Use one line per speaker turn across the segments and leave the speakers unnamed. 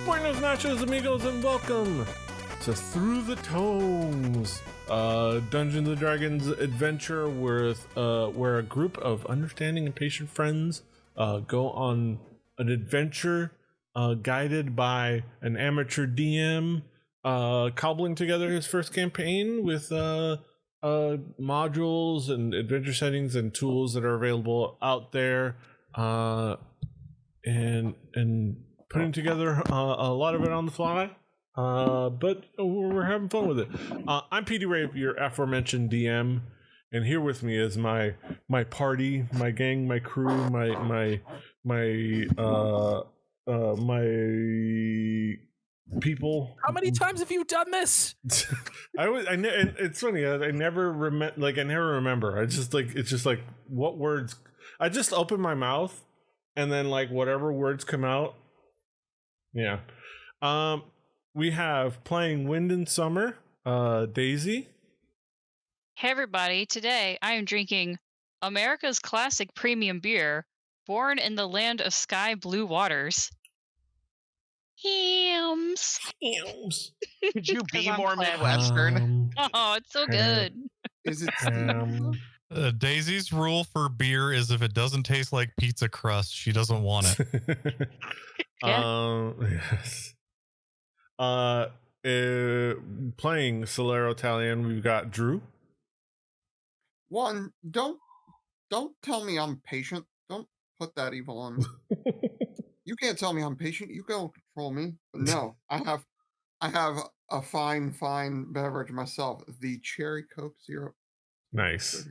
Buenos nachos, amigos, and welcome to Through the Tomes, Dungeons and Dragons adventure where a group of understanding and patient friends go on an adventure guided by an amateur DM cobbling together his first campaign with modules and adventure settings and tools that are available out there, and putting together a lot of it on the fly, but we're having fun with it. I'm PD Rape, your aforementioned DM, and here with me is my party, my gang, my crew, my people.
How many times have you done this?
It's funny. I never remember. It's just like what words. I just open my mouth, and then like whatever words come out. Yeah. We have playing Wind and Summer, Daisy.
Hey everybody, today I am drinking America's classic premium beer, born in the land of sky blue waters. Hams.
Could you be
I'm
more
clever.
Midwestern?
Oh, it's so good.
Is it
Daisy's rule for beer is if it doesn't taste like pizza crust, she doesn't want it.
Yes. Playing Solero Italian, we've got Drew.
one? Don't tell me I'm patient. Don't put that evil on me. You can't tell me I'm patient. You go control me. But no, I have a fine beverage myself. The cherry Coke Zero.
Nice.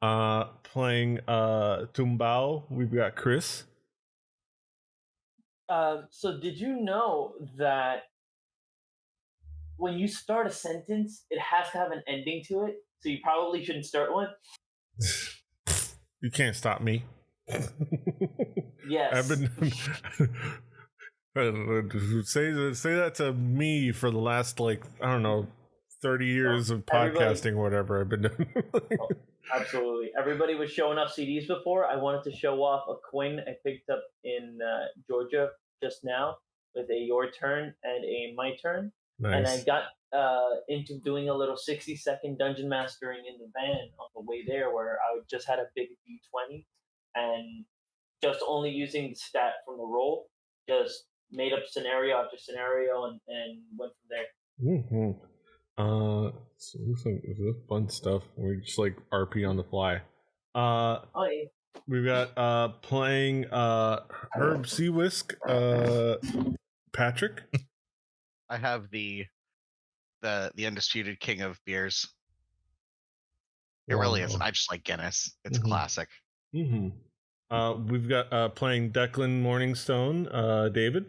Playing Tumbao, we've got Chris.
So did you know that when you start a sentence, it has to have an ending to it? So you probably shouldn't start one.
You can't stop me.
Yes.
I've been say that to me for the last 30 years of podcasting, whatever I've been doing.
Absolutely. Everybody was showing off CDs before. I wanted to show off a coin I picked up in Georgia just now with a your turn and a my turn.
Nice.
And I got into doing a little 60-second dungeon mastering in the van on the way there, where I just had a big D20 and just only using the stat from the roll, just made up scenario after scenario and went from there.
Mm-hmm. So it looks like this fun stuff. We just like RP on the fly.
Oh, yeah.
We've got playing Herb Seawisk, Patrick.
I have the undisputed king of beers. It really isn't. I just like Guinness. It's classic.
Mm-hmm. We've got playing Declan Morningstone, David.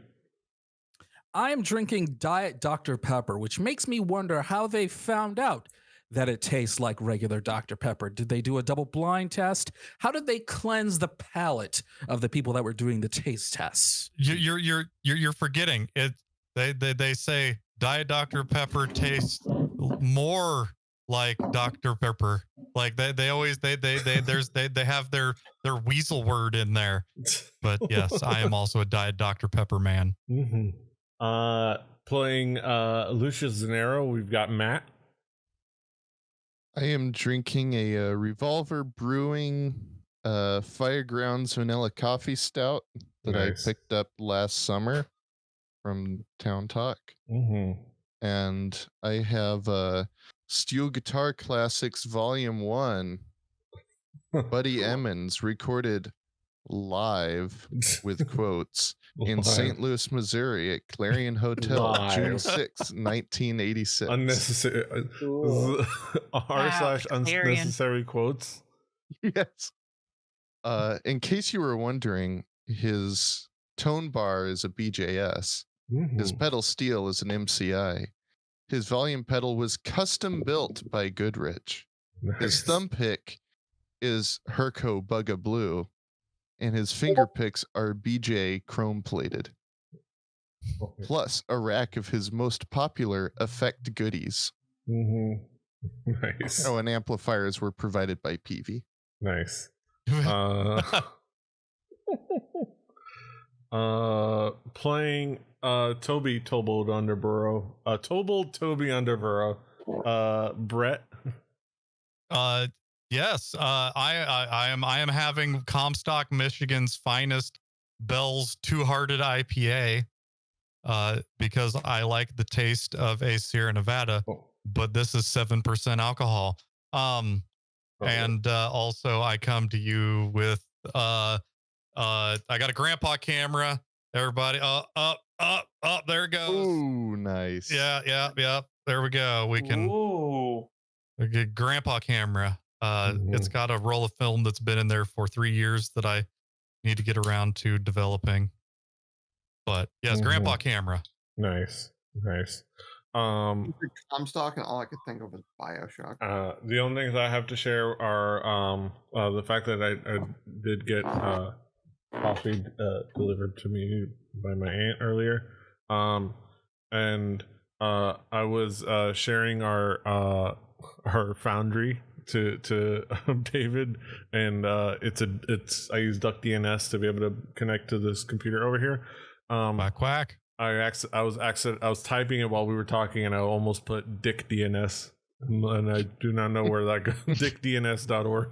I am drinking Diet Dr. Pepper, which makes me wonder how they found out that it tastes like regular Dr. Pepper. Did they do a double blind test? How did they cleanse the palate of the people that were doing the taste tests?
You're forgetting it. They say Diet Dr. Pepper tastes more like Dr. Pepper. Like they always they have their weasel word in there. But yes, I am also a Diet Dr. Pepper man.
Mm-hmm. Playing Lucius Zanero, we've got Matt.
I am drinking a Revolver Brewing Firegrounds Vanilla Coffee Stout that
Nice.
I picked up last summer from Town Talk.
Mm-hmm.
And I have Steel Guitar Classics Volume 1, Buddy Emmons, recorded live with quotes in St. Louis, Missouri at Clarion Hotel, June 6, 1986.
Unnecessary r/unnecessary quotes.
Yes. In case you were wondering, his tone bar is a BJS.
Mm-hmm.
His pedal steel is an MCI. His volume pedal was custom built by Goodrich.
Nice.
His thumb pick is Herco Bugga Blue, and his finger picks are BJ chrome plated. Plus a rack of his most popular effect goodies.
Mm-hmm. Nice.
Oh, and amplifiers were provided by PV.
Nice. playing Toby Tobold Underborough. Toby Underborough. Brett.
Yes. I am having Comstock, Michigan's finest Bell's Two-Hearted IPA. Because I like the taste of a Sierra Nevada, but this is 7% alcohol. And also I come to you with I got a grandpa camera. Everybody, up, there it goes.
Ooh, nice.
Yeah. There we go. We can get grandpa camera. It's got a roll of film that's been in there for 3 years that I need to get around to developing. But yes, grandpa camera.
Nice.
Comstock, and all I could think of was Bioshock.
The only things I have to share are the fact that I did get coffee delivered to me by my aunt earlier, and I was sharing our Foundry to David, and it's I use DuckDNS to be able to connect to this computer over here.
Quack.
I was typing it while we were talking, and I almost put Dick DNS, and I do not know where that goes. DickDNS.org.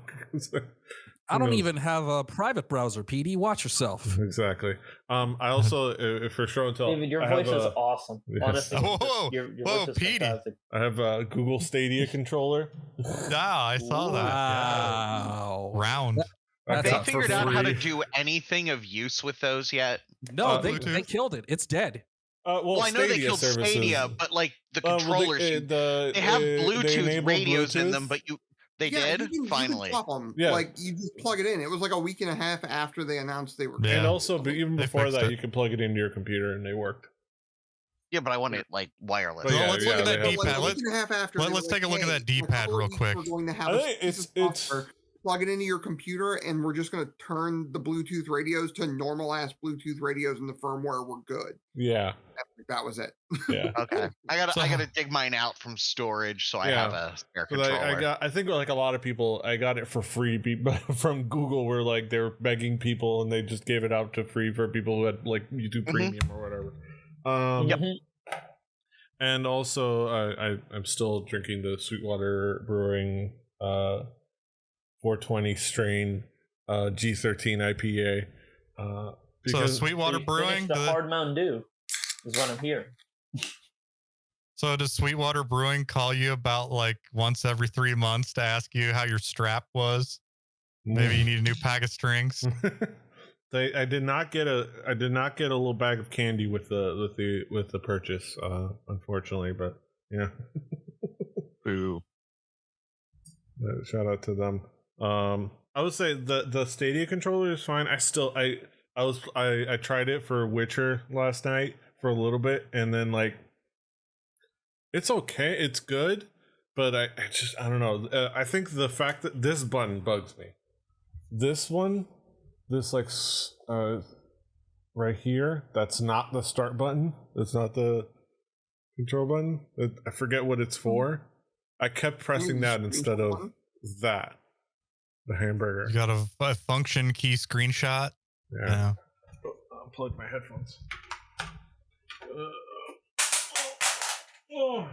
I don't even have a private browser, PD. Watch yourself.
Exactly. I also, for show and tell,
David, your voice is awesome.
Yes.
Honestly,
Whoa,
your
whoa,
voice is
Petey.
fantastic.
I have a Google Stadia controller.
I saw that.
Wow.
Yeah. Round.
Have
That's
they
not for
figured out how to
free.
do anything of use with those yet?
No, they
Bluetooth?
killed it. It's dead.
Well,
I know they
Stadia
killed
services.
Stadia, but like the
Well,
controllers, they have
they
Bluetooth
enable
radios in
Bluetooth.
them, but they
Yeah,
did
you
finally.
can swap them.
Yeah.
Like you just plug it in. It was like a week and a half after they announced they were.
Yeah.
And also, but even
They
before
fixed
that,
it.
you could plug it into your computer, and they worked.
Yeah, but I want it like wireless.
But
Well,
yeah,
let's look at that
they have-
D-pad.
Like a week and a half after. they
let's
were
take a look at
"Hey,
that D-pad
all
real
of these
quick.
We're going to have
I
a
think
piece of software, plug it into your computer, and we're just going to turn the Bluetooth radios to normal ass Bluetooth radios, and the firmware were good.
Yeah.
That was it.
Yeah.
Okay, I
So-
gotta dig mine out from storage, so I
Yeah.
have a spare
So
controller.
I think like a lot of people, I got it for free from Google, where like they were begging people, and they just gave it out to free for people who had like YouTube Premium or whatever.
Yep.
And also, I'm still drinking the Sweetwater Brewing 420 strain G13 IPA.
So
Because
Sweetwater
They
Brewing.
finished the hard Mountain Dew is what I'm hearing.
So does Sweetwater Brewing call you about like once every 3 months to ask you how your strap was? Maybe you need a new pack of strings.
I did not get a little bag of candy with the purchase, unfortunately, but yeah.
Boo.
Shout out to them. I would say the Stadia controller is fine. I tried it for Witcher last night for a little bit, and then like it's okay, it's good, but I don't know. I think the fact that this button bugs me. This one, this like right here, that's not the start button. That's not the control button. I forget what it's for. I kept pressing that instead of that. The hamburger.
You got a function key screenshot.
Yeah. Unplug my headphones. Unplug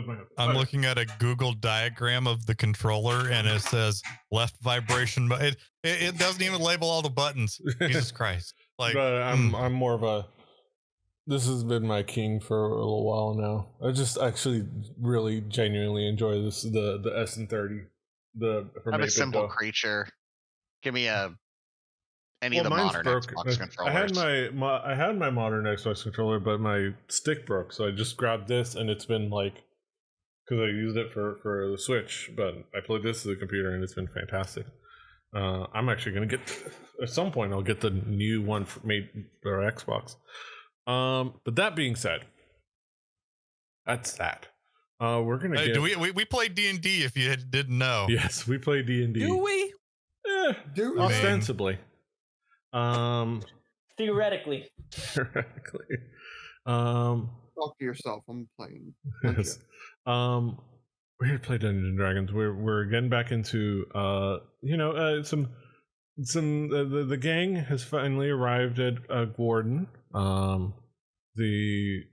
my headphones.
I'm looking at a Google diagram of the controller, and it says left vibration. But it doesn't even label all the buttons. Jesus Christ! Like,
but I'm more of a. This has been my king for a little while now. I just actually really genuinely enjoy this. The SN30.
I'm a simple creature. Give me any of the modern Xbox controllers.
I had my modern Xbox controller, but my stick broke, so I just grabbed this, and it's been like, because I used it for the Switch, but I played this to the computer, and it's been fantastic. I'm actually gonna get at some point. I'll get the new one made for Xbox. But that being said, that's that. We're gonna get.
Do we play D&D? If you didn't know,
Yes, we play D&D.
Do we?
Dude,
Ostensibly.
Theoretically.
Theoretically.
talk to yourself. I'm playing.
Yes. We're here to play Dungeons and Dragons. We're getting back into some the gang has finally arrived at Gordon. They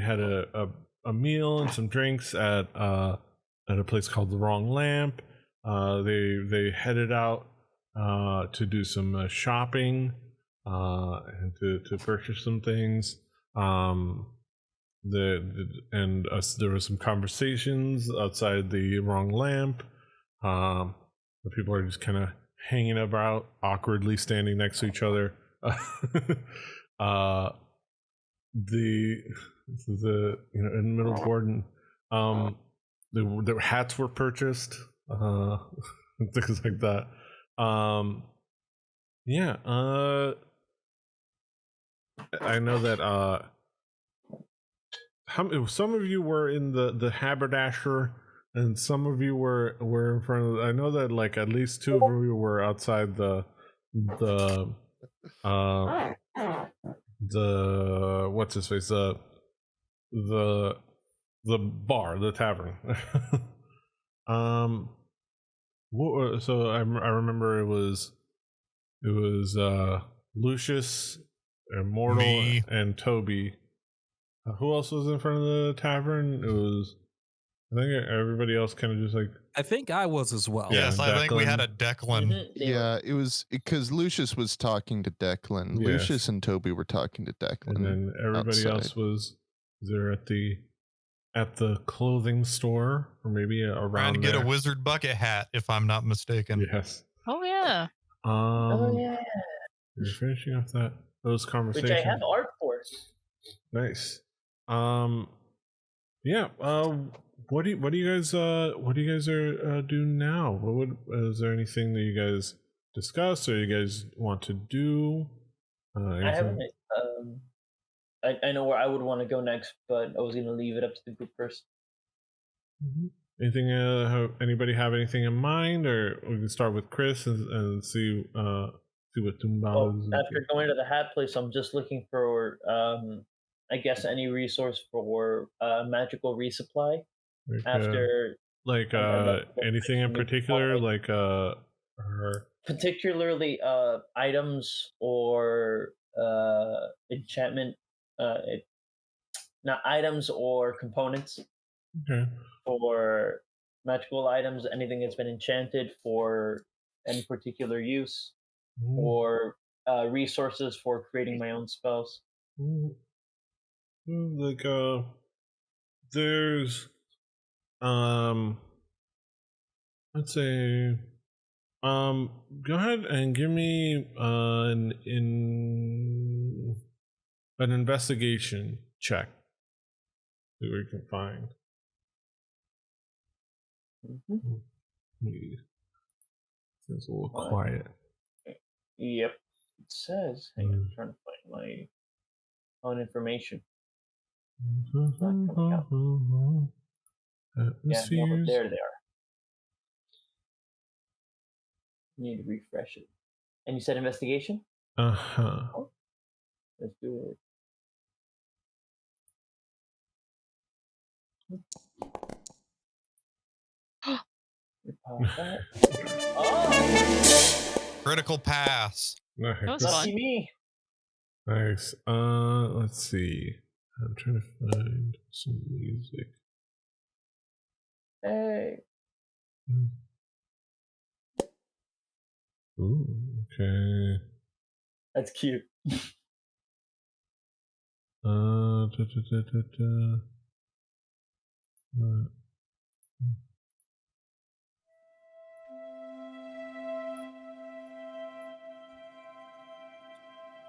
had a meal and some drinks at a place called the Wrong Lamp. They headed out to do some shopping and to purchase some things. There were some conversations outside the Wrong Lamp. The people are just kind of hanging about, awkwardly standing next to each other. This is in the middle of Gordon. The hats were purchased, things like that. I know that some of you were in the haberdasher, and some of you were in front of. I know that like at least two of you were outside the what's his face, the bar, the tavern. So I remember it was Lucius, Immortal,
Me.
and Toby. Who else was in front of the tavern? It was, I think everybody else kind of just like.
I think I was as well.
Yeah,
Yes, I think we
Declan.
had a Declan.
Mhm, they were-
Yeah, it was because Lucius was talking to Declan.
Yes.
Lucius and Toby were talking to Declan.
And then everybody
outside.
else was there at the clothing store, or maybe around
Trying to get
there.
a wizard bucket hat, if I'm not mistaken.
Yes.
Oh yeah.
Oh yeah,
You're finishing off those
which
conversations.
I have art for.
Nice. Yeah. What do you guys are doing now? Is there anything that you guys discuss or you guys want to do?
I
Anything?
haven't. I know where I would want to go next, but I was gonna leave it up to the group first.
Anything? Anybody have anything in mind, or we can start with Chris and see what Tumbao
Well,
is.
after going to the hat place, I'm just looking for, I guess, any resource for magical resupply.
Like,
After
anything in particular, like
particularly items or enchantment, not items or components
okay.
for magical items, anything that's been enchanted for any particular use, or resources for creating my own spells.
Like there's let's say go ahead and give me an investigation check. See what you can find. It's a little quiet.
Yep. It says, hang on, I'm trying to find my own information. Not coming up. Yeah, no, there they are. Need to refresh it. And you said investigation?
Uh-huh.
Let's do it. Oh!
Critical pass.
Nice.
That was
Lucky
fun.
me.
Nice. Let's see. I'm trying to find some music.
Hey.
Ooh, okay.
That's cute.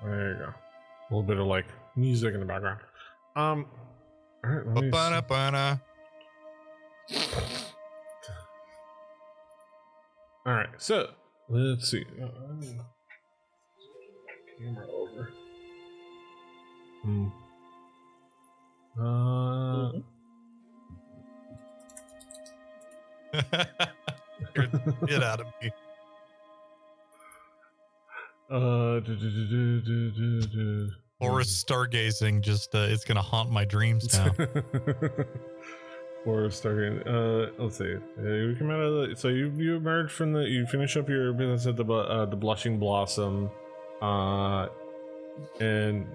There you go. A little bit of like music in the background. All right, let me
Ba-ba-da-ba-da.
all right, so let's see. Camera over.
Get out of me.
Mm.
Forest stargazing just it's gonna haunt my dreams now.
before starting. Let's see. You come out of the, so you emerge from the. You finish up your business at the Blushing Blossom, and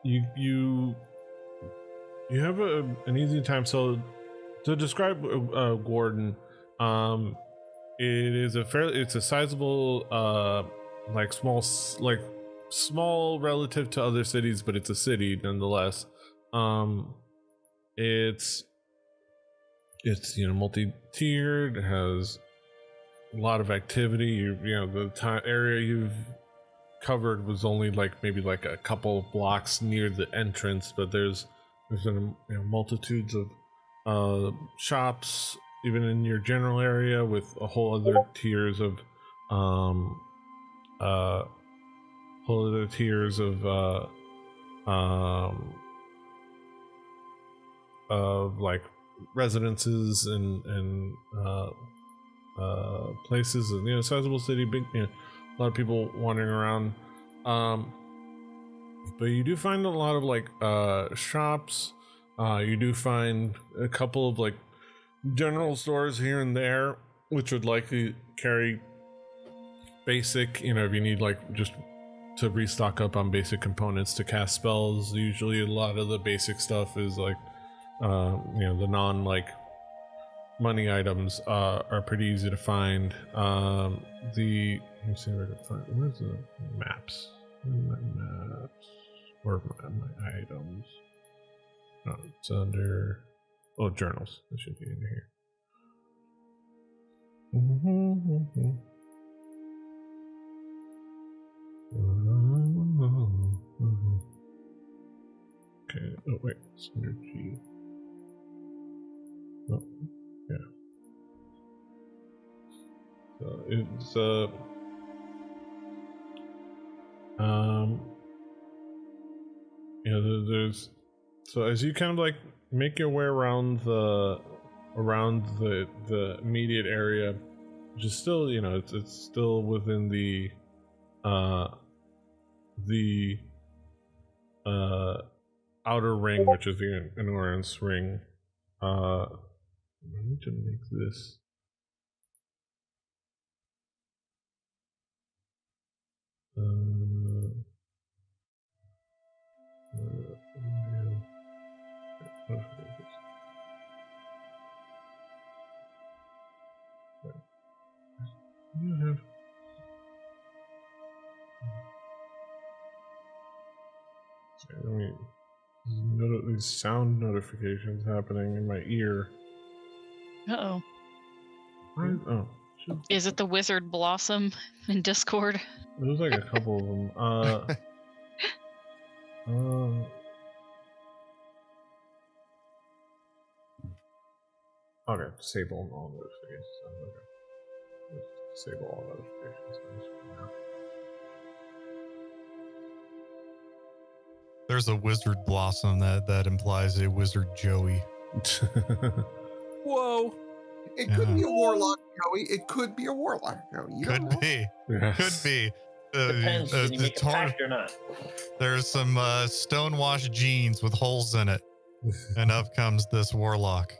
you have an easy time. So to describe Gordon, it's a sizable like small relative to other cities, but it's a city nonetheless. It's multi-tiered, it has a lot of activity. The area you've covered was only maybe a couple blocks near the entrance, but there's been multitudes of shops even in your general area, with a whole other tiers of like residences and places, and sizable city, big, a lot of people wandering around. But you do find a lot of shops. You do find a couple of general stores here and there, which would likely carry basic, if you need just to restock up on basic components to cast spells. Usually a lot of the basic stuff is the non money items are pretty easy to find. Let me see where to find. Where's the maps? Where are my items? Oh, it's under journals. It should be in here. Okay. Oh wait, it's under G. Oh, yeah. So it's there's so as you kind of make your way around the immediate area, which is still it's still within the outer ring, which is the Ignorance ring. I need to make this. These sound notifications happening in my ear.
Uh-oh.
Oh.
Is it the Wizard Blossom in Discord?
There's a couple of them. Okay, disable all notifications. Okay. Disable all notifications.
There's a Wizard Blossom that implies a Wizard Joey.
Whoa.
It could be a Warlock, Joey. It could be a Warlock, Joey. You don't know.
Yes.
Could be.
Depends. Did you make a pact or not?
There's some stonewashed jeans with holes in it, and up comes this Warlock.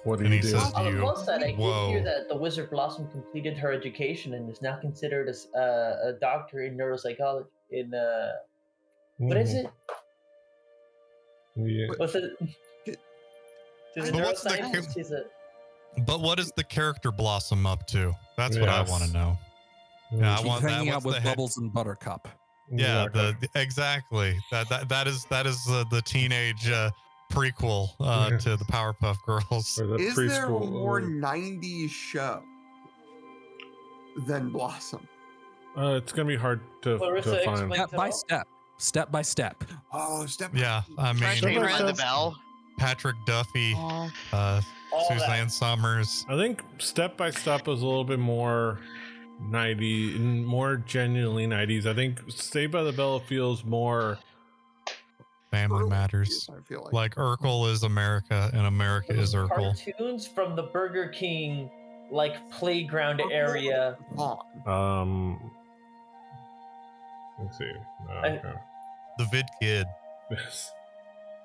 What do
And
you
he
do?
says to you,
Plus that, I did
whoa.
hear that the Wizard Blossom completed her education and is now considered as a doctor in neuropsychology. What is it?
Yeah.
What's it? She's a
But what's the
neuroscientist.
But what is the character Blossom up to? That's what I want to know. Yeah, I
She's
want that.
hanging out
What's
with
the
Bubbles and Buttercup.
Yeah, exactly. That is the teenage prequel to the Powerpuff Girls.
Is there a more 90s show than Blossom?
It's gonna be hard to find.
Step by step.
Oh, step.
Yeah, I mean,
Ring the bell.
Patrick Duffy, Suzanne Summers.
I think Step by Step was a little bit more 90s, more genuinely 90s. I think Saved by the Bell feels more
Family Matters.
I feel
like Urkel is America and America is Urkel.
Cartoons from the Burger King playground area.
Let's see. Okay.
The Vid Kid.
Yes.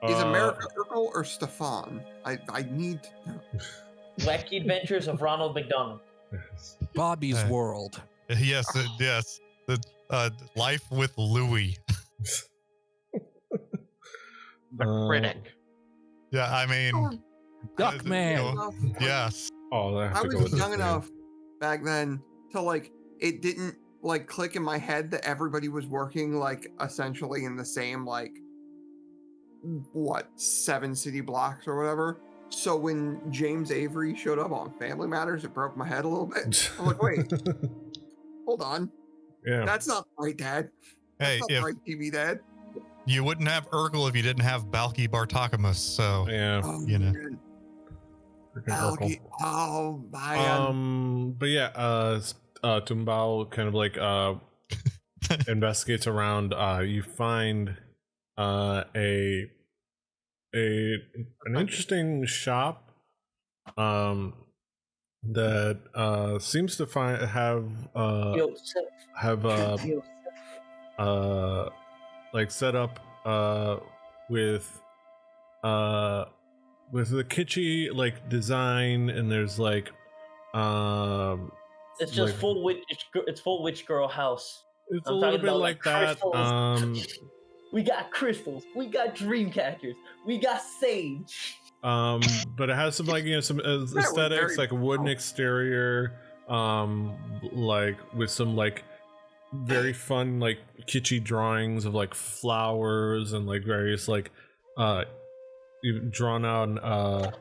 Is America Urkel or Stefan? I need to know.
Wacky Adventures of Ronald McDonald.
Yes.
Bobby's World.
Yes, yes. The Life with Louie.
The critic.
Yeah, I mean,
Duckman.
yes.
Oh, I have
I
to go
was
with
young
this
enough back then to like it didn't like click in my head that everybody was working like essentially in the same like what 7 city blocks or whatever. So when James Avery showed up on Family Matters, it broke my head a little bit. I'm like, wait, hold on,
Yeah.
that's not right, Dad. That's
Hey,
not
if
right, TV Dad.
you wouldn't have Urkel if you didn't have Balky Bartakamus, so
Yeah.
Oh,
you know.
man.
Freaking Urkel.
Oh man.
But yeah, Tumbao kind of like investigates around. You find an interesting shop that seems to have like set up with the kitschy like design, and there's like
It's just
like,
full witch girl house.
it's
I'm
a little
talking
bit
about,
like
like,
that.
crystals. We got crystals. We got dream catchers. We got sage.
But it has some like some aesthetics, like a wooden exterior, like with some like very fun like kitschy drawings of like flowers and like various like drawn out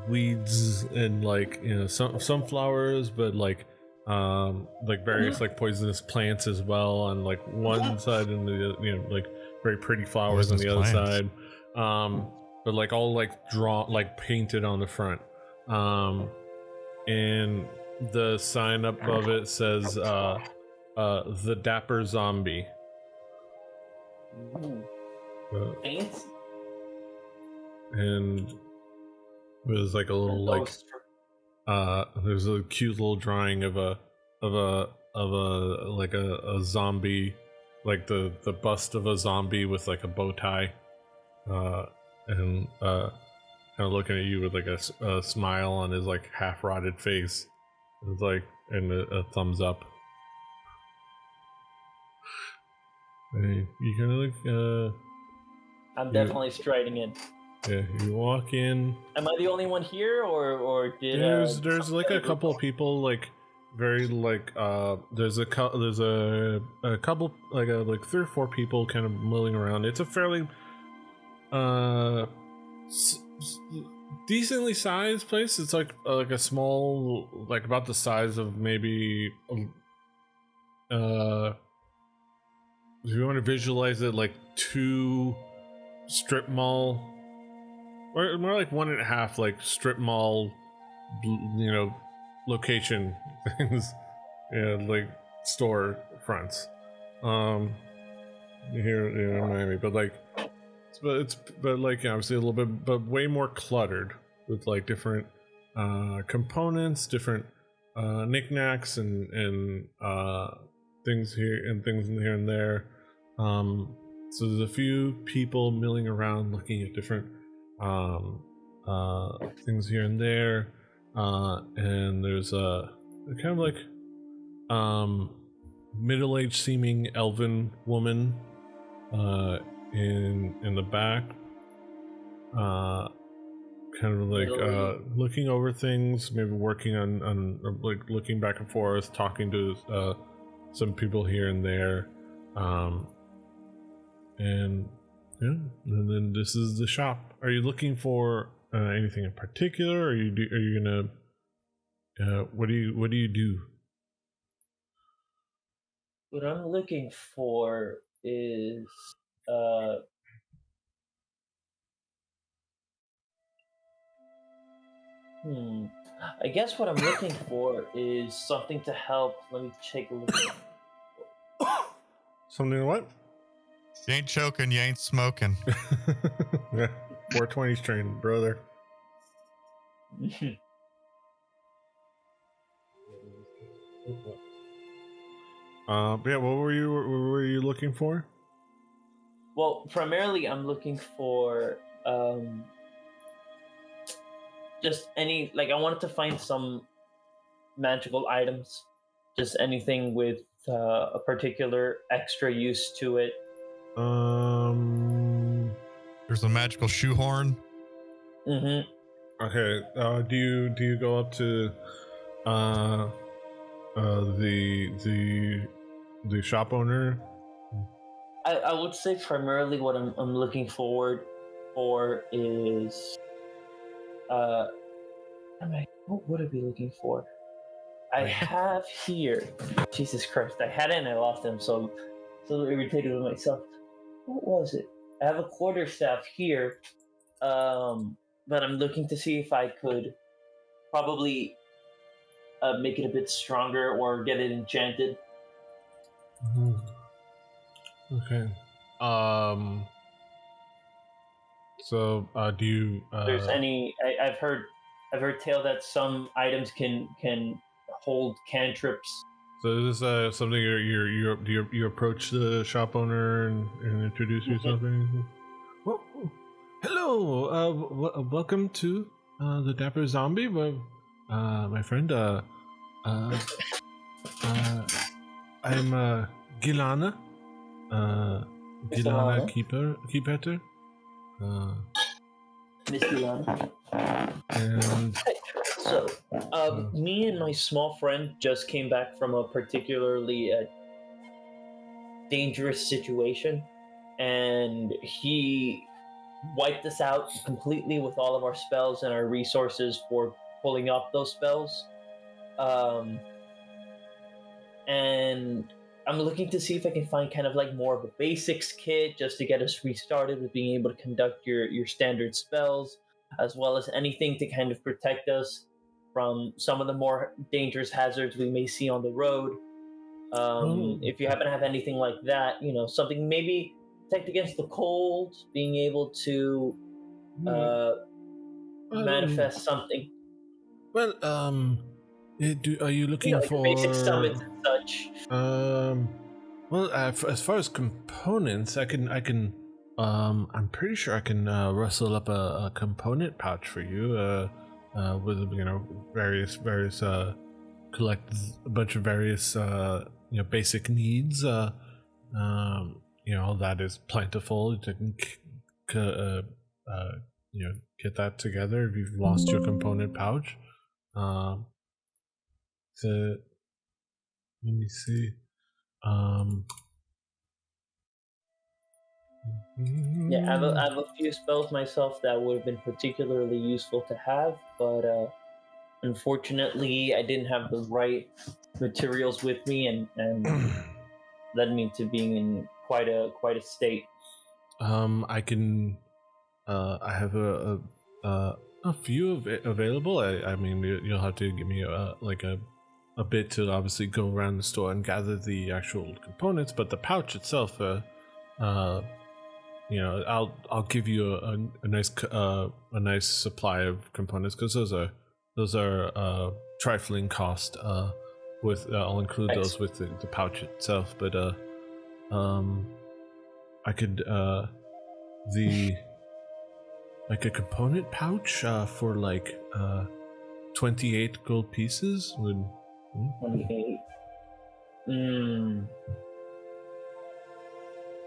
weeds and like some flowers, but like various like poisonous plants as well on like one side, and the like very pretty flowers on the other side, but like all like drawn like painted on the front, and the sign up above it says the Dapper Zombie.
Paints?
And there's like a little like there's a cute little drawing of a like a zombie, like the bust of a zombie with like a bow tie, and kind of looking at you with like a smile on his like half rotted face. It's like, and a thumbs up. Hey, you kind of like
I'm definitely striding in.
Yeah, you walk in.
Am I the only one here, or did
there's like a couple of people like very like there's a couple like 3 or 4 people kind of milling around. It's a fairly decently sized place. It's like a small, like about the size of maybe if you want to visualize it, like 2 strip mall, or more like 1.5 like strip mall, location things, like store fronts here in Miami, but like obviously a little bit, but way more cluttered with like different components, different knickknacks and things here and things in here and there. So there's a few people milling around looking at different things here and there, and there's a kind of like middle-aged seeming elven woman in the back, kind of like looking over things, maybe working on like looking back and forth, talking to some people here and there, and then this is the shop. Are you looking for anything in particular? Are you gonna what do you do?
What I'm looking for is I guess what I'm looking for is something to help. Let me take a look.
Something what?
You ain't choking, you ain't smoking.
Yeah, 420 strain, brother. But yeah, what were you looking for?
Well, primarily I'm looking for just any, like, I wanted to find some magical items, just anything with a particular extra use to it.
There's a magical shoehorn.
Mm-hmm.
Okay. Do you go up to the shop owner?
I would say primarily what I'm looking forward for is what would I be looking for? I have here, Jesus Christ, I had it and I lost him, so I'm so irritated with myself. What was it? I have a quarterstaff here, but I'm looking to see if I could probably make it a bit stronger or get it enchanted.
Okay. So, do you?
There's any? I've heard tale that some items can hold cantrips.
So is this something you approach the shop owner and introduce yourself? Well, hello. Welcome to the Dapper Zombie. My friend. I'm Gilana. Gilana Keepetter.
Miss Gilana.
And
so, me and my small friend just came back from a particularly dangerous situation, and he wiped us out completely with all of our spells and our resources for pulling off those spells. And I'm looking to see if I can find kind of like more of a basics kit just to get us restarted with being able to conduct your standard spells, as well as anything to kind of protect us from some of the more dangerous hazards we may see on the road. If you happen to have anything like that, something maybe protect against the cold, being able to manifest something.
Well, are you looking
like
for
basic summons and such?
Well, as far as components, I can. I'm pretty sure I can rustle up a component pouch for you. With various collect a bunch of various basic needs. That is plentiful. You can get that together if you've lost your component pouch. Let me see.
Yeah, I have a few spells myself that would have been particularly useful to have, but unfortunately, I didn't have the right materials with me, and led me to being in quite a state.
I can. I have a few available. I mean, you'll have to give me a bit to obviously go around the store and gather the actual components, but the pouch itself, I'll give you a nice supply of components, because those are trifling cost. I'll include those with the pouch itself, but I could a component pouch for 28 gold pieces would.
28.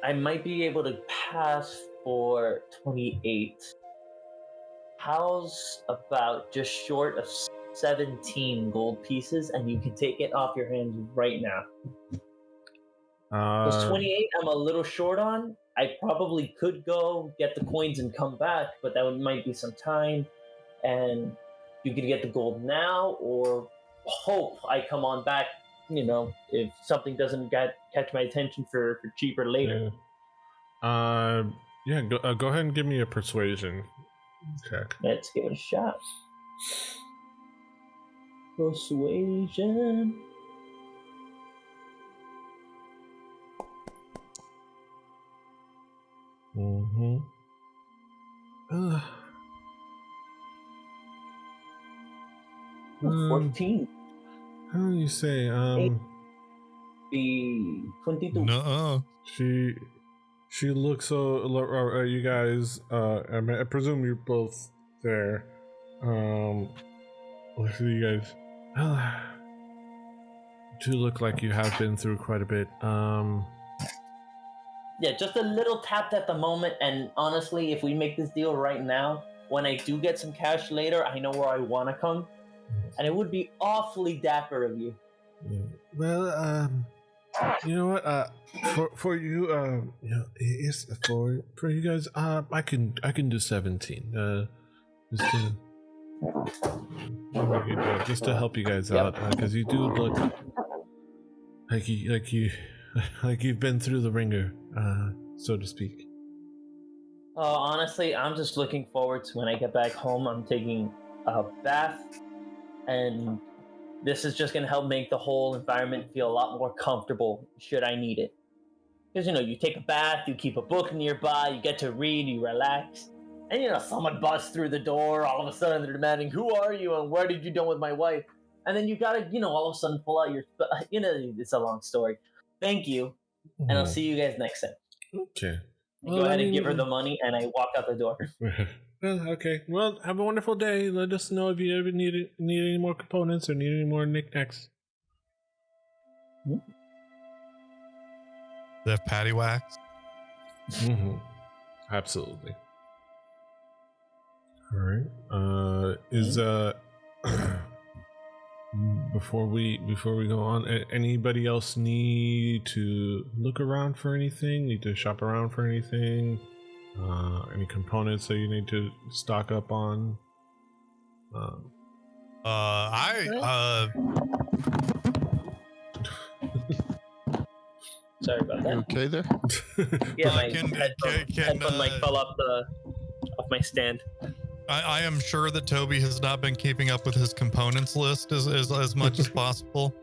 I might be able to pass for 28. How's about just short of 17 gold pieces, and you can take it off your hands right now? Because 28 I'm a little short on. I probably could go get the coins and come back, but that might be some time, and you could get the gold now, or hope I come on back, if something doesn't catch my attention for cheaper later.
Go ahead and give me a persuasion check.
Let's give it a shot. Persuasion.
Mm-hmm.
14.
How do you say?
The 22.
No.
she looks you guys. I presume you're both there. Look at you guys. Do look like you have been through quite a bit.
Yeah, just a little tapped at the moment, and honestly, if we make this deal right now, when I do get some cash later, I know where I want to come, and it would be awfully dapper of you.
Well, you know what? For you, yes, for you guys, I can do 17. Just to help you guys out, because you do look like you've been through the ringer, so to speak.
Honestly, I'm just looking forward to when I get back home. I'm taking a bath, and this is just going to help make the whole environment feel a lot more comfortable should I need it. Because, you take a bath, you keep a book nearby, you get to read, you relax. And, someone busts through the door, all of a sudden they're demanding, who are you and where did you go with my wife? And then you gotta, all of a sudden pull out your, it's a long story. Thank you, and I'll see you guys next time.
Okay.
Go ahead and give her the money, and I walk out the door.
Well, okay. Well, have a wonderful day. Let us know if you ever need any more components or need any more knickknacks.
They have patty wax.
Mm-hmm. Absolutely. All right. Is before we go on, anybody else need to look around for anything? Need to shop around for anything? Any components that you need to stock up on?
Sorry about that.
You okay there?
Yeah, my headphone mic fell off my stand.
I am sure that Toby has not been keeping up with his components list as much as possible.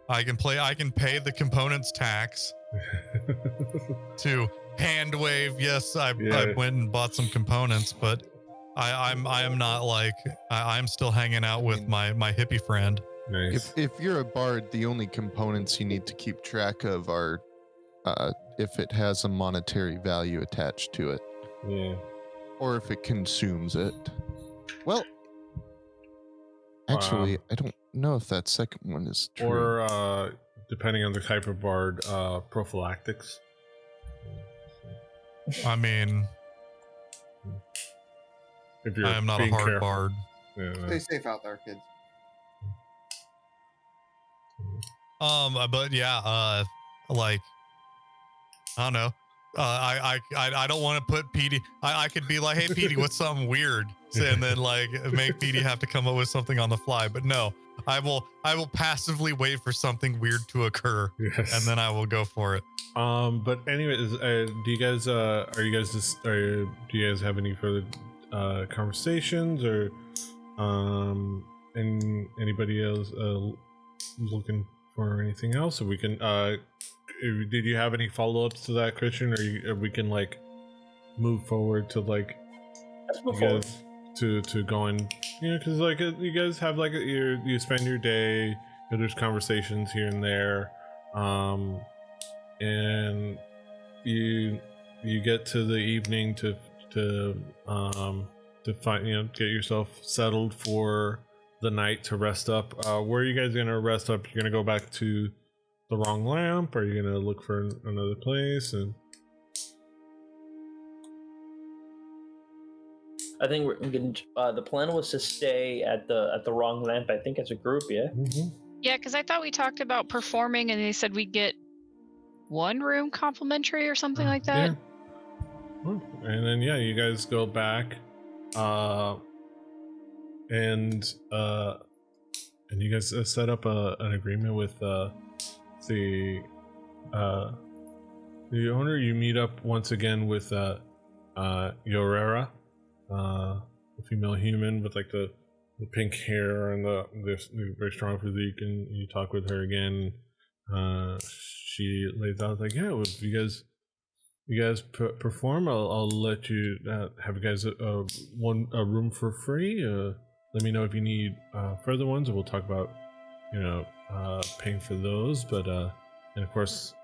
I can pay the components tax to hand wave. Yes, I went and bought some components, but I am not like I'm still hanging out with my hippie friend.
Nice.
If you're a bard, the only components you need to keep track of are if it has a monetary value attached to it.
Yeah.
Or if it consumes it. Well, actually, I don't know if that second one is true.
Or, depending on the type of bard, prophylactics.
I mean,
If you're
I am not a hard
careful.
bard.
Yeah.
Stay safe out there, kids.
But yeah, like, I don't know. I don't want to put Petey. I could be like, hey Petey, what's something weird? And then like make Petey have to come up with something on the fly. But no, I will passively wait for something weird to occur, and then I will go for it.
But anyways, do you guys do you guys have any further conversations, or anybody else looking for anything else? Or we can did you have any follow-ups to that, Christian, or we can like move forward to like you guys to going, because like you guys have like you spend your day, there's conversations here and there, and you get to the evening to find, get yourself settled for the night to rest up. Where are you guys gonna rest up? You're gonna go back to the wrong lamp, or are you gonna look for another place? And
I think we're gonna. The plan was to stay at the wrong lamp. I think as a group, yeah.
mm-hmm.
Yeah, because I thought we talked about performing, and they said we'd get one room complimentary or something like that.
Yeah. And then you guys go back, and you guys set up an agreement with the owner. You meet up once again with Yorera, the female human with like the pink hair and the very strong physique, and you talk with her again. She lays out like, yeah, well, if you guys perform, I'll let you have you guys a room for free. Let me know if you need further ones, and we'll talk about paying for those. But and of course,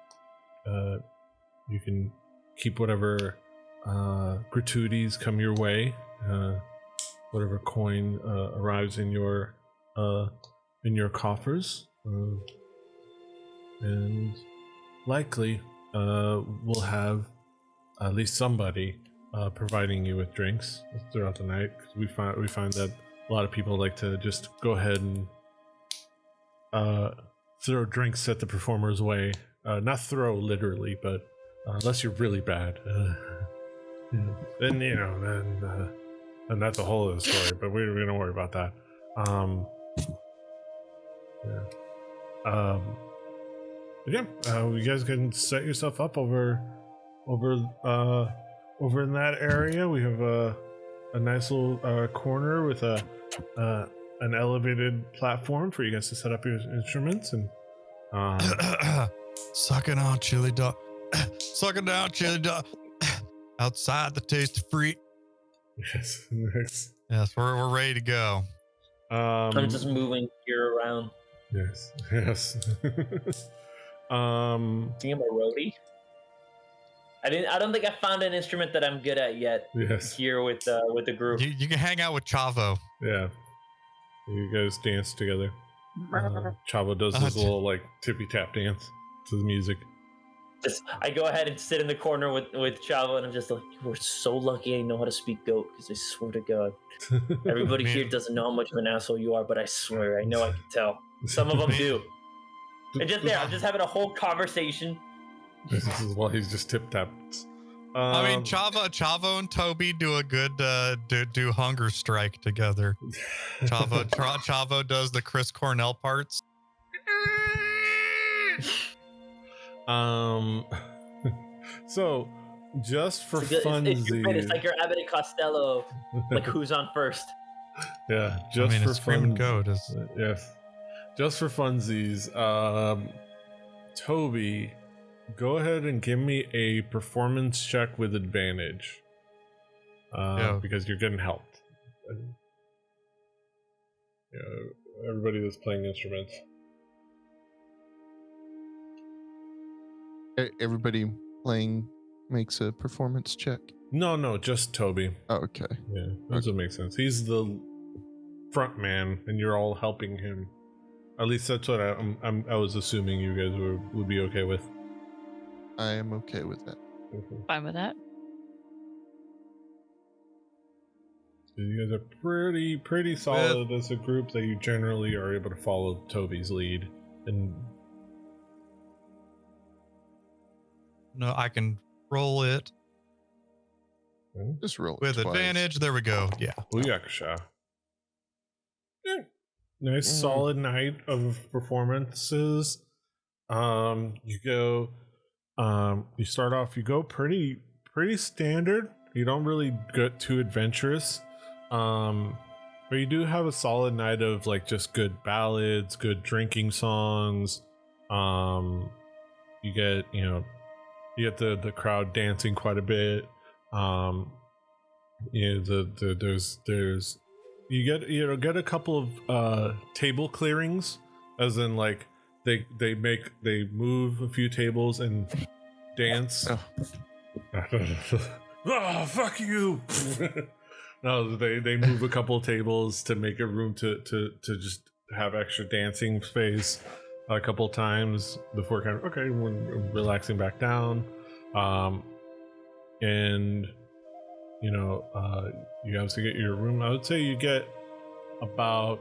you can keep whatever gratuities come your way, whatever coin arrives in your coffers, and likely we'll have at least somebody providing you with drinks throughout the night. 'Cause we find that a lot of people like to just go ahead and throw drinks at the performer's way. Not throw literally, but unless you're really bad, then and that's a whole other story. But we don't worry about that. You guys can set yourself up over in that area. We have a nice little corner with an elevated platform for you guys to set up your instruments and
suck it on, chili dog. Suck it down, chili dog. Outside the taste of free.
Yes, nice.
Yes, we're ready to go.
I'm just moving here around.
Yes.
Thinking about roadie. I don't think I found an instrument that I'm good at yet.
Yes.
Here with the group.
You can hang out with Chavo.
Yeah. You guys dance together. Chavo does his little like tippy tap dance to the music.
I go ahead and sit in the corner with Chavo, and I'm just like, we're so lucky I know how to speak goat, because I swear to God, everybody here doesn't know how much of an asshole you are, but I swear, I know I can tell. Some of them do. And just there, I'm just having a whole conversation.
This is while he's just tip taps.
I mean, Chavo and Toby do a good do hunger strike together. Chavo does the Chris Cornell parts.
So just for funsies,
it's like your Abbott and Costello, like who's on first.
Yeah, just for
fun. Goat is
yes, just for funsies. Toby, go ahead and give me a performance check with advantage, because you're getting helped. Everybody that's playing instruments.
Everybody playing makes a performance check.
No, just Toby.
Oh, okay.
Yeah, that doesn't make sense. He's the front man, and you're all helping him. At least that's what I was assuming you guys would be okay with.
I am okay with that.
Fine with that.
So you guys are pretty solid as a group that you generally are able to follow Toby's lead. And
no, I can roll it.
Just roll it
with
twice.
advantage. There we go. Yeah.
Booyakasha. Yeah. Nice solid night of performances. You go. You start off. You go pretty standard. You don't really get too adventurous. But you do have a solid night of like just good ballads, good drinking songs. You get the crowd dancing quite a bit. There's you get a couple of table clearings, as in like they move a few tables and dance. Oh, fuck you. No, they move a couple of tables to make a room to just have extra dancing space a couple of times before kind of when relaxing back down. And you obviously get your room. I would say you get about,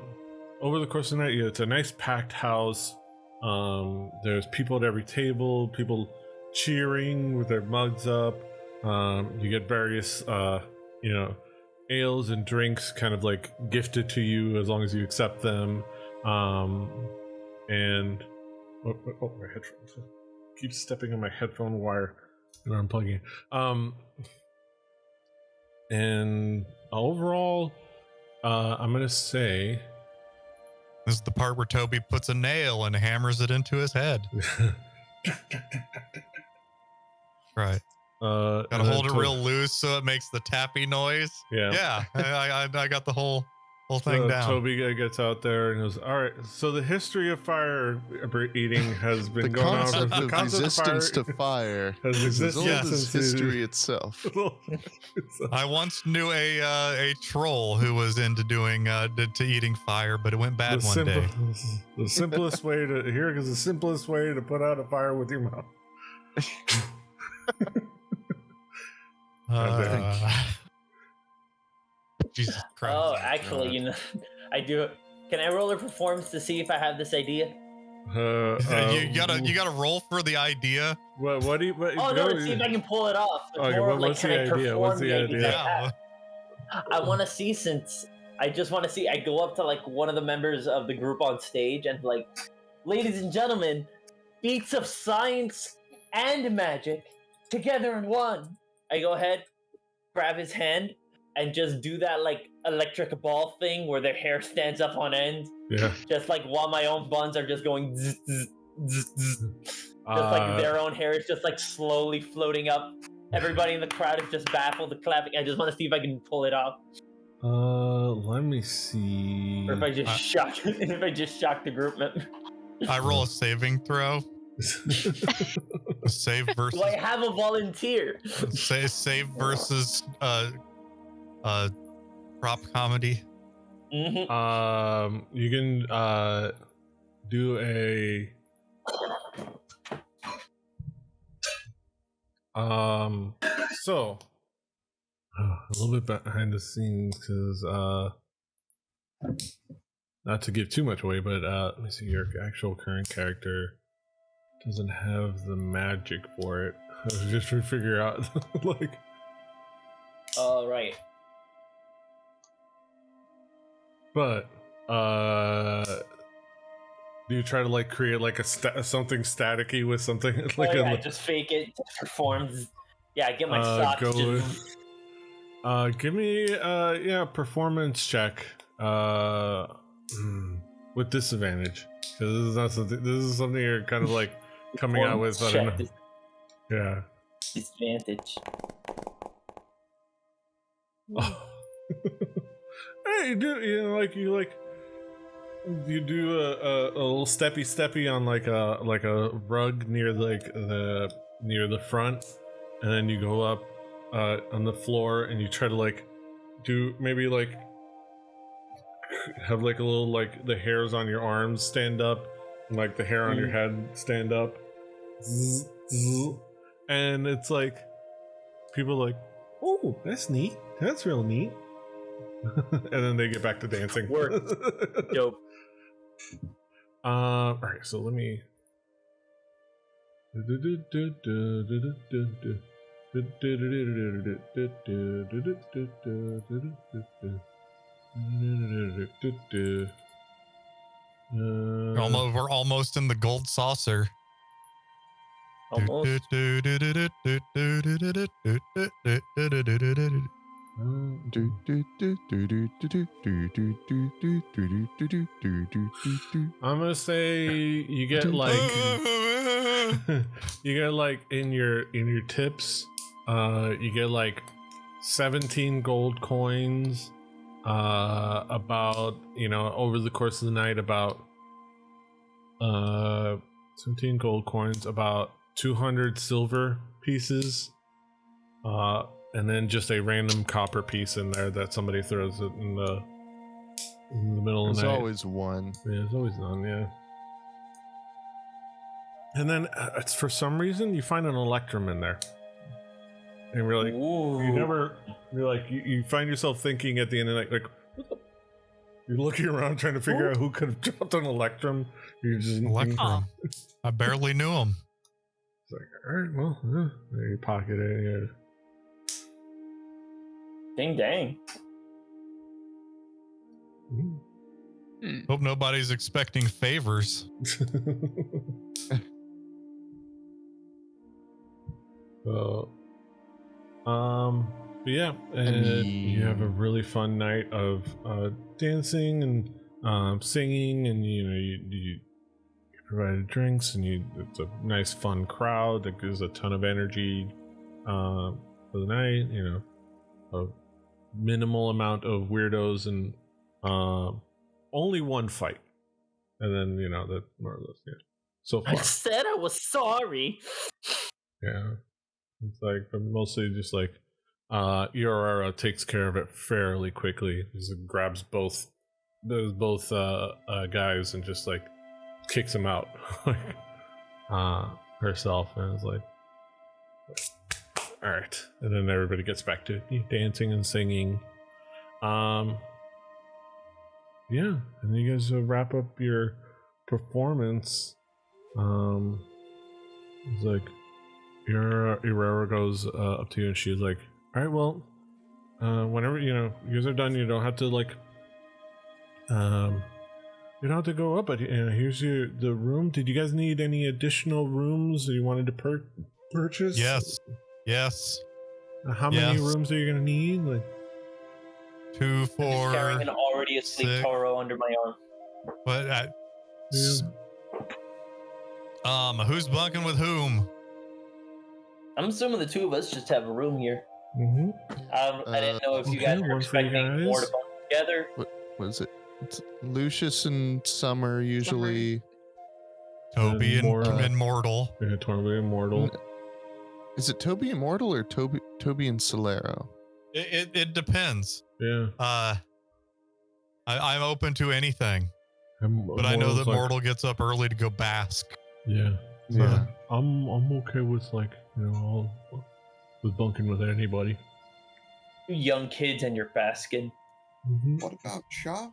over the course of the night, it's a nice packed house. There's people at every table, people cheering with their mugs up. You get various ales and drinks kind of like gifted to you as long as you accept them. And my headphones keep stepping on my headphone wire and unplugging it. And overall, I'm gonna say
this is the part where Toby puts a nail and hammers it into his head. Right. Gotta hold it real loose so it makes the tappy noise.
Yeah.
I got the whole whole thing down.
Toby gets out there and goes, all right, so the history of fire eating has been
The
going on.
concept
The
of
concept
resistance to fire
has
is as
existed
old as
since
history itself.
I once knew a troll who was into doing to eating fire, but it went bad one day.
The simplest way to here is the simplest way to put out a fire with your mouth.
Jesus Christ.
Oh, actually,
God.
you know, I do. Can I roll a performance to see if I have this idea?
You gotta roll for the idea.
What do you?
Oh no, to see if I can pull it off. It's
Okay,
more of, like,
what's
can
the
I
idea?
perform
What's the
ideas
idea?
I have? I want to see, since I just want to see. I go up to like one of the members of the group on stage and like, ladies and gentlemen, feats of science and magic together in one. I go ahead, grab his hand, and just do that like electric ball thing where their hair stands up on end.
Yeah.
Just like while my own buns are just going zzz, zzz, zzz, zzz. Just like their own hair is just like slowly floating up. Everybody in the crowd is just baffled, clapping. I just want to see if I can pull it off.
Let me see.
Or if I just shock the group member.
I roll a saving throw. A save versus.
Do I have a volunteer?
Save versus prop comedy.
Mm-hmm.
You can do a so a little bit behind the scenes because not to give too much away, but let me see, your actual current character doesn't have the magic for it. I was just trying to figure out like
All right.
but do you try to like create like a something staticky with something like
Oh, yeah, just fake it, just perform. Yeah, get my socks.
go
just...
with give me performance check with disadvantage, because this is not something, this is something you're kind of like coming out with. I don't know. Yeah.
Disadvantage.
Oh. Hey, you do you do a little steppy on like a rug near the front, and then you go up on the floor and you try to like do maybe like have like a little like the hairs on your arms stand up and like the hair on your head stand up. Zzz, zzz. And it's like people are like, oh, that's neat, that's real neat. And then they get back to dancing.
Work. Dope.
All right, so let me.
We're almost in the gold saucer.
Almost.
I'm gonna say you get like you get like in your tips, you get like 17 gold coins, about, you know, over the course of the night, about 17 gold coins, about 200 silver pieces, and then just a random copper piece in there that somebody throws it in the middle of the night.
There's always one.
Yeah, there's always none, yeah. And then it's for some reason you find an electrum in there. And you're like, you find yourself thinking at the end of the night, like, what the? You're looking around trying to figure out who could have dropped an electrum. You just
Electrum. I barely knew him.
It's like, all right, well, yeah. There you pocket it. Yeah.
Ding dang.
Hope nobody's expecting favors.
So, but yeah, and you have a really fun night of dancing and singing, and you provided drinks, and it's a nice fun crowd that gives a ton of energy for the night. You know, a minimal amount of weirdos and Only one fight, and then that more or less, yeah. So
I
far,
said I was sorry.
yeah. It's like mostly just like Iorara takes care of it fairly quickly. Just grabs both guys and just like kicks them out herself, and is like, all right. And then everybody gets back to dancing and singing. Yeah, and you guys wrap up your performance. It's like Iorara goes up to you, and she's like, all right, well, whenever you guys are done, you don't have to like you don't have to go up, but here's the room. Did you guys need any additional rooms that you wanted to purchase?
Yes.
How many rooms are you gonna need? Like
2,
I'm
4.
just carrying an already asleep
6.
Toro under my arm.
But who's bunking with whom?
I'm assuming the two of us just have a room here.
Mm-hmm.
I didn't know if you guys were
one for you
expecting more to
guys.
bunk together.
What is it? It's Lucius and Summer usually.
Toby and
Mortal.
Immortal.
Yeah, Toby Immortal.
Is it Toby Immortal or Toby and Solero?
It depends.
Yeah.
I'm open to anything, but I know that Mortal gets up early to go bask.
Yeah.
Yeah.
I'm okay with with bunking with anybody.
You young kids and your baskin.
Mm-hmm.
What about Shaw?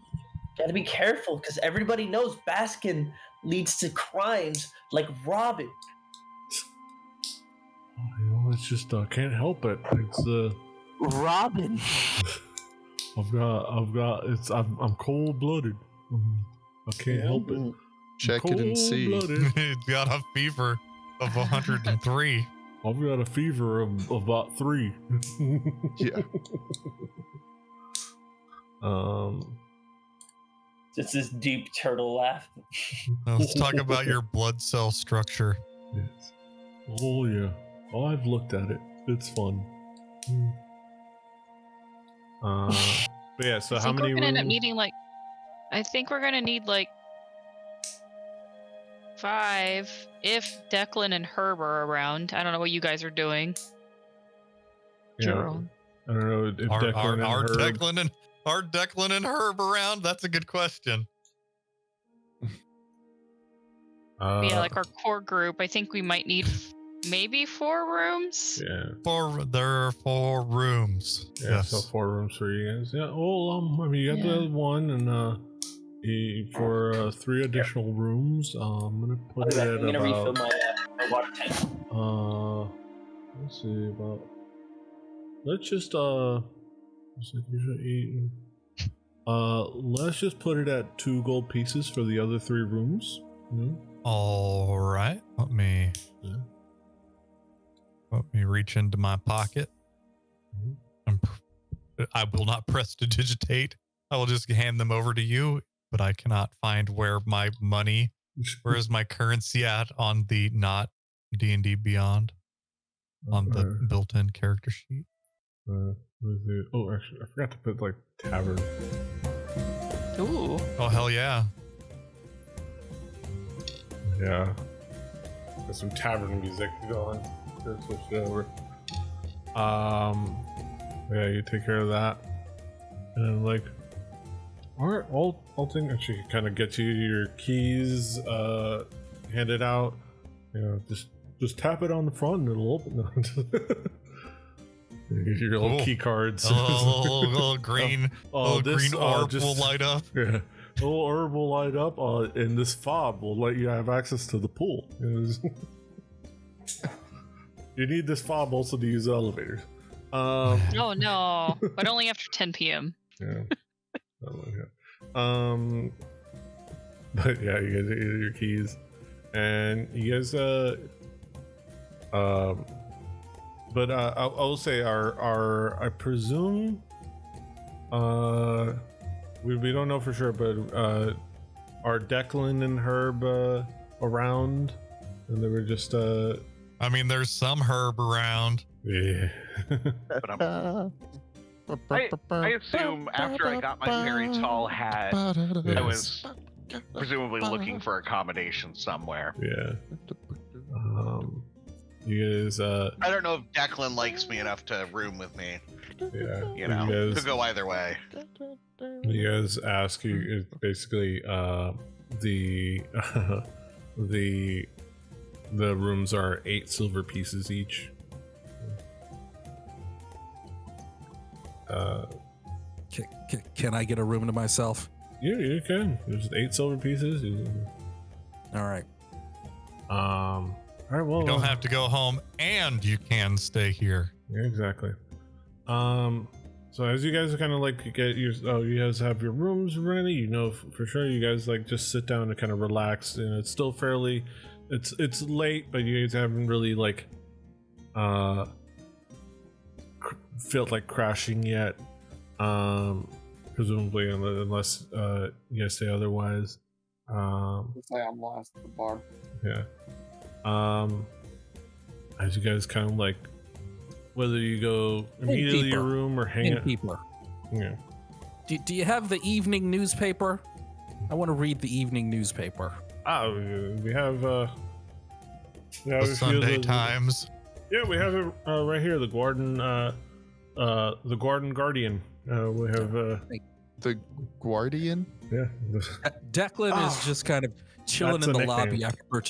Gotta be careful, because everybody knows baskin leads to crimes like robbing.
It's just can't help it. It's
Robin.
I'm cold blooded. I can't help it.
Check it and see.
Cold-blooded.
He's got a fever of 103.
I've got a fever of about 3.
Yeah.
Just this deep turtle laugh.
Let's talk about your blood cell structure.
Yes. Oh yeah. Oh, I've looked at it. It's fun. But yeah. So how many
we're gonna end up
rooms?
needing I think we're gonna need 5 if Declan and Herb are around. I don't know what you guys are doing.
Yeah.
Jerome.
I don't know if Declan and Herb.
Are Declan and Herb around? That's a good question.
Yeah, our core group. I think we might need maybe 4 rooms.
Yeah.
There are 4 rooms.
Yeah.
Yes.
So 4 rooms for you guys. Yeah. Well, I mean, you got the one, and for 3 additional rooms, I'm gonna put it at
I'm gonna refill
about.
my water tank.
Let's see about. Let's just let's just put it at 2 gold pieces for the other 3 rooms.
All right. Let me reach into my pocket. I will not press to digitate. I will just hand them over to you, but I cannot find where my money, where is my currency at on the not D&D Beyond on the built-in character sheet.
Oh, actually, I forgot to put tavern.
Ooh.
Oh, hell yeah.
Yeah. Got some tavern music going. Just switch it over. Yeah, you take care of that. And alright, I'll think actually kind of get you your keys handed out. Just tap it on the front and it'll open. Your little key cards.
little green, green orb will light up.
Yeah. A little herb will light up, and this fob will let you have access to the pool. You need this fob also to use the elevators.
Oh no, but only after 10 p.m.
Yeah. But yeah, you guys get your keys, and you guys but I will say I presume we don't know for sure, but are Declan and Herb around? And they were just
I mean, there's some Herb around.
Yeah.
But I assume after I got my very tall hat, I was presumably looking for accommodation somewhere.
Yeah. You guys,
I don't know if Declan likes me enough to room with me.
yeah.
You know,
You guys,
could go either way.
you guys ask you basically the the rooms are 8 silver pieces each.
Can I get a room to myself?
Yeah, you can. There's 8 silver pieces.
All right.
All right. Well,
You don't have to go home, and you can stay here.
Yeah, exactly. So as you guys kind of like get your, you guys have your rooms ready. You know for sure. You guys like just sit down and kind of relax. And it's still fairly, it's late, but you guys haven't really like, felt like crashing yet. Presumably unless you guys say otherwise.
Say I'm last at the bar.
Yeah. As you guys kind of like, whether you go immediately to your room or hang out. Yeah.
Do you have the evening newspaper? I want to read the evening newspaper.
We have
The Sunday Times.
Yeah, we have it right here. The Guardian Guardian. We have
The Guardian?
yeah.
Declan is just kind of chilling
That's
in
a
the lobby
nickname.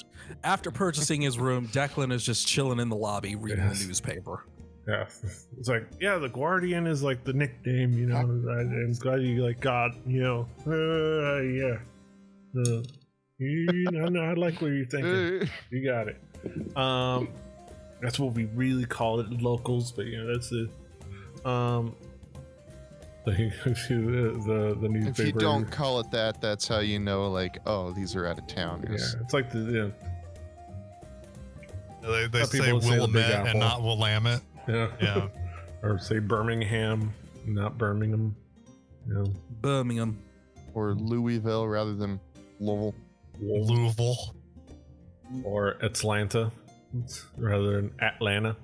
after purchasing his room. Declan is just chilling in the lobby reading
Yes.
the newspaper.
Yeah, it's like, yeah, the Guardian is like the nickname, you know. I'm glad you like got, you know, yeah. I like what you're thinking. You got it. That's what we really call it, locals. But you know, that's the newspaper.
If you don't call it that, that's how you know, like, oh, these are out of towners.
Yeah, it's like the
They
Some
say
people say the Big
Willamette
Apple.
and not Willamette. Yeah.
or say Birmingham, not Birmingham. You know,
Birmingham.
Or Louisville rather than Lowell.
Louisville.
or Atlanta rather than Atlanta.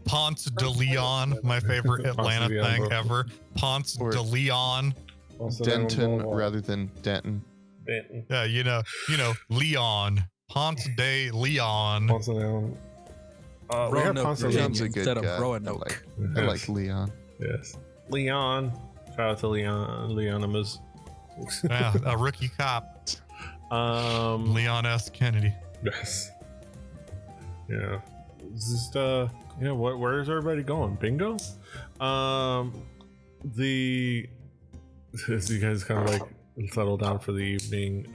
Ponce de Leon, my favorite Atlanta
de Leon,
thing
bro.
ever. Ponce
Or-
de Leon.
Also
Denton
known as
rather than Denton.
Denton.
Yeah, you know, Leon. Ponce de Leon.
Also known. We have
Roanoke,
Ponce de
Virginia,
Leon.
Leon's a good
instead of
guy.
Roanoke.
I like Leon.
Yes. Leon. Shout out to Leonimus.
Yeah, a rookie cop. Leon S. Kennedy.
Yes. Yeah. It's just yeah, where is everybody going? Bingo? The as you guys kind of like settle down for the evening,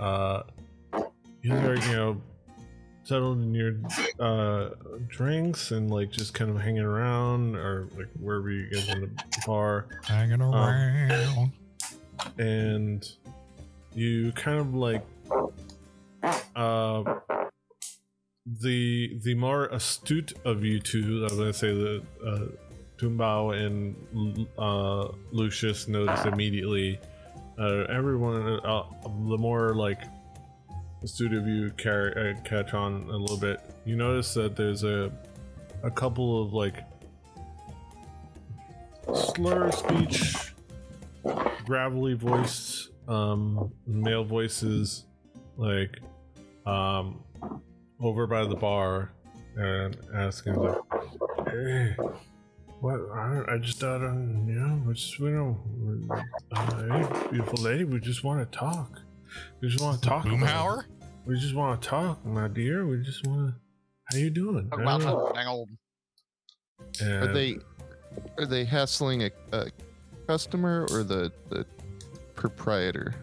you guys are, you know, settled in your drinks and like just kind of hanging around or like wherever you guys in the bar.
Hanging around.
And you kind of like the more astute of you two, I was gonna say the Tumbao and Lucius notice immediately. Everyone, the more like astute of you catch on a little bit. You notice that there's a couple of like slur speech, gravelly voiced male voices, like over by the bar and asking like, hey, what, I just thought, you know, hey, beautiful lady, we just want to talk. We just want to talk.
Boomhauer?
We just want to talk, my dear. We just want to, how you doing?
Talk about the dang old.
And
Are they hassling a customer or the proprietor?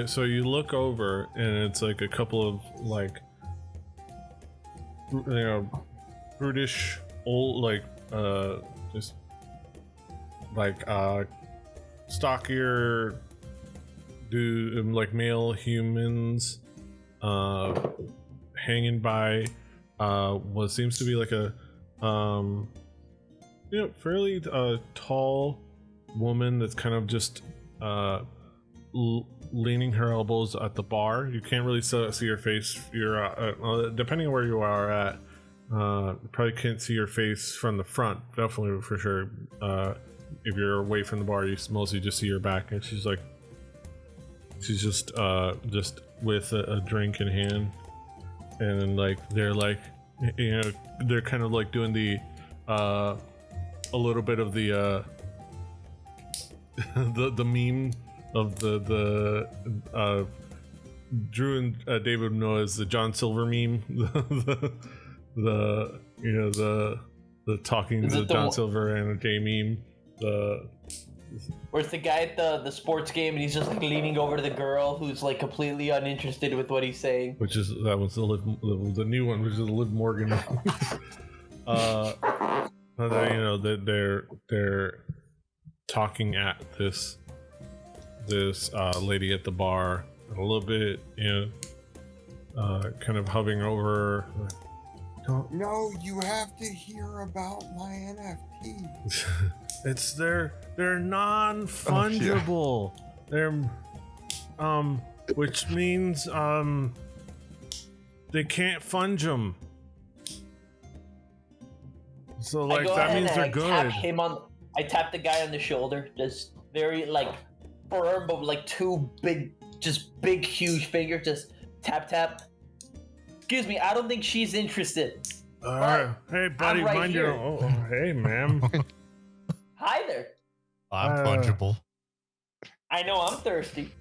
so you look over and it's like a couple of like, you know, brutish old, like just like stockier dude, like male humans hanging by what seems to be like a you know, fairly tall woman that's kind of just leaning her elbows at the bar. You can't really see her face. You're depending on where you are at, Probably can't see your face from the front, definitely for sure. If you're away from the bar, you mostly just see her back, and she's just with a drink in hand, and then like they're like, they're kind of like doing the a little bit of the the meme of the Drew and David know as the John Silver meme, the talking to John Silver and a J meme.
Where's the guy at the sports game and he's just like leaning over to the girl who's like completely uninterested with what he's saying.
That was the new one, which is Liv Morgan. They're talking at this lady at the bar a little bit, kind of hovering over.
No, you have to hear about my NFT.
They're non-fungible. They're which means they can't funge them. So like that means they're good.
I tap the guy on the shoulder, just very like firm, but like two big huge fingers, just tap tap. Excuse me, I don't think she's interested.
Hey buddy,
right
mind your. Oh, hey ma'am.
Hi there.
I'm fungible.
I know I'm thirsty.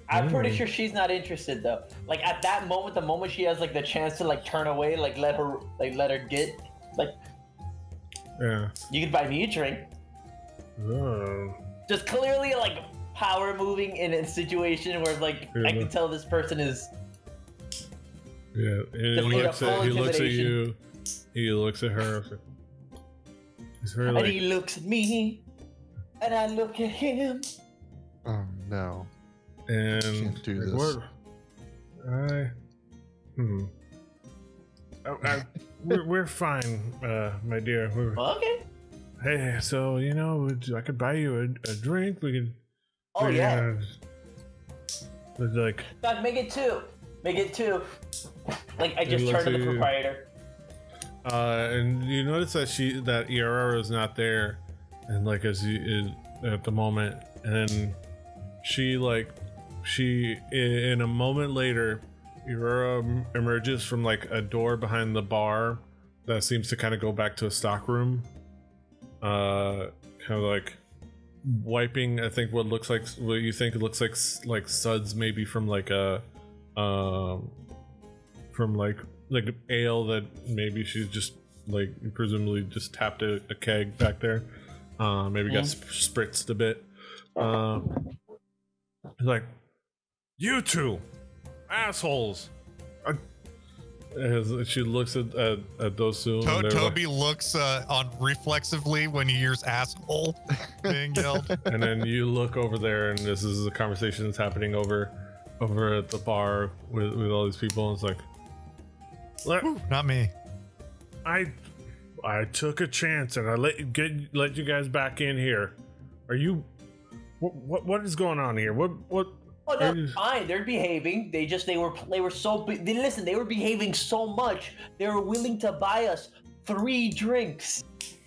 I'm pretty sure she's not interested though. Like at that moment, the moment she has like the chance to like turn away, like let her get like.
Yeah.
You can buy me a drink. Just clearly like power moving in a situation where like I can tell this person is.
Yeah, and he looks at you. He looks at her. He's very like.
And he looks at me, and I look at him.
Oh no!
And
can't do this.
We're fine, my dear.
Okay.
Hey, so I could buy you a drink. We could.
Yeah.
Like.
God, make it two. Like I just turned to the proprietor.
And you notice that Iara is not there, and like at the moment, and then she in a moment later, Iara emerges from like a door behind the bar that seems to kind of go back to a stock room, kind of like wiping. I think what you think it looks like suds maybe from like a from like ale that maybe she's just like presumably just tapped a keg back there, maybe got spritzed a bit. Like, you two assholes. As she looks at those two.
Toby looks on reflexively when he hears asshole being yelled.
And then you look over there, and this is a conversation that's happening over at the bar with all these people. And it's like,
not me.
I took a chance and I let you guys back in here. Are you? What is going on here? What?
Oh no, fine. They're behaving. They were so. Listen, they were behaving so much. They were willing to buy us 3 drinks.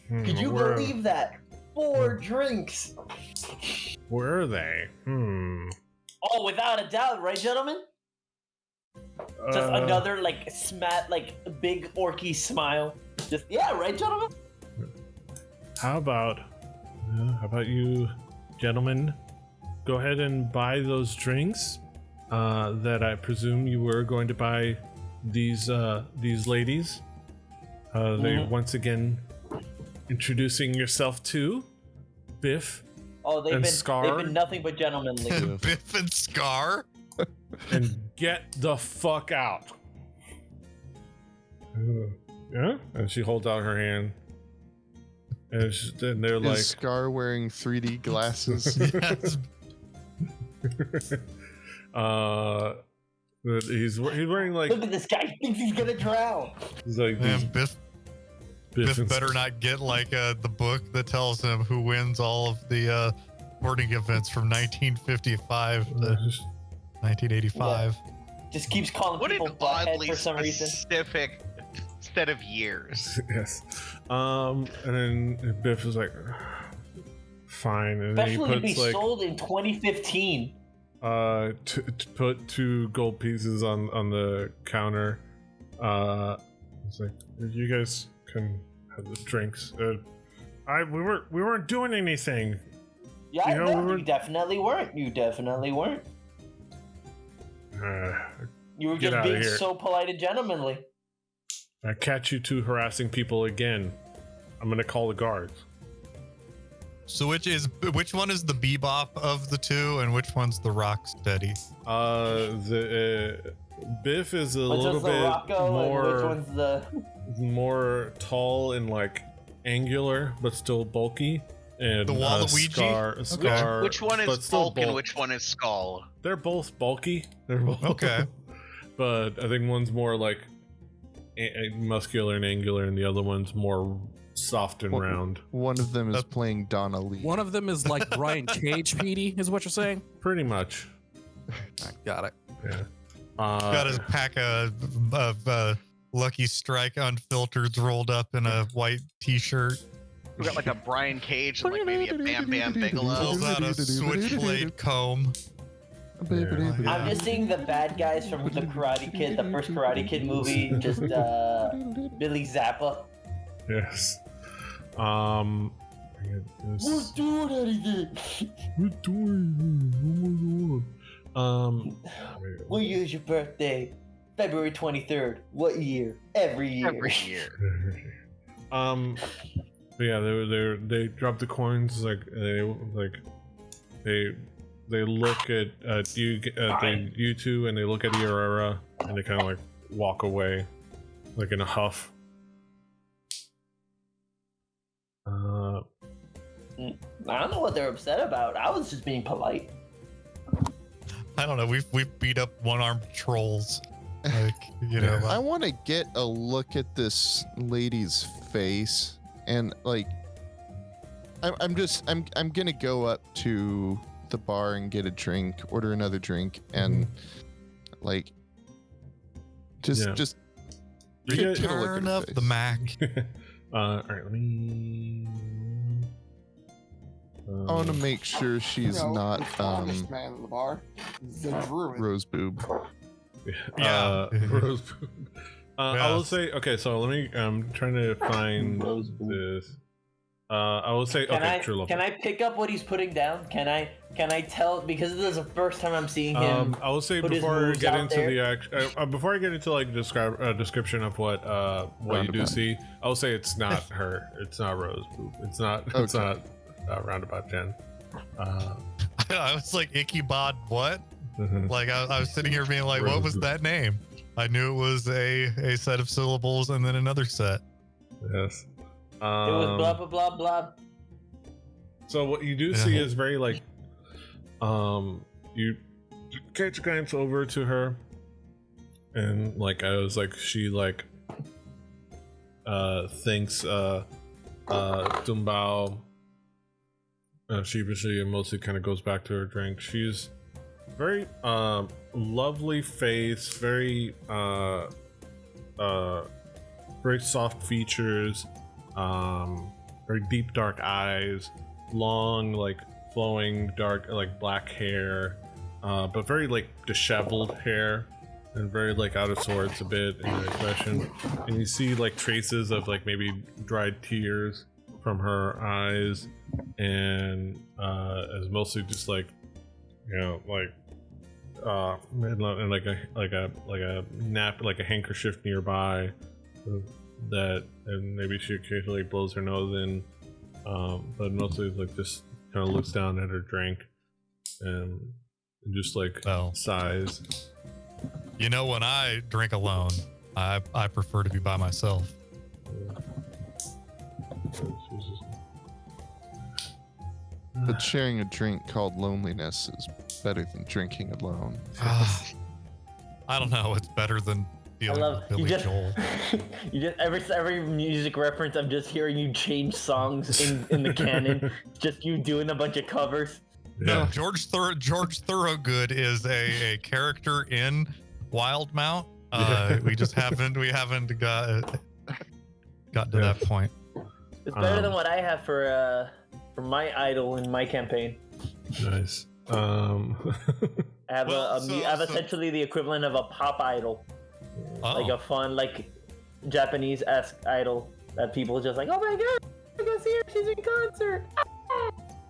Could you believe that? 4 drinks.
Where are they?
Oh, without a doubt, right, gentlemen? Just another big orky smile. Just right, gentlemen.
How about you, gentlemen? Go ahead and buy those drinks that I presume you were going to buy these ladies. They once again introducing yourself to Biff.
Oh, they've
Scar.
been nothing but gentlemanly.
Biff and Scar.
And get the fuck out. Yeah, and she holds out her hand. And they're like,
Scar wearing 3D glasses.
Yes.
He's wearing like.
Look at this guy. He thinks he's gonna drown.
He's like,
Man, Biff better not get like the book that tells him who wins all of the sporting events from 1955 to 1985.
Just keeps calling
What
people
an
butthead
oddly
for some reason.
specific set of years.
Yes. And then Biff is like, fine. And
Especially
then
to be
he puts like
sold in 2015.
to put 2 gold pieces on the counter. It's like, you guys can have the drinks. We weren't doing anything.
Yeah,
You know,
no,
we were-
you definitely weren't. You definitely weren't. You were
Get
just
outta
being
here.
so polite and gentlemanly.
I catch you 2 harassing people again, I'm gonna call the guards.
So which one is the bebop of the 2, and which one's the rock steady?
The Biff is a
Which
little
one's the
bit
Rocco and which
more
one's the...
more tall and like angular, but still bulky. And
The Waluigi?
Scar,
Which one
but
is
still
Bulk and which one is Skull?
They're both bulky. They're both
Okay.
But I think one's more like muscular and angular, and the other one's more soft and round.
One of them is playing Donna Lee.
One of them is like Brian Cage, Petey, is what you're saying?
Pretty much.
I got it.
Yeah.
Got his pack of Lucky Strike Unfiltered rolled up in a white t-shirt.
We got like a Brian Cage and like maybe a Bam Bam Bigelow.
Pulls out a switchblade comb.
I'm just seeing the bad guys from the Karate Kid, the first Karate Kid movie, just Billy Zappa.
Yes.
We're doing anything.
We're doing.
What year is your birthday? February 23rd. What year? Every year.
Every year.
But yeah, they drop the coins like they look at you two, and they look at Ierara, and they kind of like walk away, like in a huff.
I don't know what they're upset about. I was just being polite.
I don't know. We've beat up one-armed trolls. Like, you know.
I want to get a look at this lady's face, and like, I'm gonna go up to the bar and get a drink, order another drink, and like, just
You
get
get-
a look at
Turn
her
up
face.
the Mac.
All right, let me.
I want to make sure she's
You know,
not
the strongest man in the bar. The druid.
rose boob.
Yeah.
Rose. I will
Yes.
say, okay, so let me. I'm trying to find this. I will say, okay, true love.
Can I pick up what he's putting down? Can I tell, because this is the first time I'm seeing him.
I will say
put his
before I
moves
get
out
into
there.
the before I get into like description of what you do see, I will say it's not her. It's not Rose. It's not. It's
Okay.
not Roundabout Jen.
I was like, Ichabod, what?
Mhm.
Like, I was sitting here being like, what was that name? I knew it was a set of syllables and then another set.
Yes.
It was blah blah blah blah.
So what you do see is very like, you catch a glance over to her, and like I was like, she like thinks Dumbao sheepishly and mostly kind of goes back to her drink. She's very lovely face, very very soft features, very deep dark eyes, long like flowing dark like black hair, but very like disheveled hair, and very like out of sorts a bit in her expression. And you see like traces of like maybe dried tears from her eyes, and as mostly just like, you know, like and like a nap, like a handkerchief nearby that, and maybe she occasionally blows her nose in, but mostly like just kind of looks down at her drink and just like
Well,
sighs.
you know, when I drink alone, I prefer to be by myself.
But sharing a drink called loneliness is better than drinking alone.
I don't know. It's better than
I
feeling
love
like Billy Joel.
you just every music reference. I'm just hearing you change songs in the canon. Just you doing a bunch of covers.
No, George Thorogood is a character in wild mount.
Yeah.
We just haven't got to that point.
It's better than what I have for my idol in my campaign.
Nice.
I have
Well,
I have essentially the equivalent of a pop idol, like a fun, like Japanese-esque idol that people just like, oh my god, I go see her, she's in concert.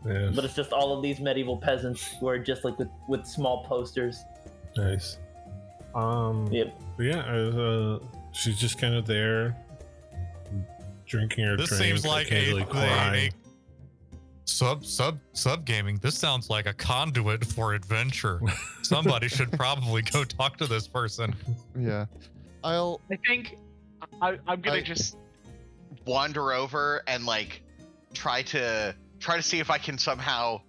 Yeah.
But it's just all of these medieval peasants who are just like with small posters.
Nice.
Yep.
But yeah, she's just kind of there, drinking her
This
drink.
seems like
occasionally crying.
Sub gaming. This sounds like a conduit for adventure. Somebody should probably go talk to this person.
Yeah.
I think I'm gonna just wander over and like try to see if I can somehow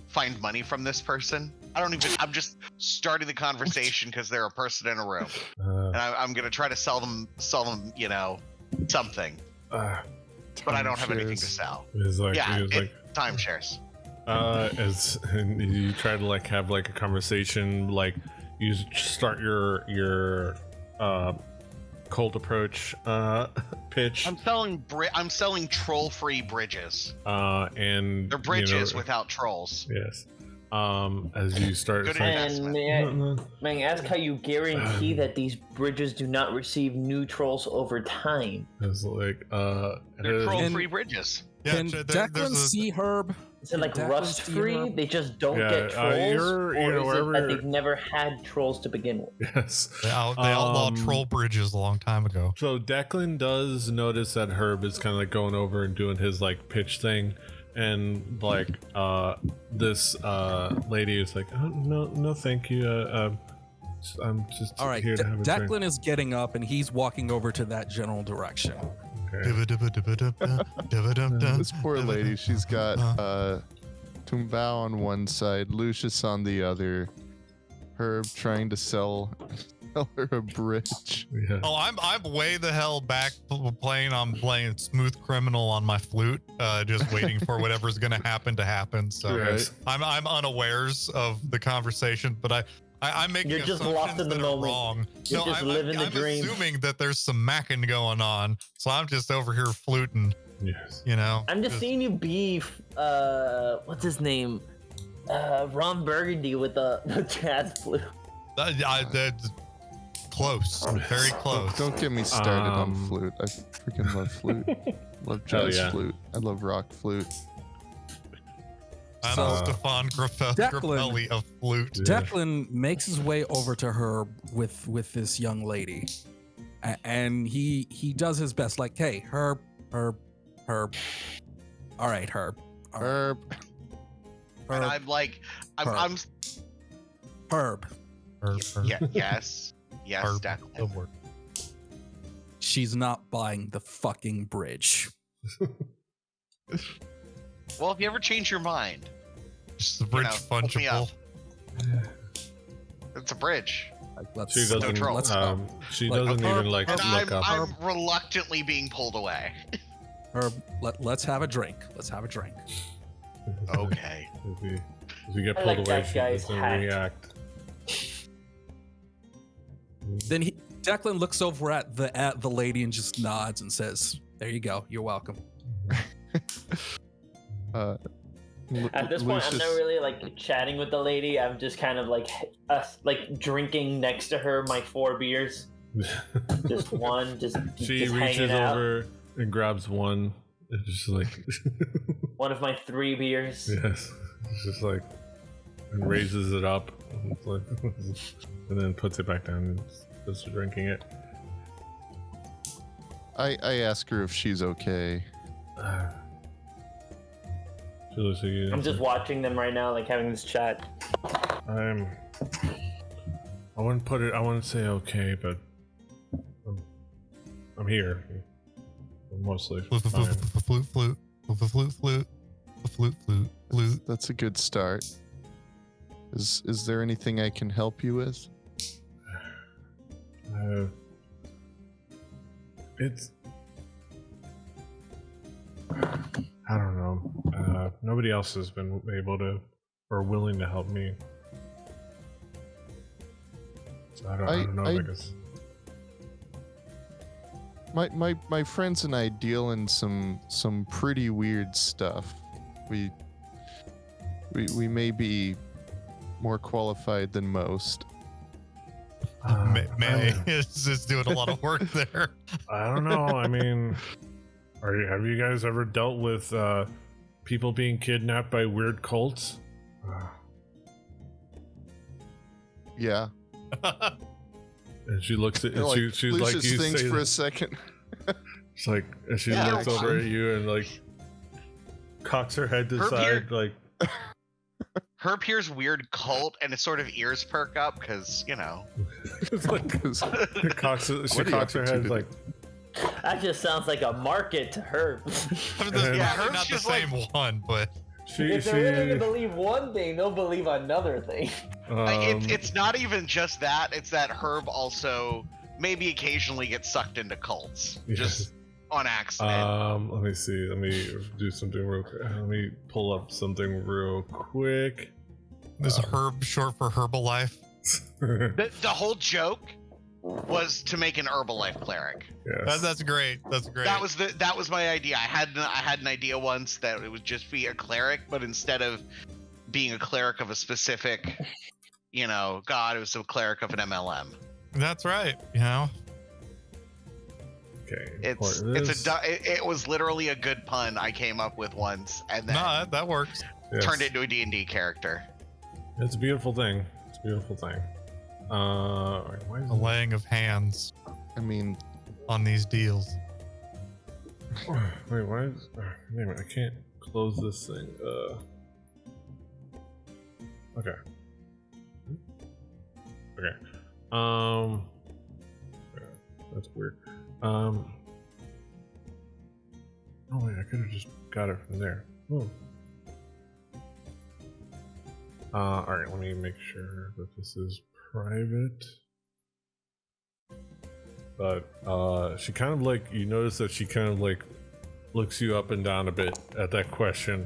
find money from this person. I'm just starting the conversation because they're a person in a room, and I'm gonna try to sell them, you know, something. But I don't have anything to sell. Timeshares.
And you try to like have like a conversation, like you start your cold approach pitch.
I'm selling troll-free bridges.
And
they're bridges without trolls.
Yes. As you start.
Good
investment. May I ask how you guarantee that these bridges do not receive new trolls over time?
It's like
they're troll-free bridges.
Yeah, can Declan see Herb?
Is it like rust-free? They just don't get trolls, or is it that they've never had trolls to begin with?
Yes,
they outlawed troll bridges a long time ago.
So Declan does notice that Herb is kind of like going over and doing his like pitch thing, and like this lady is like, oh, no, thank you. I'm just
all right.
Here to have a
Declan
drink.
is getting up and he's walking over to that general direction.
This poor lady, she's got Tumbao on one side, Lucius on the other, Herb trying to sell her a bridge.
Yeah.
Oh, I'm way the hell back playing Smooth Criminal on my flute, just waiting for whatever's gonna happen. So
Right.
I'm unawares of the conversation, but I'm making
You're just lost in the moment.
Wrong.
You're just living the dream.
I'm assuming that there's some macking going on, so I'm just over here fluting.
Yes.
You know.
I'm just seeing you be what's his name? Ron Burgundy with the jazz flute.
That's close. Very close.
Don't get me started on flute. I freaking love flute. Love jazz flute. I love rock flute.
I'm Stefan Grappelli of flute.
Declan makes his way over to her with this young lady, and he does his best. Like, hey, Herb. All right, Herb.
Herb.
And I'm like, I'm
Herb.
Yeah, yes,
Herb.
Declan.
She's not buying the fucking bridge.
Well, if you ever change your mind,
Is the bridge fungible?
It's a bridge.
Like,
She doesn't. She doesn't even like
And
look up.
I'm reluctantly being pulled away.
Herb, let's have a drink. Let's have a drink.
Okay.
If you get
I
pulled
like
away,
that
she
guy's
doesn't
hat.
react.
Then Declan looks over at the lady and just nods and says, "There you go. You're welcome."
At this point, I'm not really like chatting with the lady. I'm just kind of like drinking next to her my 4 beers. Just one, just
She
just
reaches
hanging out.
over and grabs one. It's just like
One of my 3 beers.
yes, it's just like and raises it up, and then puts it back down and starts drinking it.
I ask her if she's okay.
I'm just watching them right now, like having this chat.
I wouldn't say okay, but I'm here. I'm mostly fine.
Flute.
That's a good start. Is there anything I can help you with?
It's I don't know. Nobody else has been able to or willing to help me. I don't know.
My friends and I deal in some pretty weird stuff. We may be more qualified than most.
May is just doing a lot of work there.
I don't know. I mean, have you guys ever dealt with people being kidnapped by weird cults?
Yeah.
And she looks at
Like,
she's like,
Lucius
you
thinks
say
for
that.
a second.
It's like, and she
Yeah,
looks over at you and like cocks her head to the
Her
side, like.
Herb hears weird cult, and his sort of ears perk up because
It's like, she cocks her head like.
That just sounds like a market to her.
Yeah, Herb's
Not the
just
same one, but
If they're really gonna believe one thing, they'll believe another thing.
it's not even just that. It's that Herb also maybe occasionally gets sucked into cults, just on accident.
Let me see. Let me do something real quick. Let me pull up something real quick.
is Herb short for Herbalife?
The whole joke was to make an Herbalife cleric.
Yes.
That's great. That's great.
That was my idea. I had an idea once that it would just be a cleric, but instead of being a cleric of a specific, god, it was a cleric of an MLM.
That's right. You know.
Okay.
It was literally a good pun I came up with once, and then
No, that works.
turned it into a D&D character.
It's a beautiful thing. It's a beautiful thing. Why is
A laying of hands
I mean,
on these deals.
Wait, why is? Damn it! I can't close this thing. Okay. Okay. That's weird. Oh wait, I could have just got it from there. Oh. All right. Let me make sure that this is private. But she kind of like, you notice that she kind of like looks you up and down a bit at that question,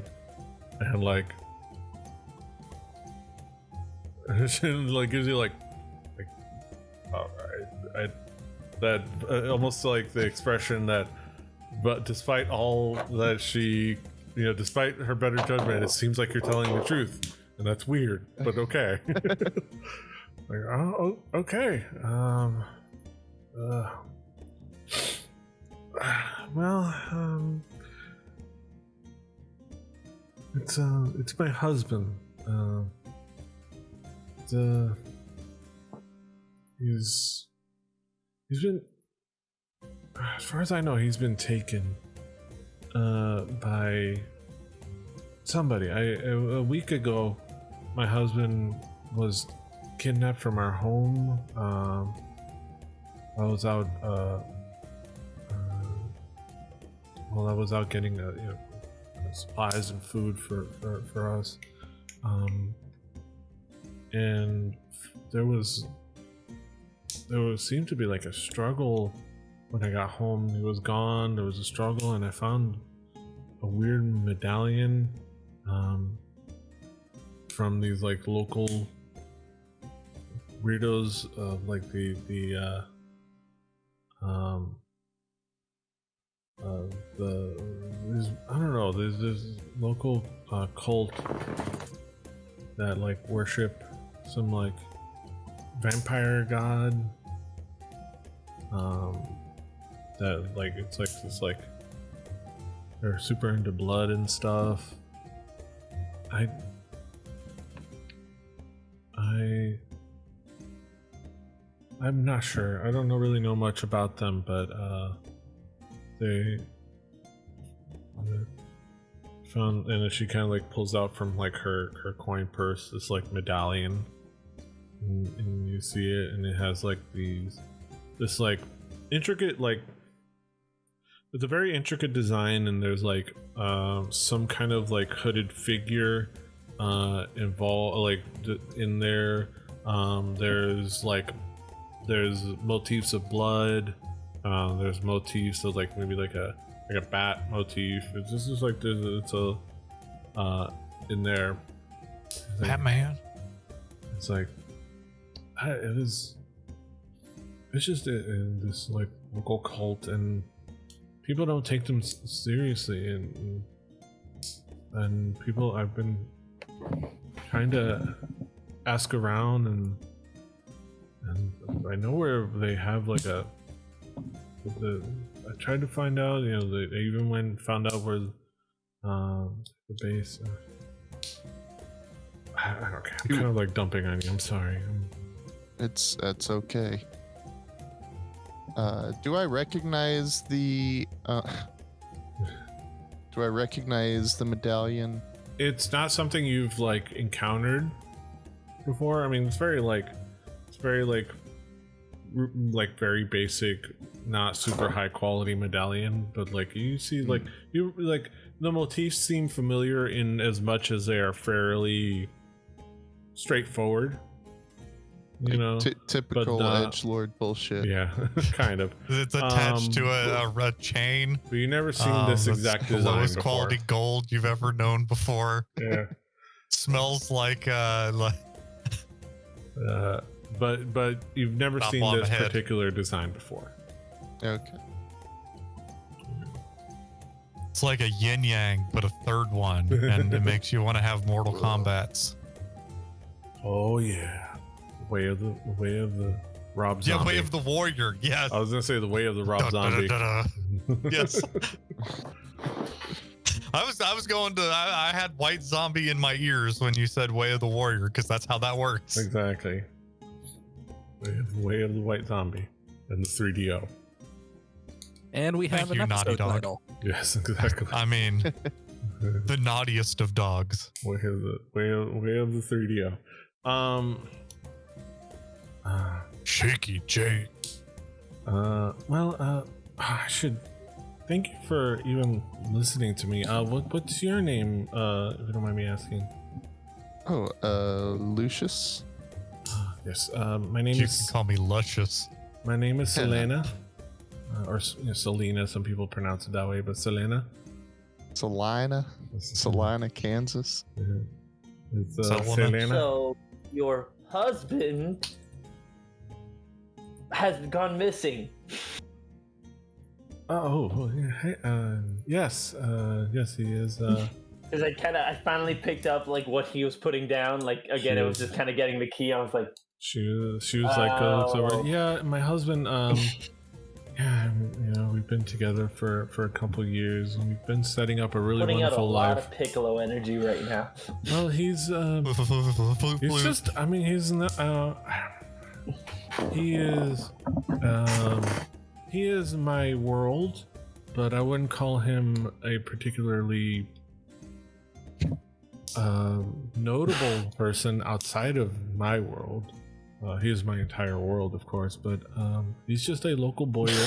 and like she like gives you like all right, that almost like the expression that, but despite all that she, despite her better judgment, it seems like you're telling the truth, and that's weird, but okay. Like, oh, okay. It's my husband. He's been, as far as I know, he's been taken by somebody. A week ago, my husband was kidnapped from our home. I was out. I was out getting supplies and food for us, and there seemed to be like a struggle when I got home. He was gone. There was a struggle, and I found a weird medallion from these like local weirdos of like I don't know, there's this local cult that like worship some like vampire god, that like it's like this like they're super into blood and stuff. I'm not sure. I don't really know much about them, but they found, and she kind of like pulls out from like her coin purse this like medallion, and you see it, and it has like this like intricate, like it's a very intricate design, and there's like some kind of like hooded figure involved like in there. There's motifs of blood. There's motifs of like maybe like a bat motif. It's just like it's a in there.
Batman.
It's like it was it's just this like local cult, and people don't take them seriously, and people, I've been trying to ask around, and I know where they have like I tried to find out, you know, they even found out where the base. Okay, I'm kind of like dumping on you. I'm sorry.
That's okay. Do I recognize the medallion?
It's not something you've like encountered before. I mean, it's very very basic, not super high quality medallion, but like you see, like the motifs seem familiar in as much as they are fairly straightforward. You know,
typical edgelord bullshit.
Yeah, kind of.
It's attached to a chain.
But you never seen this exact design before.
Lowest quality gold you've ever known before.
Yeah.
Smells like
but you've never seen this particular design before.
Okay.
It's like a yin yang, but a third one, and it makes you want to have Mortal Kombats.
Oh yeah. Way of the Rob Zombie.
Yeah, Way of the Warrior. Yes.
I was gonna say the Way of the Rob Zombie.
Yes. I was going to. I had White Zombie in my ears when you said Way of the Warrior, because that's how that works.
Exactly. Way of the White Zombie and the 3DO.
And we have an episode title.
Yes, exactly.
I mean, the naughtiest of dogs.
Way of the 3DO.
Shaky J.
I should thank you for even listening to me. What's your name, if you don't mind me asking?
Lucius.
Yes, my name is.
You can call me Luscious.
My name is Selena, or Selena. Some people pronounce it that way, but Selena.
Salina, Kansas.
It's Selena.
So your husband has gone missing.
Yes, he is.
Because I finally picked up like what he was putting down. Like again, it was just kind of getting the key. I was like,
she was like, looks over. Yeah, my husband. Yeah, you know, we've been together for a couple years, and we've been setting up a really wonderful life.
Putting out a lot of Piccolo energy right now.
Well, he's just. I mean, he's not. He is my world, but I wouldn't call him a particularly notable person outside of my world. He is my entire world, of course, but he's just a local bowyer.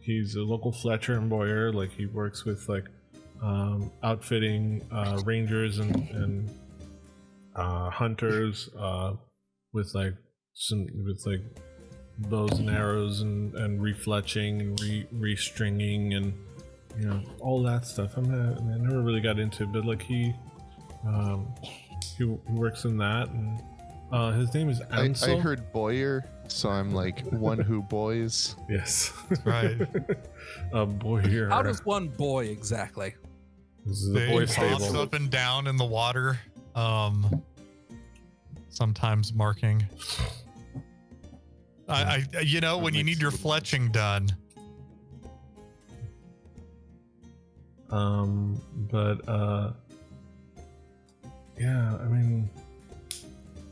He's a local Fletcher and bowyer. Like, he works with like outfitting rangers and hunters with bows and arrows and refletching and restringing and, you know, all that stuff. I never really got into it, but like he works in that, and his name is Ansel.
I heard Boyer, so I'm like one who boys.
Yes,
right.
A Boyer.
How does one boy exactly?
This is the boy stable.
Up and down in the water. Sometimes marking. You know, when you need your fletching done.
Yeah, I mean,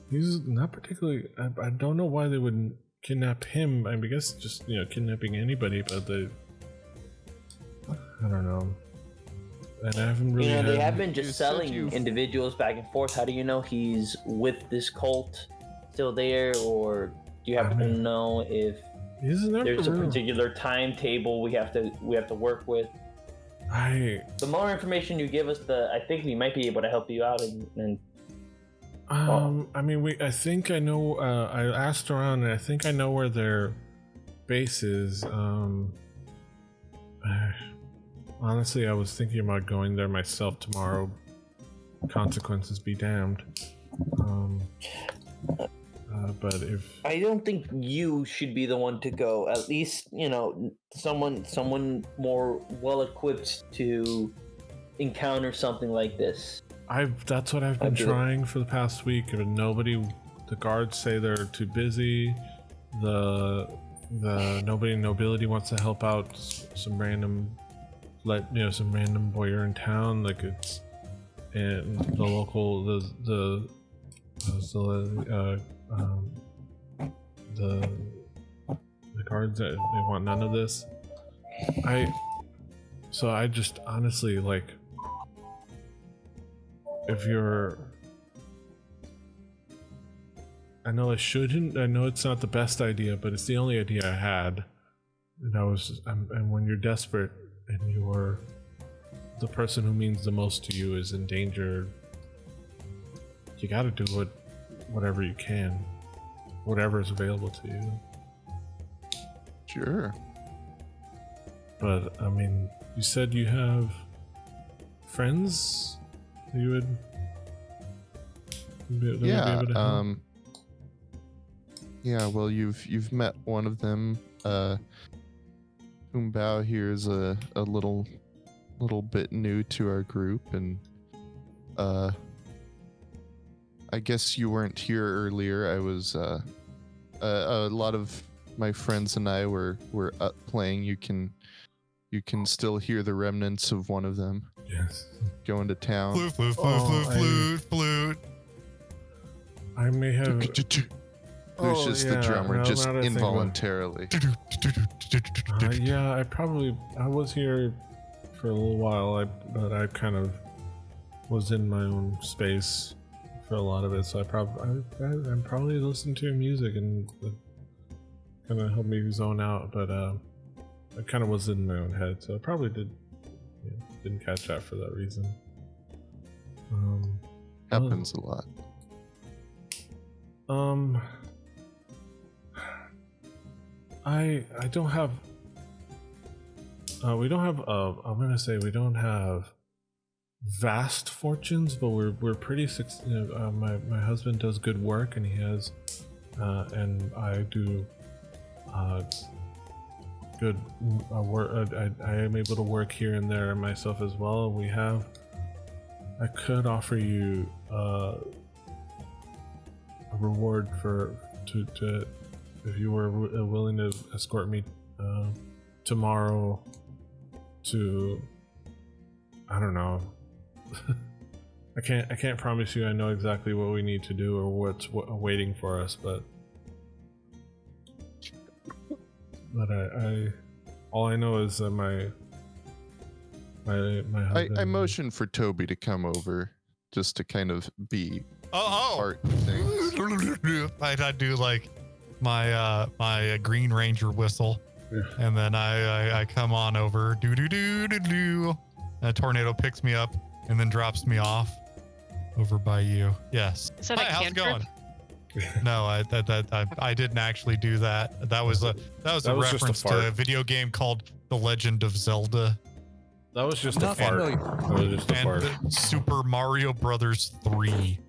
he's not particularly. I don't know why they wouldn't kidnap him. I guess just, you know, kidnapping anybody, but I don't know. And I haven't really.
They have been just selling individuals back and forth. How do you know he's with this cult still there, or do you happen to know if there's a particular timetable we have to work with? The more information you give us, I think we might be able to help you out.
I mean, I think I know. I asked around, and I think I know where their base is. Honestly, I was thinking about going there myself tomorrow. Consequences be damned. But if
I don't think you should be the one to go. At least, someone more well equipped to encounter something like this.
that's what I've been trying for the past week, and the guards say they're too busy. The nobility wants to help out some random boyar in town, like it's and the local the guards, they want none of this. I just honestly, like, if you're, I know it's not the best idea, but it's the only idea I had, and when you're desperate and the person who means the most to you is in danger, you gotta do whatever you can, whatever is available to you.
Sure.
But I mean, you said you have friends you would be able to help?
Yeah, well, you've met one of them. Bao here is a little bit new to our group, and I guess you weren't here earlier. I was a lot of my friends and I were up playing. You can still hear the remnants of one of them.
Yes.
Going to town.
Flute.
I may have.
Lucius the drummer, just involuntarily.
Yeah, I was here for a little while, but I kind of was in my own space for a lot of it, so I'm probably listening to your music and kind of helped me zone out, but I kind of was in my own head, so I probably didn't catch that for that reason.
Happens a lot.
I don't have. We don't have. I'm gonna say we don't have vast fortunes, but we're pretty. My husband does good work, and he has, and I do. Good work. I am able to work here and there myself as well. I could offer you a reward to if you were willing to escort me tomorrow to, I don't know. I can't promise you I know exactly what we need to do or what's waiting for us, but I all I know is that my husband.
I motioned for Toby to come over just to kind of be part of things.
I do like my Green Ranger whistle, and then I come on over, do. And a tornado picks me up and then drops me off over by you. Yes.
Is that a
how's it
cantrip?
going? No, I didn't actually do that. That was a reference to a video game called The Legend of Zelda.
That was just a fart. That was just a fart.
Super Mario Brothers 3.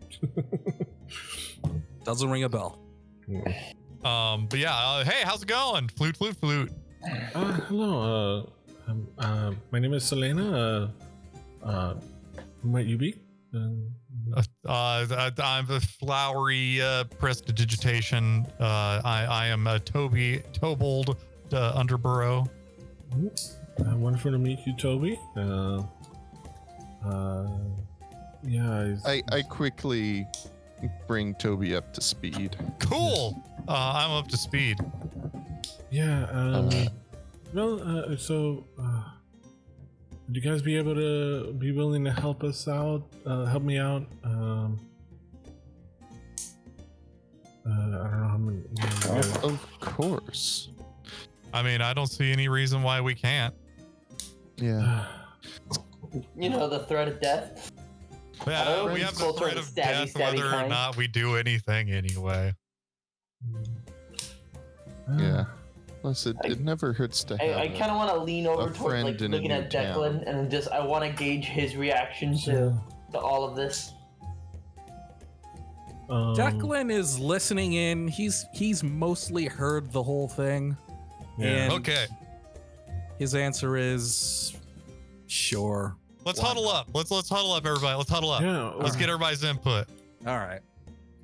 Doesn't ring a bell.
But yeah, hey, how's it going? Flute.
Hello. My name is Selena. Who might you be?
I'm a flowery prestidigitation. I am a Tobold Underborough.
Wonderful to meet you, Toby. Yeah.
I quickly bring Toby up to speed.
Cool. I'm up to speed.
Yeah. So would you guys be willing to help us out? Help me out? I don't know how many.
Of course.
I mean, I don't see any reason why we can't.
Yeah.
The threat of death.
Yeah, we have the threat of death whether or not we do anything anyway.
Yeah. Plus, it never hurts to have
I kind of want to lean over towards looking at Declan, and I want to gauge his reaction to all of this.
Declan is listening in. He's mostly heard the whole thing.
Yeah.
And
Okay,
his answer is sure.
let's
Why
huddle up. Let's huddle up, everybody. Let's huddle up.
Yeah.
Let's get everybody's input.
All right.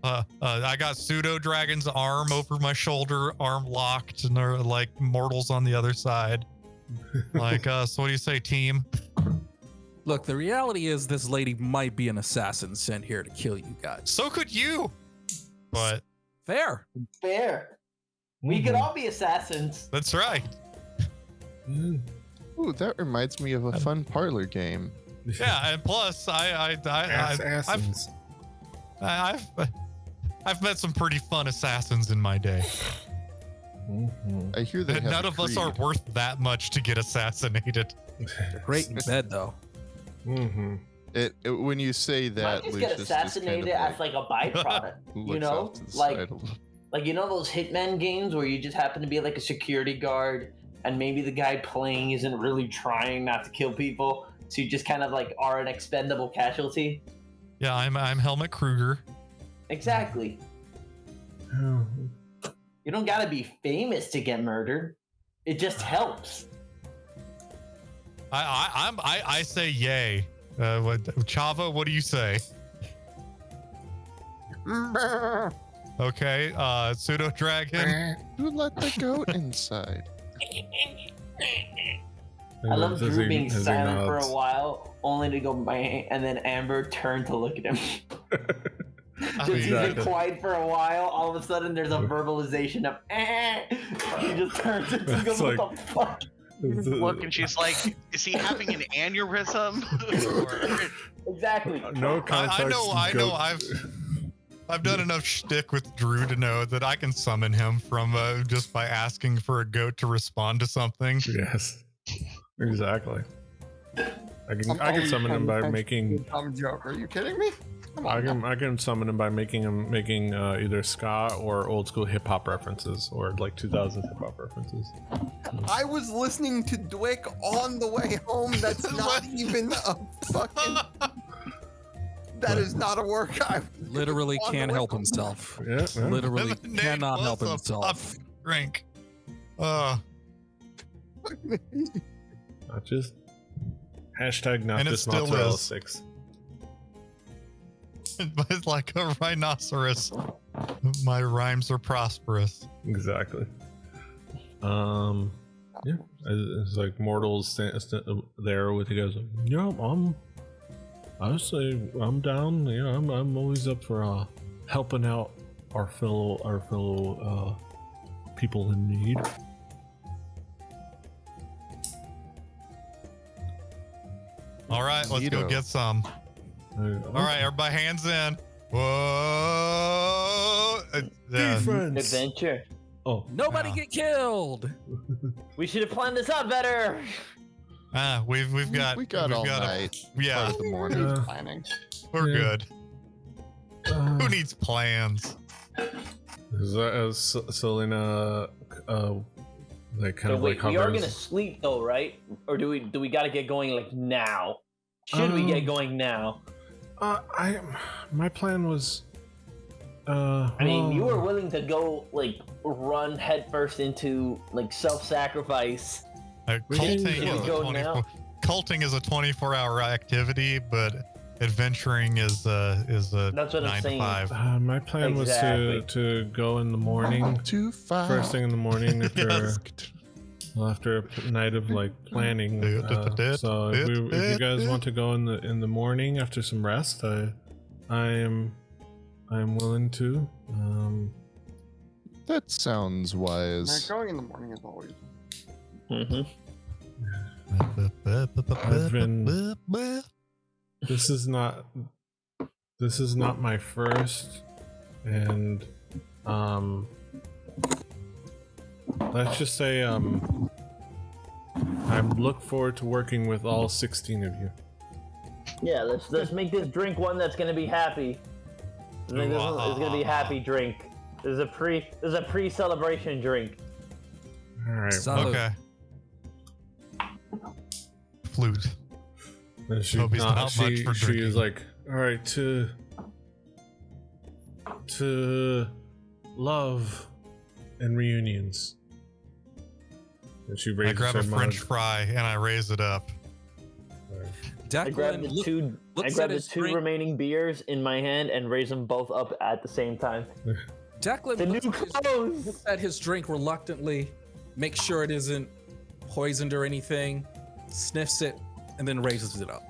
I got pseudo dragon's arm over my shoulder, arm locked, and they're like mortals on the other side. Like, so what do you say, team?
Look, the reality is this lady might be an assassin sent here to kill you guys.
So could you. But
Fair.
Fair. We could all be assassins.
that's right.
Ooh, that reminds me of a fun parlor game.
Yeah, and plus,
Assassins.
I've met some pretty fun assassins in my day.
I hear they have
None
a
of us
creed.
are worth that much to get assassinated.
Great in bed, though.
Mm-hmm.
It when you say
Might
that,
just
Lucius
get
just
assassinated as like a byproduct. You
looks
know,
off to the
like
side a little.
like you know those hitman games where you just happen to be like a security guard and maybe the guy playing isn't really trying not to kill people, so you just kind of like are an expendable casualty.
Yeah, I'm Helmut Kruger.
Exactly. You don't gotta be famous to get murdered. It just helps.
I say yay. Chava, what do you say? Okay, pseudo dragon.
Who let the goat inside?
I love
As
Drew
he-
being
as he
silent for a
nods.
while, only to go bang, and then Amber turned to look at him. Just he's been
Exactly.
quiet for a while. All of a sudden, there's a verbalization of eh. He just turns and
It's
goes,
like-
"What the fuck?"
Look, and she's like, "Is he having an aneurysm?" Or-
Exactly.
No
I
context.
know.
goat.
I've done enough shtick with Drew to know that I can summon him from just by asking for a goat to respond to something.
Yes. Exactly. I can
always
summon him by
paying attention
making.
to the dumb joke. Are you kidding me? Come on.
I can summon him by making either ska or old school hip hop references or like 2000s hip hop references.
I was listening to Dwick on the way home. That's not even a fucking. That is not a work. I
Literally
on the
can't
way
help
home.
himself.
Yeah. yeah.
Literally
Lemonade
cannot help
plus a
himself.
pop drink.
Not just hashtag not
And it
just
still
mozzarella
is.
sticks.
But it's like a rhinoceros. My rhymes are prosperous.
Exactly. Yeah. It's like mortals there with you guys. Yeah, I say I'm down. Yeah, I'm always up for helping out our fellow people in need.
All right, let's go
Neato.
get some. All right, everybody, hands in. Whoa!
Defense.
Adventure.
Oh,
Nobody
Yeah.
get killed.
We should have planned this out better.
We've got
We got all
a-
night.
yeah,
Part of the morning.
Uh,
Planning.
we're
Yeah.
good. Who needs plans?
Selena, like kind
So
of
wait,
like
we are gonna
hovers.
sleep though, right? Or do we gotta get going like now? Should we get going now?
My plan was.
I mean, you were willing to go like run headfirst into like self-sacrifice.
Culting
Should we
is a
go
24
now?
Culting is a 24-hour activity, but adventuring is a
That's what I'm
9 to
saying.
5.
My plan
Exactly.
was to go in the morning,
2-5.
first thing in the morning after
Yes.
after a night of like planning. So if you guys want to go in the morning after some rest, I am willing to.
That sounds
Now,
wise.
going in the morning is always.
Mm-hmm.
I've been- This is not my first, and let's just say I look forward to working with all 16 of you.
Yeah, let's make this drink one that's gonna be happy. I think this is gonna be a happy drink. This is a pre-celebration drink.
All right.
Salud.
Okay. Flute.
And she
Hope he's not much for
she is
drinking.
like, all right, to to love and reunions. And she
I
raises
grab a
her
French
mug.
fry and I raise it up.
I grab
Declan
the two. I
looks
grab
at
the
his
two
drink.
remaining beers in my hand and raise them both up at the same time.
Declan
The new
looks
clothes.
at his drink reluctantly, makes sure it isn't poisoned or anything, sniffs it, and then raises it up.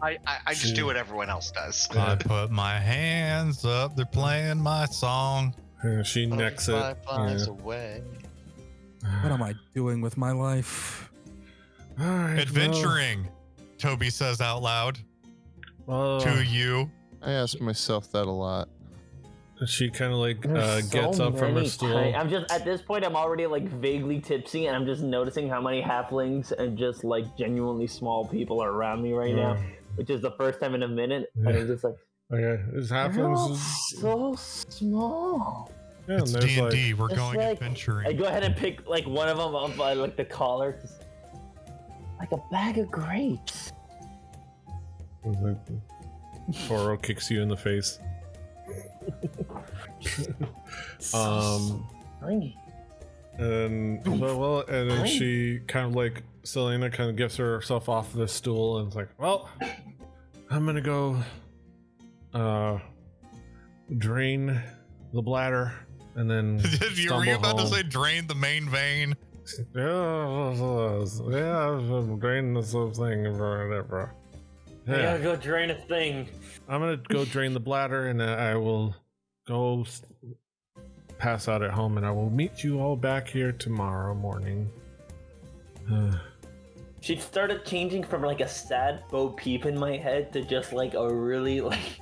I just do what everyone else does.
I put my hands up. They're playing my song.
She necks it.
Flies
Yeah.
away.
What am I doing with my life?
All right,
Adventuring, Toby says out loud
well,
to you.
I ask myself that a lot.
she kind of like
There's
gets
so
up from her
many
stool.
I'm just at this point. I'm already like vaguely tipsy, and I'm just noticing how many halflings and just like genuinely small people are around me right now, which is the first time in a minute. And I'm just like,
Okay, it's
they're all
halflings.
so small.
Yeah,
It's
and there's
D&D. We're
Just
going
like- I
adventuring.
go ahead and pick like one of them up by like the collar, just like a bag of grapes.
Toro kicks you in the face.
Springy.
And and then she kind of like Selena kind of gets herself off the stool and is like, well, I'm gonna go drain the bladder and then
Were
stumble
you about to
home.
say drain the main vein?
Yeah, I'm draining this whole thing or whatever.
I gotta
Yeah,
go drain a thing.
I'm gonna go drain the bladder and I will go pass out at home and I will meet you all back here tomorrow morning.
She started changing from like a sad Bo Peep in my head to just like a really like.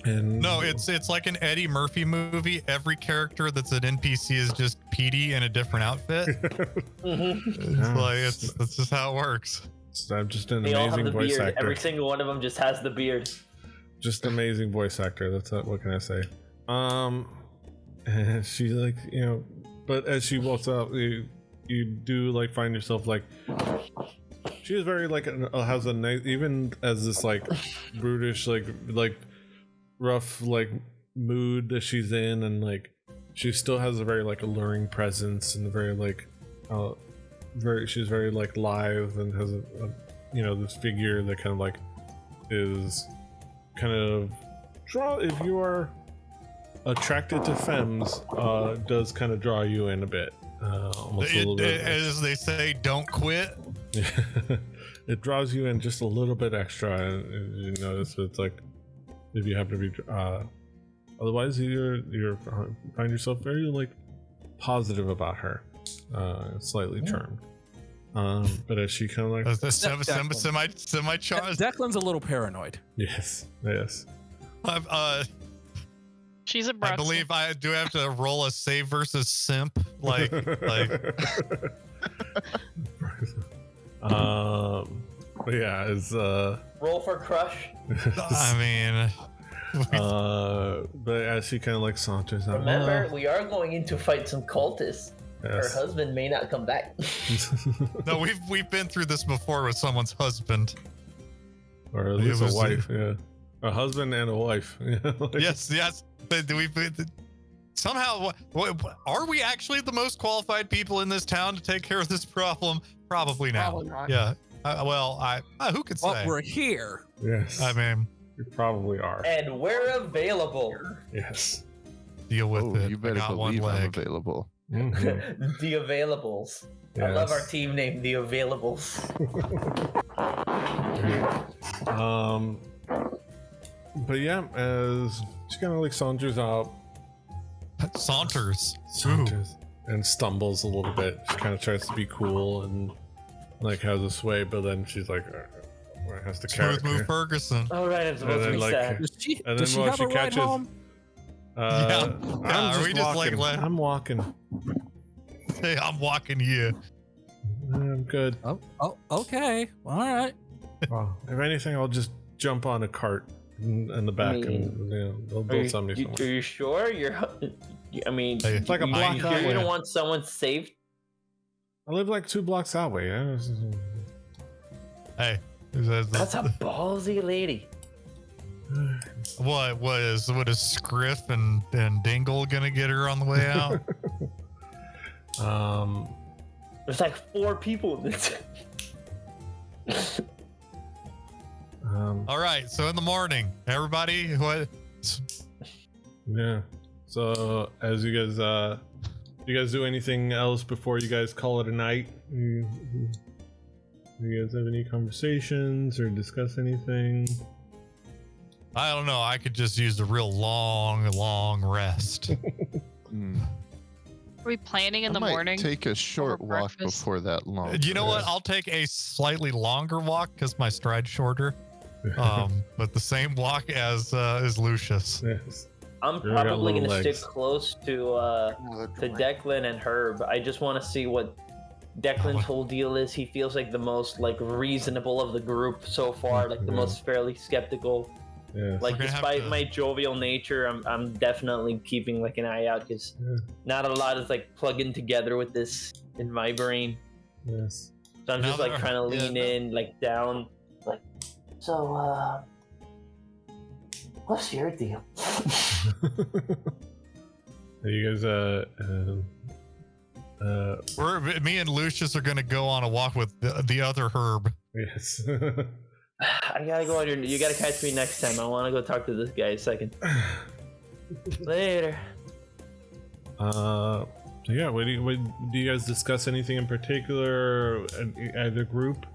And
No, it's like an Eddie Murphy movie. Every character that's an NPC is just Petey in a different outfit. That's just how it works.
I'm just an
They all have
amazing
the
voice
beard.
actor.
Every single one of them just has the beard.
Just amazing voice actor. That's what can I say? And she like but as she walks out, you do like find yourself like she is very like has a nice, even as this like brutish like rough like mood that she's in, and like she still has a very like alluring presence and a very like she's very like lithe and has a this figure that kind of like is kind of draw, if you are attracted to femmes, does kind of draw you in a bit, almost a little bit.
As they say, don't quit.
It draws you in just a little bit extra, and you notice it's like if you happen to be otherwise you're find yourself very like positive about her, slightly charmed, but as she kind of like
Semi charged.
Declan's a little paranoid.
yes
She's a
I
brat.
believe I do have to roll a save versus simp. Like
but yeah, it's
Roll for crush.
I mean,
but as she kind of like saunters out,
Remember, we are going in to fight some cultists. Her
yes.
husband may not come back.
no, we've been through this before with someone's husband.
Or at
It
least a
was-
wife, yeah, a husband and a wife. Like,
Yes. But somehow, are we actually the most qualified people in this town to take care of this problem? Probably now.
Probably not.
Yeah. Who could say?
But we're here.
yes,
I mean,
you probably are.
And we're available.
Yes.
deal with
Oh,
it.
you
I
better
got one
believe I'm
leg.
available.
Mhm.
The Availables. I love our
Yes.
team name, The Availables.
But yeah, as she kind of like saunters out,
Saunters.
and stumbles a little bit. She kind of tries to be cool and like has a sway, but then she's like has to carry.
Smooth move Ferguson.
All right, I'm supposed to
then,
be
like,
sad.
Does she,
And
does
then
she
while
have a
she
ride
catches-
home?
Are we just, like,
walking.
let-
I'm walking.
Hey, I'm walking here.
I'm good.
Oh, okay. All right.
Well, if anything, I'll just jump on a cart in the back, and they'll
Are
build
you,
something.
you, are you sure? I mean,
Hey,
It's like a
you
block
sure
that
you
way.
don't want someone saved?
I live like 2 blocks that way. Yeah.
Hey.
That's a ballsy lady.
What is Scriff and Dingle gonna get her on the way out?
There's like 4 people in this.
All right, so in the morning, everybody, what?
Yeah. So as you guys do anything else before you guys call it a night? You guys have any conversations or discuss anything?
I don't know. I could just use a real long rest.
Are we planning in
I
the
might
morning?
take a short
over
walk
breakfast?
before that long.
You know what? I'll take a slightly longer walk because my stride's shorter. But the same walk as Lucius.
Yes.
I'm
You've got
probably
little
gonna stick
legs.
close to Declan and Herb. I just want to see what Declan's whole deal is. He feels like the most like reasonable of the group so far, like the most fairly skeptical.
Yes.
Like
We're gonna have
despite
to-
my jovial nature, I'm definitely keeping like an eye out because not a lot is like plugging together with this in my brain.
Yes.
So I'm
Now
just like
that-
trying to lean in, like down, like. So what's your deal?
Are you guys
Me and Lucius are gonna go on a walk with the other Herb.
yes.
I gotta go on your. You gotta catch me next time. I want to go talk to this guy a second. Later.
Yeah, what do you guys discuss anything in particular, either group?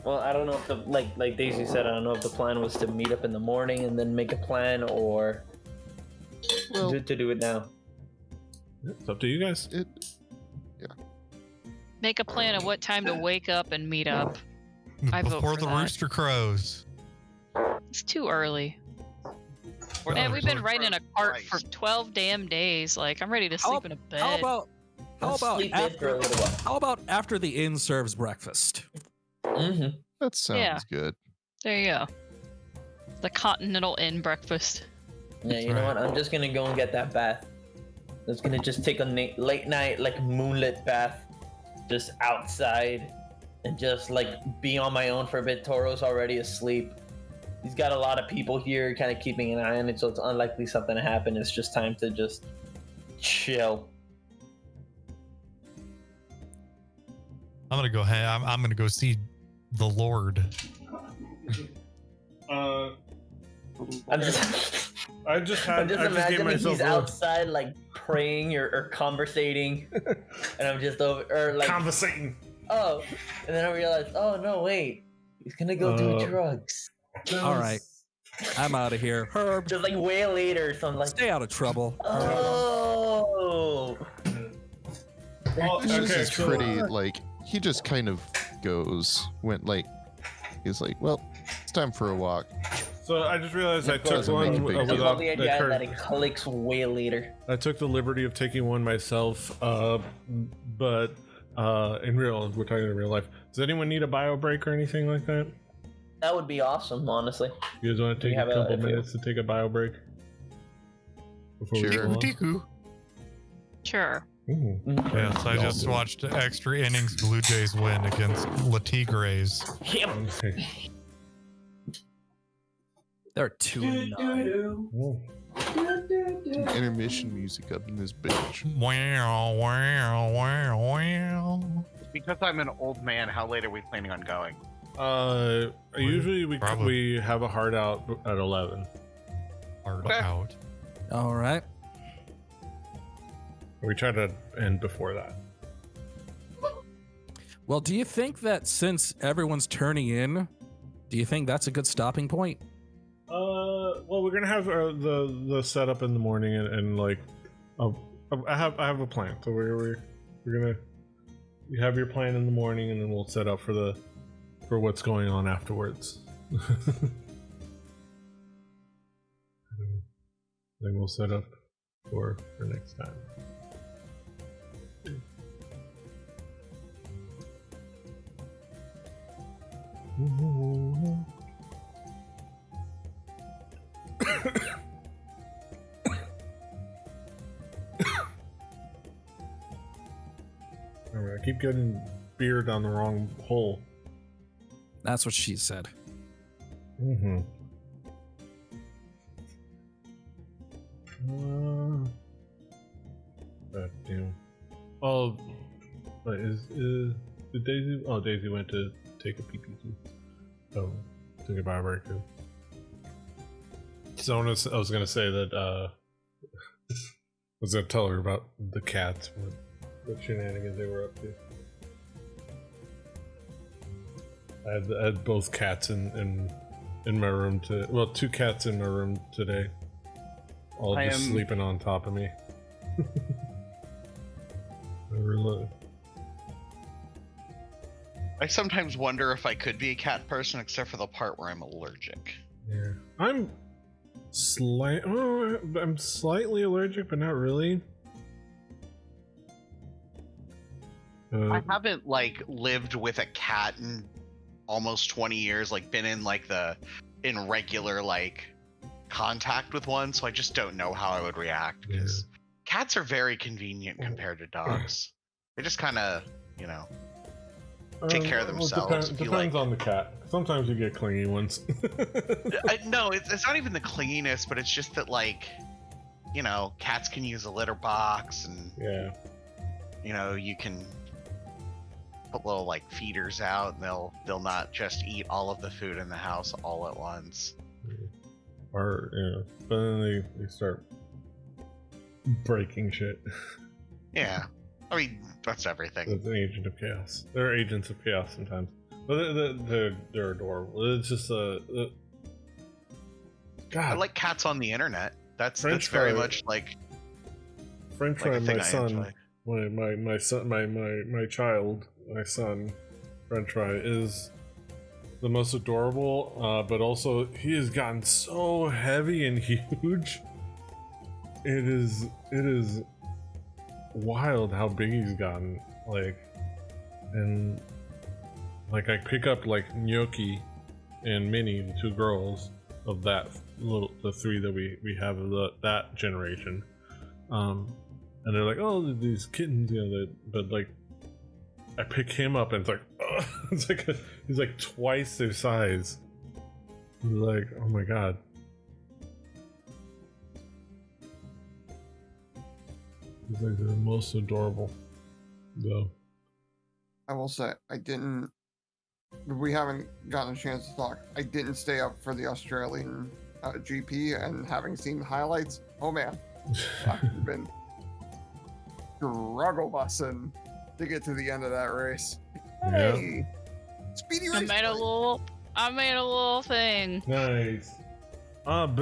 Well, I don't know if the like Daisy said. I don't know if the plan was to meet up in the morning and then make a plan, or to do it now.
It's up to you guys.
Make a plan of what time to wake up and meet up. I vote
Before
for
the
that.
rooster crows.
It's too early.
Or
Man,
the
we've been
Lord
riding in a cart
Christ.
for 12 damn days. Like, I'm ready to
How-
sleep in a bed.
How about
Sleep in for a little while.
how about after the inn serves breakfast?
Mm-hmm.
That sounds
Yeah.
good.
There you go. The Continental Inn breakfast.
Yeah, you know what? I'm just gonna go and get that bath. I'm just gonna just take a late night, like moonlit bath, just outside, and just like be on my own for a bit. Toro's already asleep. He's got a lot of people here, kind of keeping an eye on it, so it's unlikely something to happen. It's just time to just chill.
I'm gonna go. I'm gonna go see the Lord.
I'm just,
I just
I'm just
gave
imagining
myself
he's outside, like praying or conversating, and I'm just over, or like,
conversating.
oh, and then I realized, oh no, wait, he's gonna go do drugs.
All right, I'm out of here. Herb,
Just like way later, so I'm like,
stay out of trouble.
oh.
Well,
Lucius
okay,
is
so-
pretty like he just kind of goes he's like, well, it's time for a walk.
So I just realized I took
doesn't
one
make a big
I
deal.
without
love the idea
that
that it clicks way later.
I took the liberty of taking one myself, but in real, we're talking in real life. Does anyone need a bio break or anything like that?
That would be awesome, honestly.
You guys want to
We
take
have
a
a-
couple
if you-
minutes to take a bio break? Before we
Sure.
go on?
Tiku.
Sure.
Ooh.
Yes, I just watched extra innings Blue Jays win against La Tigres.
Yep.
Okay.
They're 2-9.
Ooh.
Some intermission music up in this bitch.
Wow, wow, wow, wow.
Because I'm an old man, how late are we planning on going?
Usually
Probably.
we have a hard out at 11.
Hard
Okay.
out.
All right.
We try to end before that.
Well, do you think that since everyone's turning in, do you think that's a good stopping point?
Well, we're gonna have the setup in the morning, and like, I have a plan. So we're gonna you have your plan in the morning, and then we'll set up for what's going on afterwards. Then we'll set up for next time. Alright, I keep getting beer down the wrong hole.
That's what she said.
Mm-hmm. Damn. Oh, wait, did Daisy? Oh, Daisy went to take a pee too. Oh, say goodbye, very good. So I was gonna say that I was gonna tell her about the cats, what shenanigans they were up to. I had both cats in my room two cats in my room today, all just sleeping on top of me.
I sometimes wonder if I could be a cat person, except for the part where I'm allergic.
Yeah, I'm slightly allergic, but not really.
I haven't like lived with a cat in almost 20 years, like been in like in regular like contact with one, so I just don't know how I would react, because cats are very convenient compared to dogs. They just kind of, take care of themselves.
Depends on the cat. Sometimes you get clingy ones.
No, it's not even the clinginess, but it's just that, like, cats can use a litter box, and you can put little like feeders out, and they'll not just eat all of the food in the house all at once.
Or but then they start breaking shit.
Yeah, I mean that's everything.
It's an agent of chaos. They're agents of chaos sometimes, but they're adorable. It's just God.
I like cats on the internet. That's very much like
French fry. My son, my child, my son, French fry is the most adorable, but also he has gotten so heavy and huge. It is wild how big he's gotten. I pick up like Gnocchi and Minnie, the two girls of the three that we have of that generation, and they're like, oh, these kittens, but like I pick him up and it's like he's like twice their size. He's like, oh my god. He's like the most adorable, though.
I will say, we haven't gotten a chance to talk. I didn't stay up for the Australian GP, and having seen the highlights, oh man, I've been struggle bussing to get to the end of that race. Hey, speedy race.
I made a little thing.
Nice.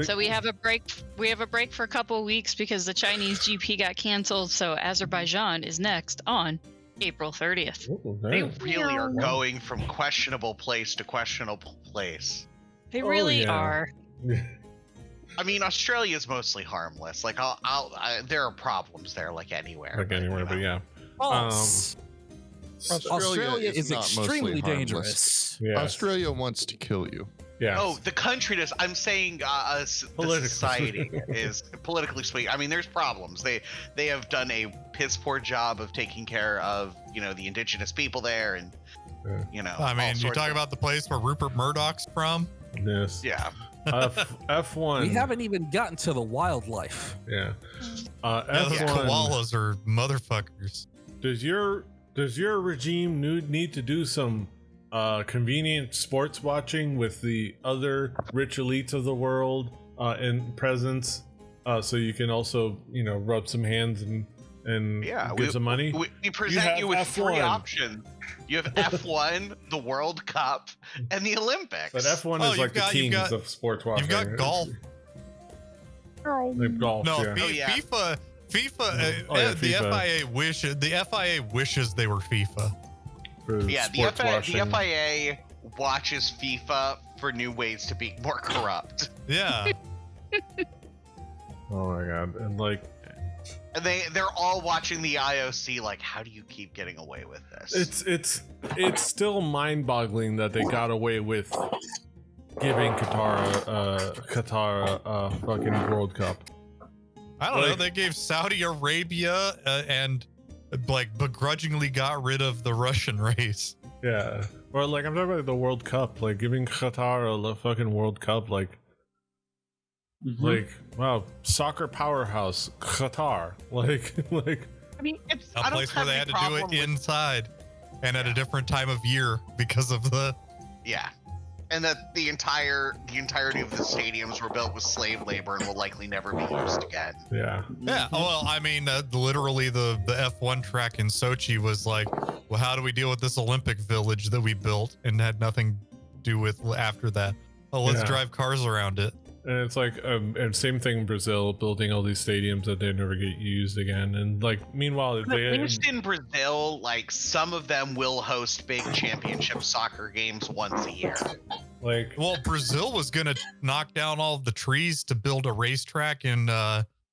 So we have a break. We have a break for a couple of weeks because the Chinese GP got canceled. So Azerbaijan is next on April 30th.
Ooh,
they really are going from questionable place to questionable place.
They really are.
I mean, Australia is mostly harmless. Like, there are problems there, like anywhere.
But yeah.
Australia is extremely dangerous.
Yeah.
Australia wants to kill you.
Yeah.
Oh, the country does. I'm saying the society is politically speaking. I mean, there's problems. They have done a piss poor job of taking care of the indigenous people there, and
I mean, you talk about the place where Rupert Murdoch's from.
Yes.
Yeah.
F1.
We haven't even gotten to the wildlife.
Yeah.
Those
F1.
koalas are motherfuckers.
Does your regime need to do some convenient sports watching with the other rich elites of the world in presence, so you can also rub some hands and give some money?
We present you with F1. 3 options. You have F1, the World Cup, and the Olympics.
But F1 is like the kings of sports watching.
You've got golf.
Golf.
No,
yeah.
FIFA.
FIFA.
The FIA wishes they were FIFA.
The FIA watches FIFA for new ways to be more corrupt.
Yeah.
Oh my god, and
they're all watching the IOC like, how do you keep getting away with this?
It's still mind-boggling that they got away with giving Qatar a fucking World Cup.
I don't know. They gave Saudi Arabia and begrudgingly got rid of the Russian race.
Yeah, Or like I'm talking about the World Cup, like giving Qatar a fucking World Cup, like wow, soccer powerhouse Qatar, like.
I mean, it's
A place where they had to do it inside and at a different time of year because of the.
Yeah. And that the entirety of the stadiums were built with slave labor and will likely never be used again.
Yeah.
Yeah. Well, I mean, literally the F1 track in Sochi was like, well, how do we deal with this Olympic village that we built and had nothing to do with after that? Oh, let's drive cars around it.
And it's like, and same thing in Brazil, building all these stadiums that they never get used again. And like, meanwhile,
At least in Brazil, like some of them will host big championship soccer games once a year.
Like,
well, Brazil was gonna knock down all the trees to build a racetrack in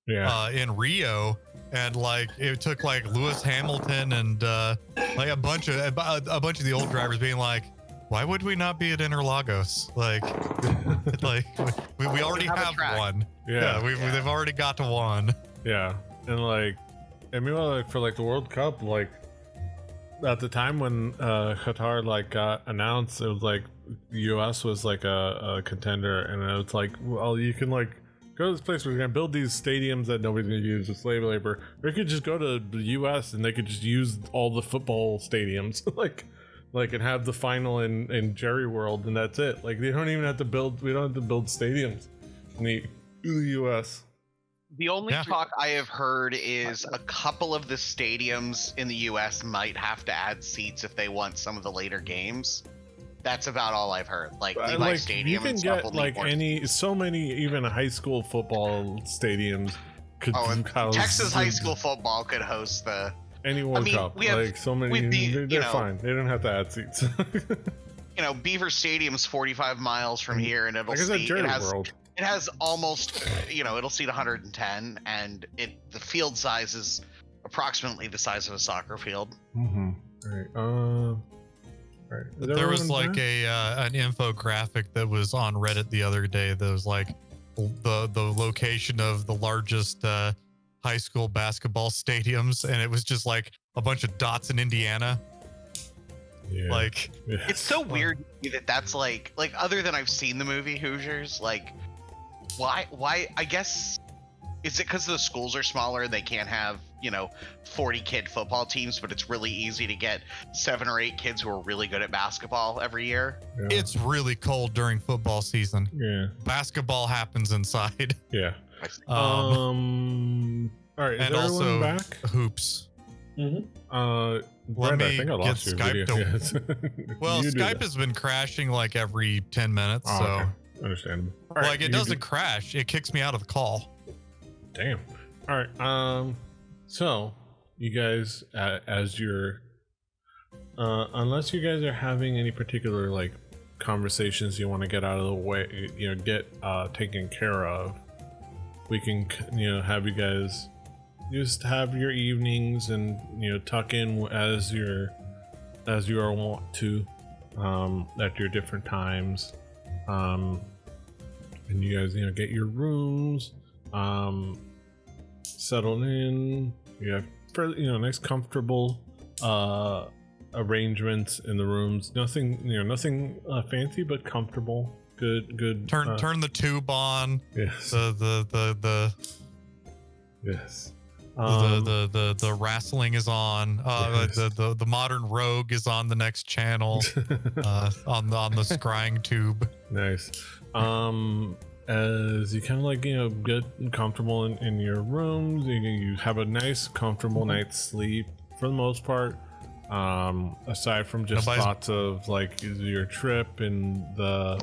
Rio, and like it took like Lewis Hamilton and like a bunch of the old drivers being like, why would we not be at Interlagos? Like, we already have one. They've already got to one.
Yeah, and like, and meanwhile, like for like the World Cup, like at the time when Qatar like got announced, it was like the U.S. was like a contender, and it's like, well, you can like go to this place where we're gonna build these stadiums that nobody's gonna use with slave labor, or you could just go to the U.S. and they could just use all the football stadiums, like and have the final in Jerry World, and that's it. Like they don't even have to build. We don't have to build stadiums in the U.S.
The only talk I have heard is a couple of the stadiums in the U.S. might have to add seats if they want some of the later games. That's about all I've heard. Like Levi Stadium,
you can
and stuff
get like so many even high school football stadiums could house.
Texas high school football could host the
any World Cup. Like so many, they're fine. They don't have to add seats.
Beaver Stadium's 45 miles from here, and it'll seat. It has almost, it'll seat 110, and the field size is approximately the size of a soccer field.
Mm-hmm. All right.
There was like an infographic that was on Reddit the other day that was like the location of the largest high school basketball stadiums, and it was just like a bunch of dots in Indiana.
Yeah.
Like
it's so weird that's like other than I've seen the movie Hoosiers, like why I guess is it because the schools are smaller and they can't have 40 kid football teams, but it's really easy to get 7 or 8 kids who are really good at basketball every year?
It's really cold during football season. Basketball happens inside.
All right, is
and
everyone
also
back?
Hoops.
Brad, I think I lost your video.
Well, Skype has been crashing like every 10 minutes, so
okay. Understandable.
Like it doesn't crash, it kicks me out of the call.
Damn. All right. So you guys, as you're, unless you guys are having any particular like conversations you want to get out of the way, get taken care of, we can have you guys just have your evenings and tuck in as you are wont to at your different times, and you guys get your rooms settled in. You have nice comfortable arrangements in the rooms. Nothing fancy, but comfortable. Good.
Turn the tube on.
Yes. Yes.
The wrestling is on.
Yes.
The modern rogue is on the next channel. on the scrying tube.
Nice. As you kind of get comfortable in your rooms, you have a nice comfortable night's sleep for the most part, aside from just thoughts of like your trip and the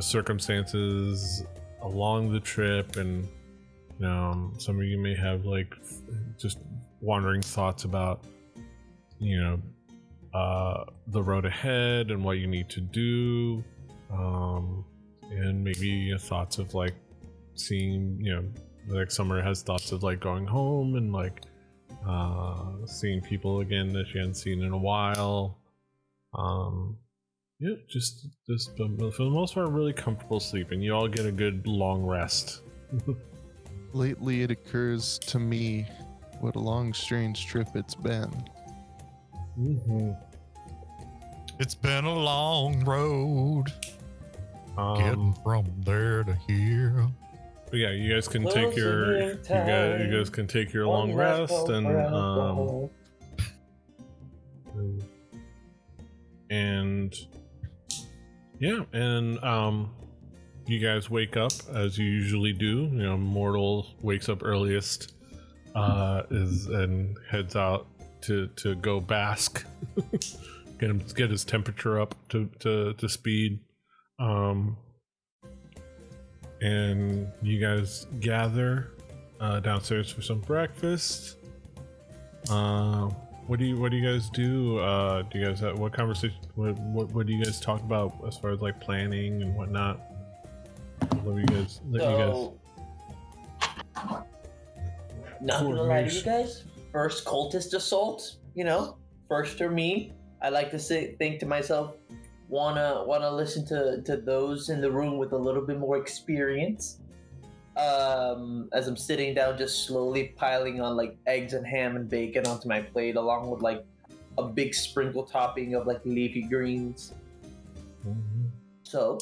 circumstances along the trip, and some of you may have like just wandering thoughts about the road ahead and what you need to do, and maybe thoughts of like seeing like Summer has thoughts of like going home and like seeing people again that she hadn't seen in a while. Just for the most part really comfortable sleeping. You all get a good long rest.
Lately it occurs to me what a long strange trip it's been.
It's been a long road getting from there to here.
But yeah, you guys can take your you guys can take your long rest and yeah, and you guys wake up as you usually do. You know, Mortal wakes up earliest, and heads out to go bask, get his temperature up to speed. And you guys gather downstairs for some breakfast. What do you guys do? Do you guys have what conversation? What do you guys talk about as far as like planning and whatnot? Let you guys.
Not gonna lie to you guys. First cultist assault. You know, first for me. I like to think to myself, wanna listen to those in the room with a little bit more experience. As I'm sitting down, just slowly piling on like eggs and ham and bacon onto my plate, along with like a big sprinkle topping of like leafy greens.
Mm-hmm.
So,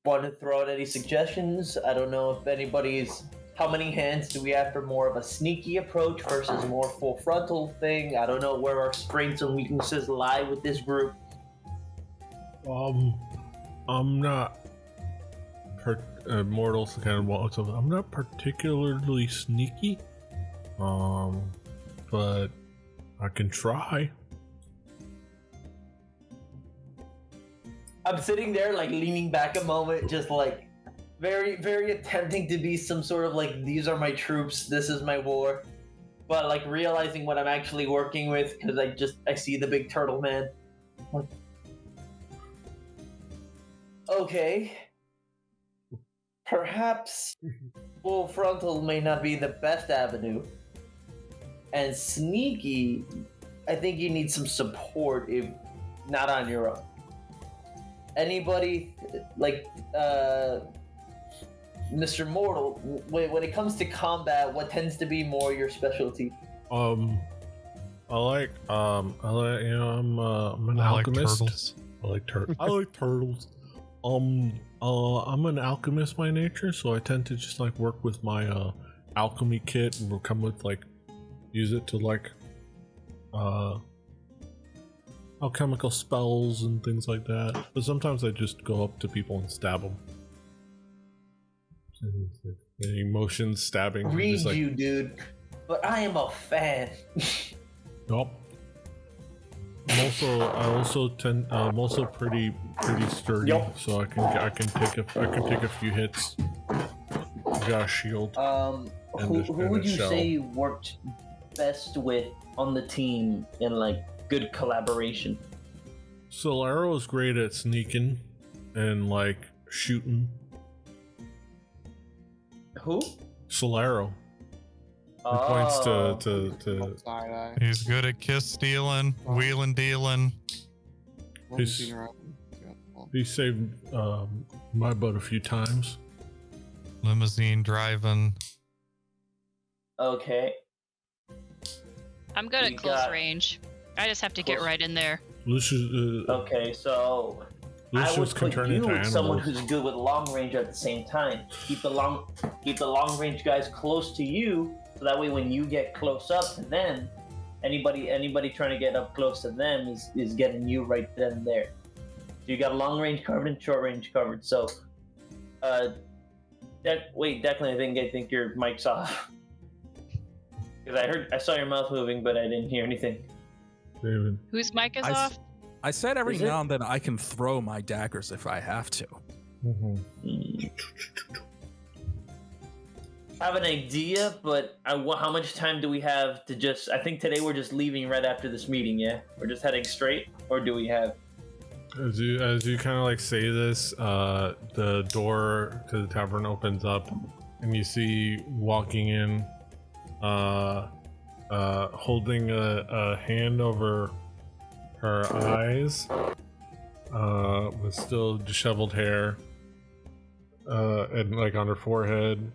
want to throw out any suggestions? I don't know if anybody's. How many hands do we have for more of a sneaky approach versus more full frontal thing? I don't know where our strengths and weaknesses lie with this group.
I'm not Mortal's kind of walks up. I'm not particularly sneaky, but I can try.
I'm sitting there like leaning back a moment, just like very, very attempting to be some sort of like, these are my troops, this is my war, but like realizing what I'm actually working with because I see the big turtle man. Okay, perhaps full frontal may not be the best avenue, and sneaky, I think you need some support if not on your own. Anybody like Mr. Mortal, when it comes to combat, what tends to be more your specialty?
I'm an alchemist.
Turtles.
I like turtles. I'm an alchemist by nature, so I tend to just like work with my alchemy kit and come with like use it to like alchemical spells and things like that. But sometimes I just go up to people and stab them. The emotions stabbing.
Read
just like,
you, dude. But I am a fan.
Nope. I'm also pretty sturdy,
Yep.
so I can take a few hits. I got a shield.
Who would you say worked best with on the team in like good collaboration?
Solaro is great at sneaking and like shooting.
Who?
Solaro. Points to
Side-eye.
He's good at kiss stealing, wheeling dealing.
He saved my butt a few times.
Limousine driving.
Okay.
I'm good at close range. I just have to get right in there.
Lucius,
Okay, so I would
Lucius can
put
turn
you
into
with someone
animals.
who's good with long range at the same time. Keep the long range guys close to you, so that way when you get close up to them, anybody trying to get up close to them is getting you right then and there. So you got long range covered and short range covered. So, Declan, I think your mic's off. Because I saw your mouth moving, but I didn't hear anything.
David.
Whose mic is off?
I said every
Is it?
now and then I can throw my daggers if I have to.
I have an idea, but how much time do we have to just... I think today we're just leaving right after this meeting, yeah? We're just heading straight? Or do we have...
As you kind of like say this, the door to the tavern opens up, and you see walking in, holding a hand over her eyes, with still disheveled hair, and like on her forehead,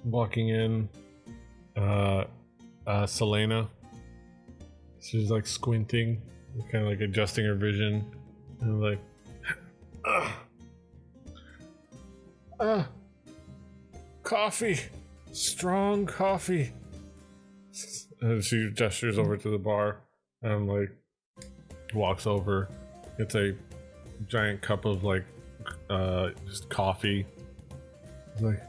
walking in, Selena. She's like squinting kind of like adjusting her vision, and like, coffee, strong coffee. And she gestures over to the bar and like walks over. It's a giant cup of like just coffee. Like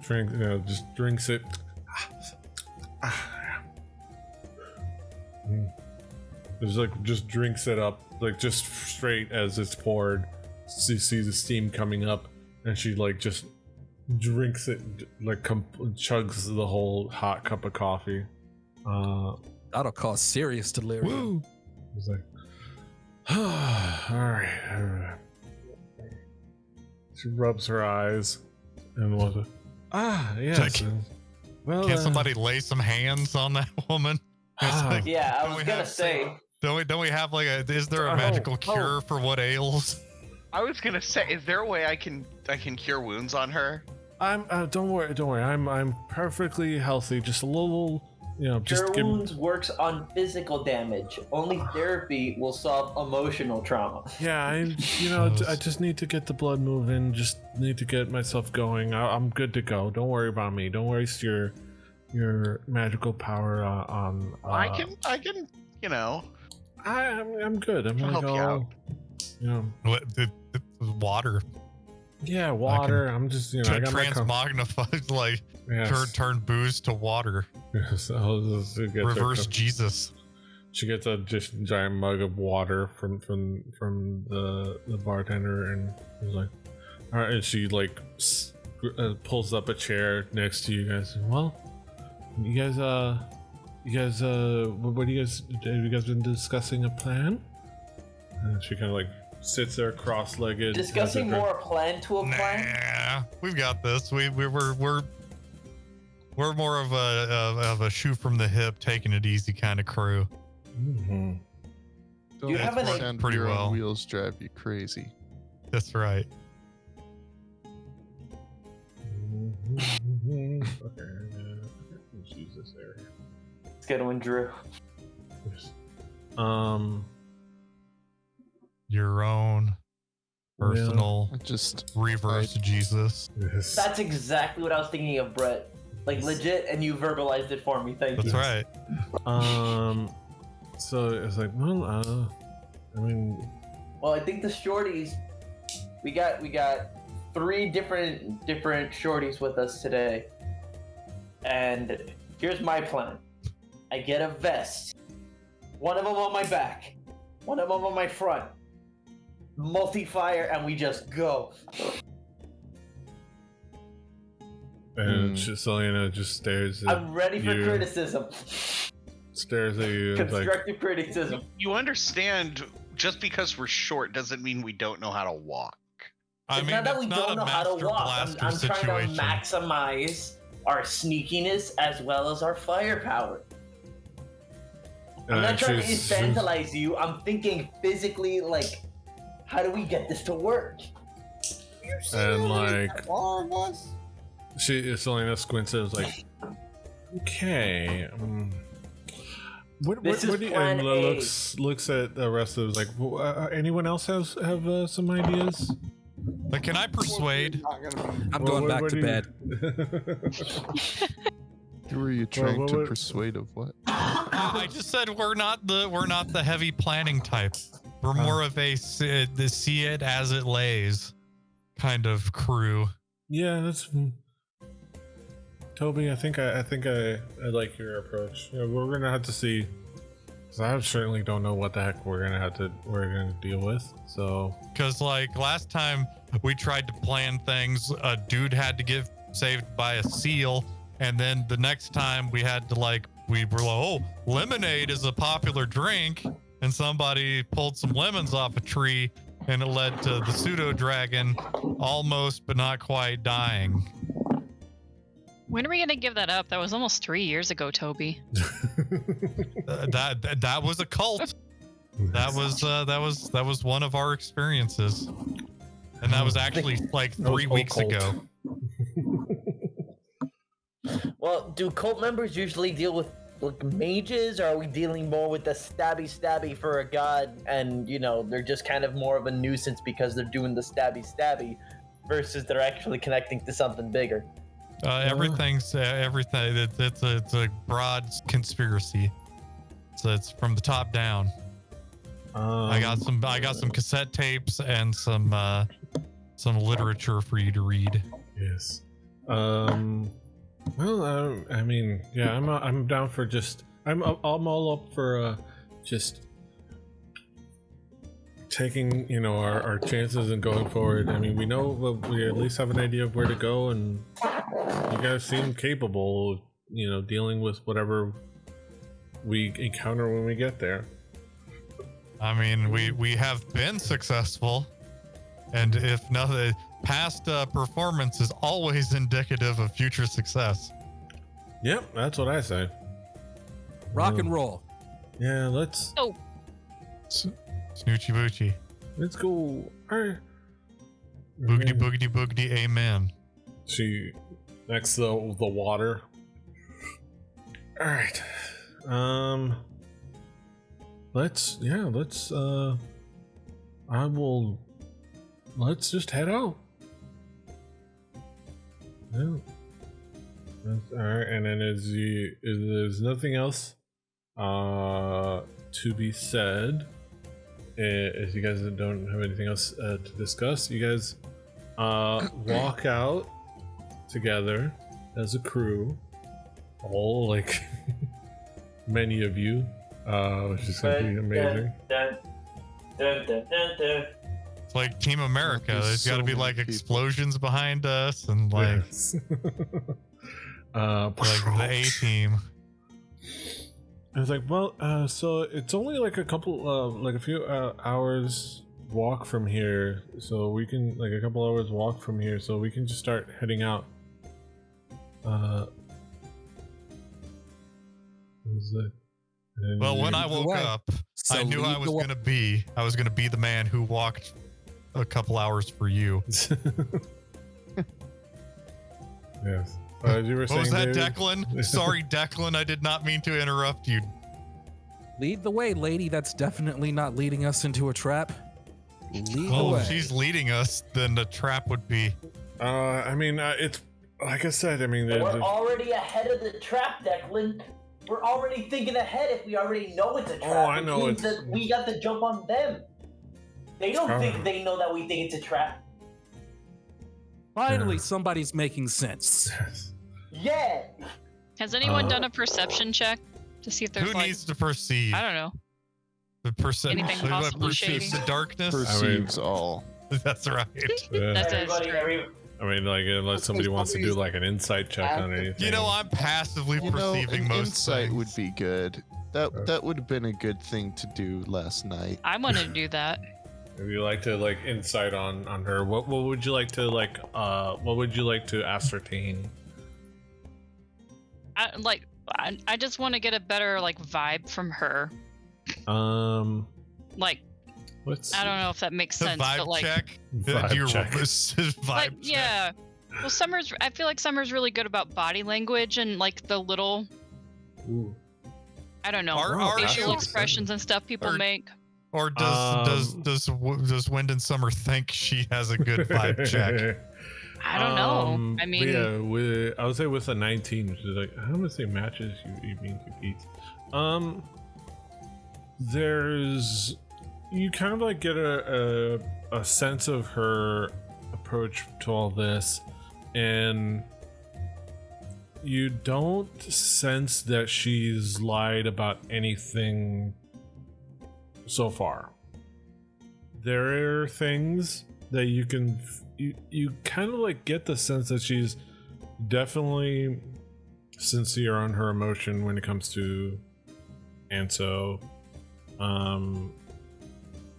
drink, just drinks it. Just like just drinks it up, like just straight as it's poured. So you see the steam coming up, and she like just drinks it, like chugs the whole hot cup of coffee.
That'll cause serious delirium.
It's like, all right. She rubs her eyes and was yes. Well,
can somebody lay some hands on that woman? Like,
yeah, I was gonna say.
Don't we have like is there a magical cure for what ails?
I was gonna say, is there a way I can cure wounds on her?
I'm don't worry. I'm perfectly healthy. Just a little,
Cure wounds works on physical damage. Only therapy will solve emotional trauma.
Yeah, I just need to get the blood moving. Just need to get myself going. I'm good to go. Don't worry about me. Don't waste your magical power on.
I can.
I'm good. I'm gonna
help
go.
you out.
What it was water.
Yeah, water. I'm just I got
transmogrified, like turn booze to water.
Yes,
Reverse Jesus.
She gets a just giant mug of water from the bartender, and is like, all right. And she like pulls up a chair next to you guys. Well, you guys, what do you guys? Have you guys been discussing a plan? And she kind of like sits there cross-legged.
Discussing more a plan to a plan.
Nah, we've got this. We're more of a shoe from the hip, taking it easy kind of crew.
Mm-hmm.
You have an
sound
pretty
your own
well.
wheels drive you crazy.
That's right.
Okay, let's use this area.
It's good one, Drew.
Your own personal
Just
reverse Jesus.
Yes.
That's exactly what I was thinking of, Brett. Like legit, and you verbalized it for me. Thank you.
That's right.
So it's like, well, I mean,
Well, I think the shorties. We got 3 different shorties with us today, and here's my plan. I get a vest, one of them on my back, one of them on my front, multi-fire, and we just go.
and Selena just stares at
I'm ready for
you.
criticism.
Stares at you and like,
Constructive criticism.
You understand? Just because we're short doesn't mean we don't know how to walk.
I
It's
mean,
not that
that's
we
not
don't
a
know how to
master
walk.
blaster
I'm trying
situation.
to maximize our sneakiness as well as our firepower. I'm not trying to infantilize you. I'm thinking physically, like, how do we get this to work?
and like
All of us.
Selena squints and is like, okay. What
This is
do you,
plan
and
A.
looks at the rest of us like, anyone else have some ideas?
But can I persuade?
Not gonna be-
I'm going back to bed.
Who are you trying to
what-
persuade of what?
I just said we're not the heavy planning type. We're more of a see it as it lays kind of crew.
Yeah, that's Toby. I think I like your approach. We're gonna have to see. 'Cause I certainly don't know what the heck we're gonna deal with. So,
Because like last time we tried to plan things, a dude had to get saved by a seal, and then the next time we had to we were like, oh, lemonade is a popular drink, and somebody pulled some lemons off a tree, and it led to the pseudo dragon almost but not quite dying.
When are we gonna give that up? That was almost 3 years ago, Toby.
That was a cult. That was one of our experiences, and that was actually like 3 weeks
cult.
ago.
Well, do cult members usually deal with
like mages, or are we dealing more with the stabby for a god, and they're just kind of more of a nuisance because they're doing the stabby versus they're actually connecting to something bigger?
Everything's everything. It's a broad conspiracy. So it's from the top down. I got some cassette tapes and some literature for you to read.
Yes. Well, I mean, yeah, I'm down for just. I'm all up for just taking our chances and going forward. I mean, we at least have an idea of where to go, and you guys seem capable of dealing with whatever we encounter when we get there.
I mean, we have been successful, and if nothing, past performance is always indicative of future success.
Yep, that's what I say.
Rock and roll.
Yeah, let's.
Oh.
Snoochie boochie.
Let's go. All right.
Boogity boogity boogity. Amen.
She next to the water. All right. Let's just head out. Yeah. All right, and then there's nothing else to be said. If you guys don't have anything else to discuss, you guys walk out together as a crew, all like many of you, which is gonna be amazing.
It's like Team America. There's got to be like explosions behind us and like
Yes.
like the A team.
I was like, well, so it's only like a few hours walk from here, so we can a couple hours walk from here, so we can just start heading out. What was that?
Well, when I woke up, I knew I was gonna be the man who walked a couple hours for you.
Yes. You were
What
saying,
was that,
David?
Declan? Sorry, Declan, I did not mean to interrupt you.
Lead the way, lady. That's definitely not leading us into a trap. Lead the
Well,
way.
if she's leading us, then the trap would be.
I mean, it's like I said. I mean,
We're already ahead of the trap, Declan. We're already thinking ahead. If we already know it's a trap,
I know
means that we got to jump on them. They don't think they know that we think it's a trap.
Finally, somebody's making sense.
Yeah.
Has anyone done a perception check to see if there's
Who needs to perceive?
I don't know.
The
Anything possibly
perceives
shady?
the darkness.
Perceives all.
That's right.
Yeah.
That's
Everybody,
I mean, like unless somebody wants to do like an insight check on anything.
You know, I'm passively perceiving
an
most
insight
things.
would be good. That would have been a good thing to do last night.
I wanted to do that.
If you like to like insight on her, what would you like to what would you like to ascertain?
I just want to get a better like vibe from her. Like
What's
I don't know if that makes
The
sense,
vibe
but like
check.
Vibe
Your
check.
vibe
like
check.
yeah. Well, I feel like Summer's really good about body language and like the little
Ooh.
I don't know
Are
facial
you-
expressions and stuff people
Or-
make.
Or does Wind and Summer think she has a good vibe check?
I don't know. I
but
mean,
yeah, I would say with a 19, which is like how much say matches you mean competes. There's you kind of like get a sense of her approach to all this, and you don't sense that she's lied about anything so far. There are things that you can you kind of like get the sense that she's definitely sincere on her emotion when it comes to Anso.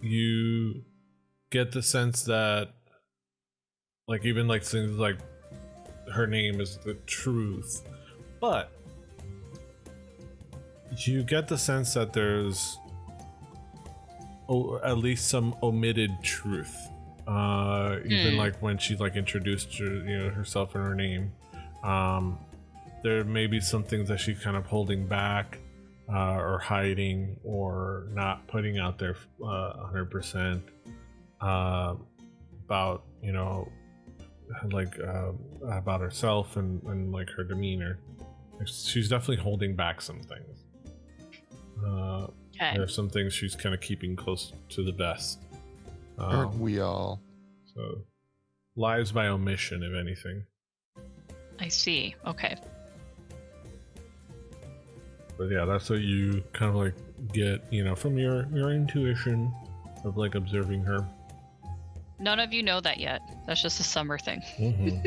You get the sense that like even like things like her name is the truth, but you get the sense that there's at least some omitted truth. Even like when she like introduced her, herself and her name, there may be some things that she's kind of holding back or hiding or not putting out there 100% about, you know, like about herself and like her demeanor. She's definitely holding back some things.
Okay.
There are some things she's kind of keeping close to the vest.
Aren't we all?
So, lies by omission, if anything.
I see. Okay.
But yeah, that's what you kind of like get, you know, from your intuition of like observing her.
None of you know that yet. That's just a summer thing.
Mm-hmm.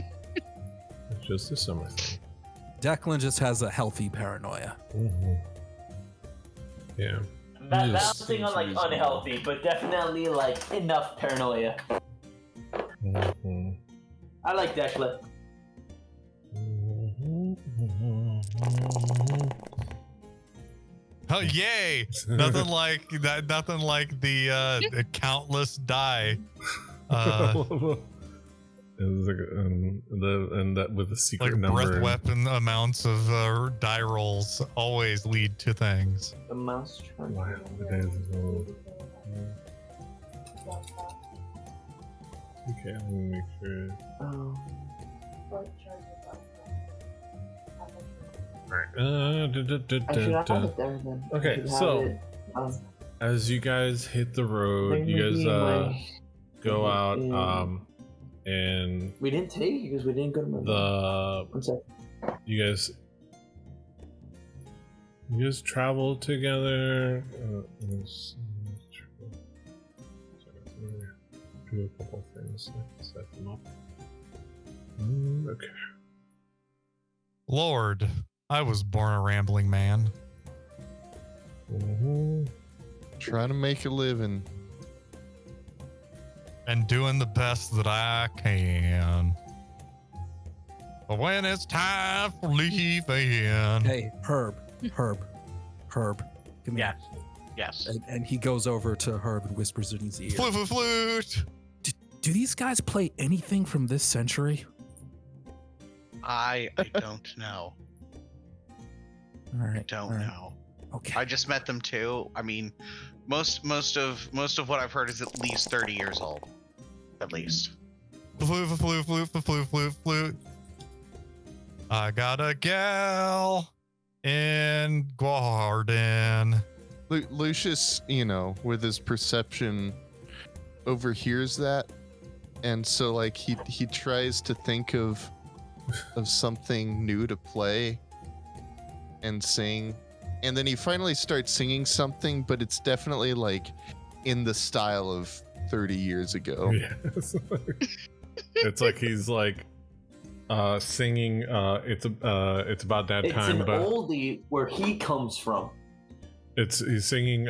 It's just a summer thing.
Declan just has a healthy paranoia.
Mm-hmm. Yeah.
Balancing on like unhealthy, but definitely like enough paranoia.
Mm-hmm.
I like Declan.
Oh yay! Nothing like that. Nothing like the countless die.
And that with the secret
Like
number.
breath weapon amounts of die rolls always lead to things.
The mouse charm.
Wow, the days is a little... Okay, let me make sure. Alright. Okay, so as you guys hit the road, you guys go out and
we didn't take it because we didn't go to my One sec.
you guys travel together. Let's do a couple things, set them up. Okay.
Lord, I was born a rambling man.
Mm-hmm.
Trying to make a living.
And doing the best that I can. But when it's time for leaving.
Hey, Herb. Come here.
Yes.
And he goes over to Herb and whispers in his ear.
Flute.
Do these guys play anything from this century?
I don't know.
All right.
I don't know.
Okay.
I just met them too. I mean, most of what I've heard is at least 30 years old. At least.
Flute. I got a gal in Garden.
Lucius, you know, with his perception, overhears that, and so like he tries to think of something new to play and sing, and then he finally starts singing something, but it's definitely like in the style of 30 years ago.
Yes. It's like he's like singing it's about that
It's
time,
an
but
oldie where he comes from.
he's singing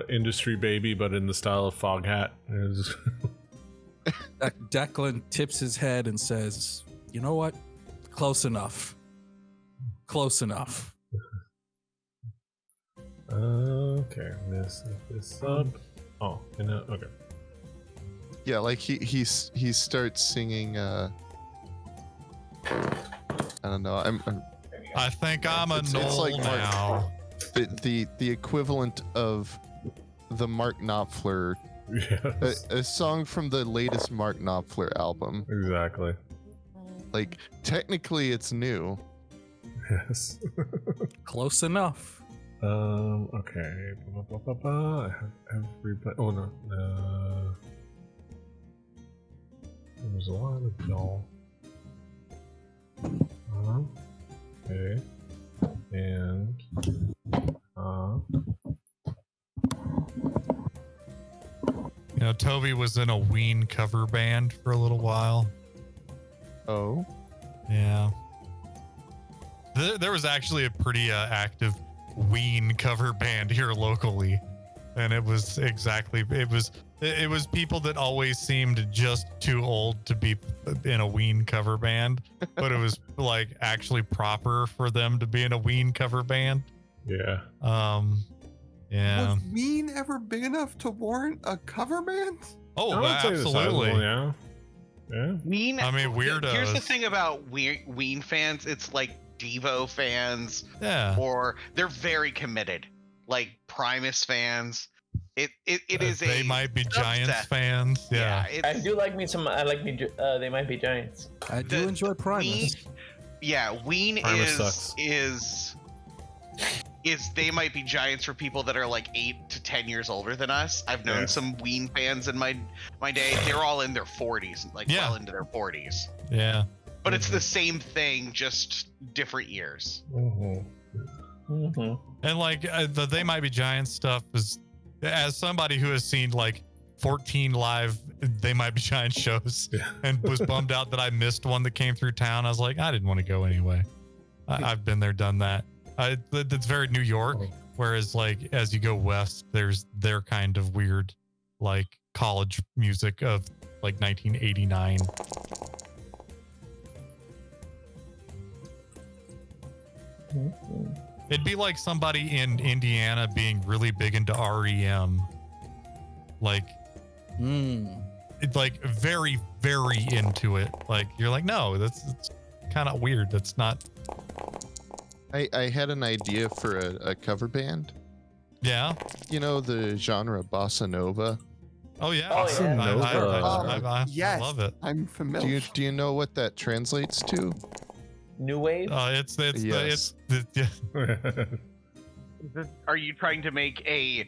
Industry Baby, but in the style of Foghat.
Declan tips his head and says, "You know what? Close enough. Close enough."
Okay, let's set this up. Oh, okay.
Yeah, like he starts singing. I don't know.
I think I'm a
It's
knoll
like
now.
the equivalent of the Mark Knopfler,
Yes.
a song from the latest Mark Knopfler album.
Exactly.
Like technically, it's new.
Yes.
Close enough.
Okay. I have everybody. Oh no. There's a lot of y'all. Okay. And
You know, Toby was in a Ween cover band for a little while.
Oh.
Yeah. There was actually a pretty active Ween cover band here locally, and it was people that always seemed just too old to be in a Ween cover band, but it was like actually proper for them to be in a Ween cover band.
yeah.
Yeah.
Was Ween ever big enough to warrant a cover band?
Oh,
I would say the sizable,
absolutely.
yeah. Yeah.
Ween.
I mean, weirdos.
Here's the thing about Ween fans. It's like Devo fans,
Yeah.
or they're very committed. Like Primus fans. It is
They
a
might be
subset.
Giants fans. Yeah.
I do like me some. I like me. They might be Giants.
I do enjoy Primus.
Ween
Primus sucks.
is they might be Giants for people that are like 8 to 10 years older than us. I've known some Ween fans in my day. They're all in their 40s, like well into their 40s.
Yeah.
But it's the same thing, just different years.
And like the They Might Be Giants stuff is, as somebody who has seen like 14 live They Might Be Giants shows and was bummed out that I missed one that came through town, I was like, I didn't want to go anyway. I've been there, done that. It's very New York, whereas like as you go west, there's their kind of weird like college music of like 1989. It'd be like somebody in Indiana being really big into REM. Like, it's like very, very into it. Like, you're like, no, it's kind of weird. That's not.
I had an idea for a cover band.
Yeah.
You know the genre bossa nova.
Oh yeah.
Bossa nova.
I love it.
I'm familiar.
Do you know what that translates to?
New wave.
Yes.
Are you trying to make a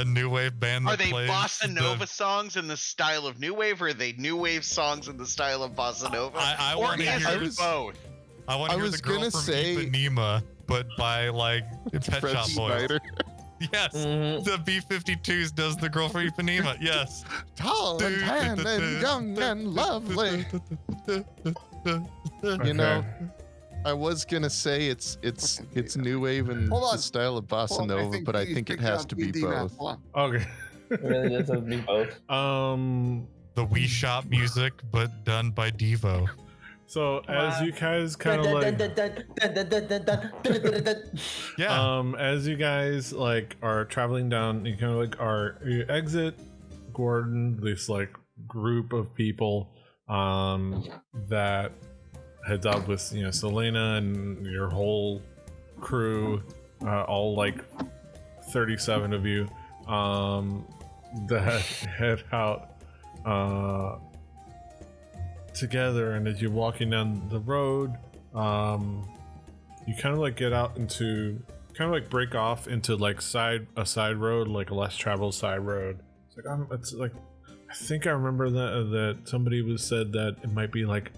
new wave band?
Are they bossa nova songs in the style of new wave, or are they new wave songs in the style of bossa nova?
I
or
want to hear
both.
I want to hear the girl from Ipanema, but by like Pet
Fred
Shop Boys.
Snyder.
Yes, the B-52s does the girl from Ipanema. Yes,
tall and tan and young and lovely. You know, I was gonna say it's new wave and the style of bossa nova, but I think it has to be both.
Okay.
It really does have to be both.
The Wii Shop music, but done by Devo.
So as you guys kind of like, as you guys like are traveling down, you kind of like you exit Gordon, this like group of people that heads out with Selena and your whole crew, all like 37 of you that head out together. And as you're walking down the road, you kind of like get out into break off into like a side road, like a less traveled side road. It's like I think I remember that somebody said that it might be like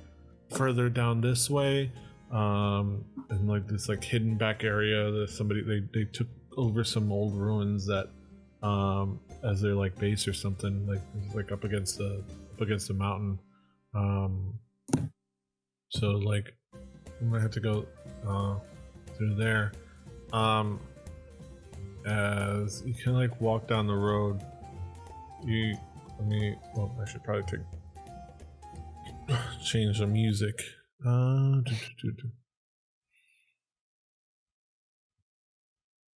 further down this way, in like this like hidden back area that they took over some old ruins that as their like base or something, like up against the mountain. So like I'm gonna have to go through there. As you can like walk down the road, I should probably change the music.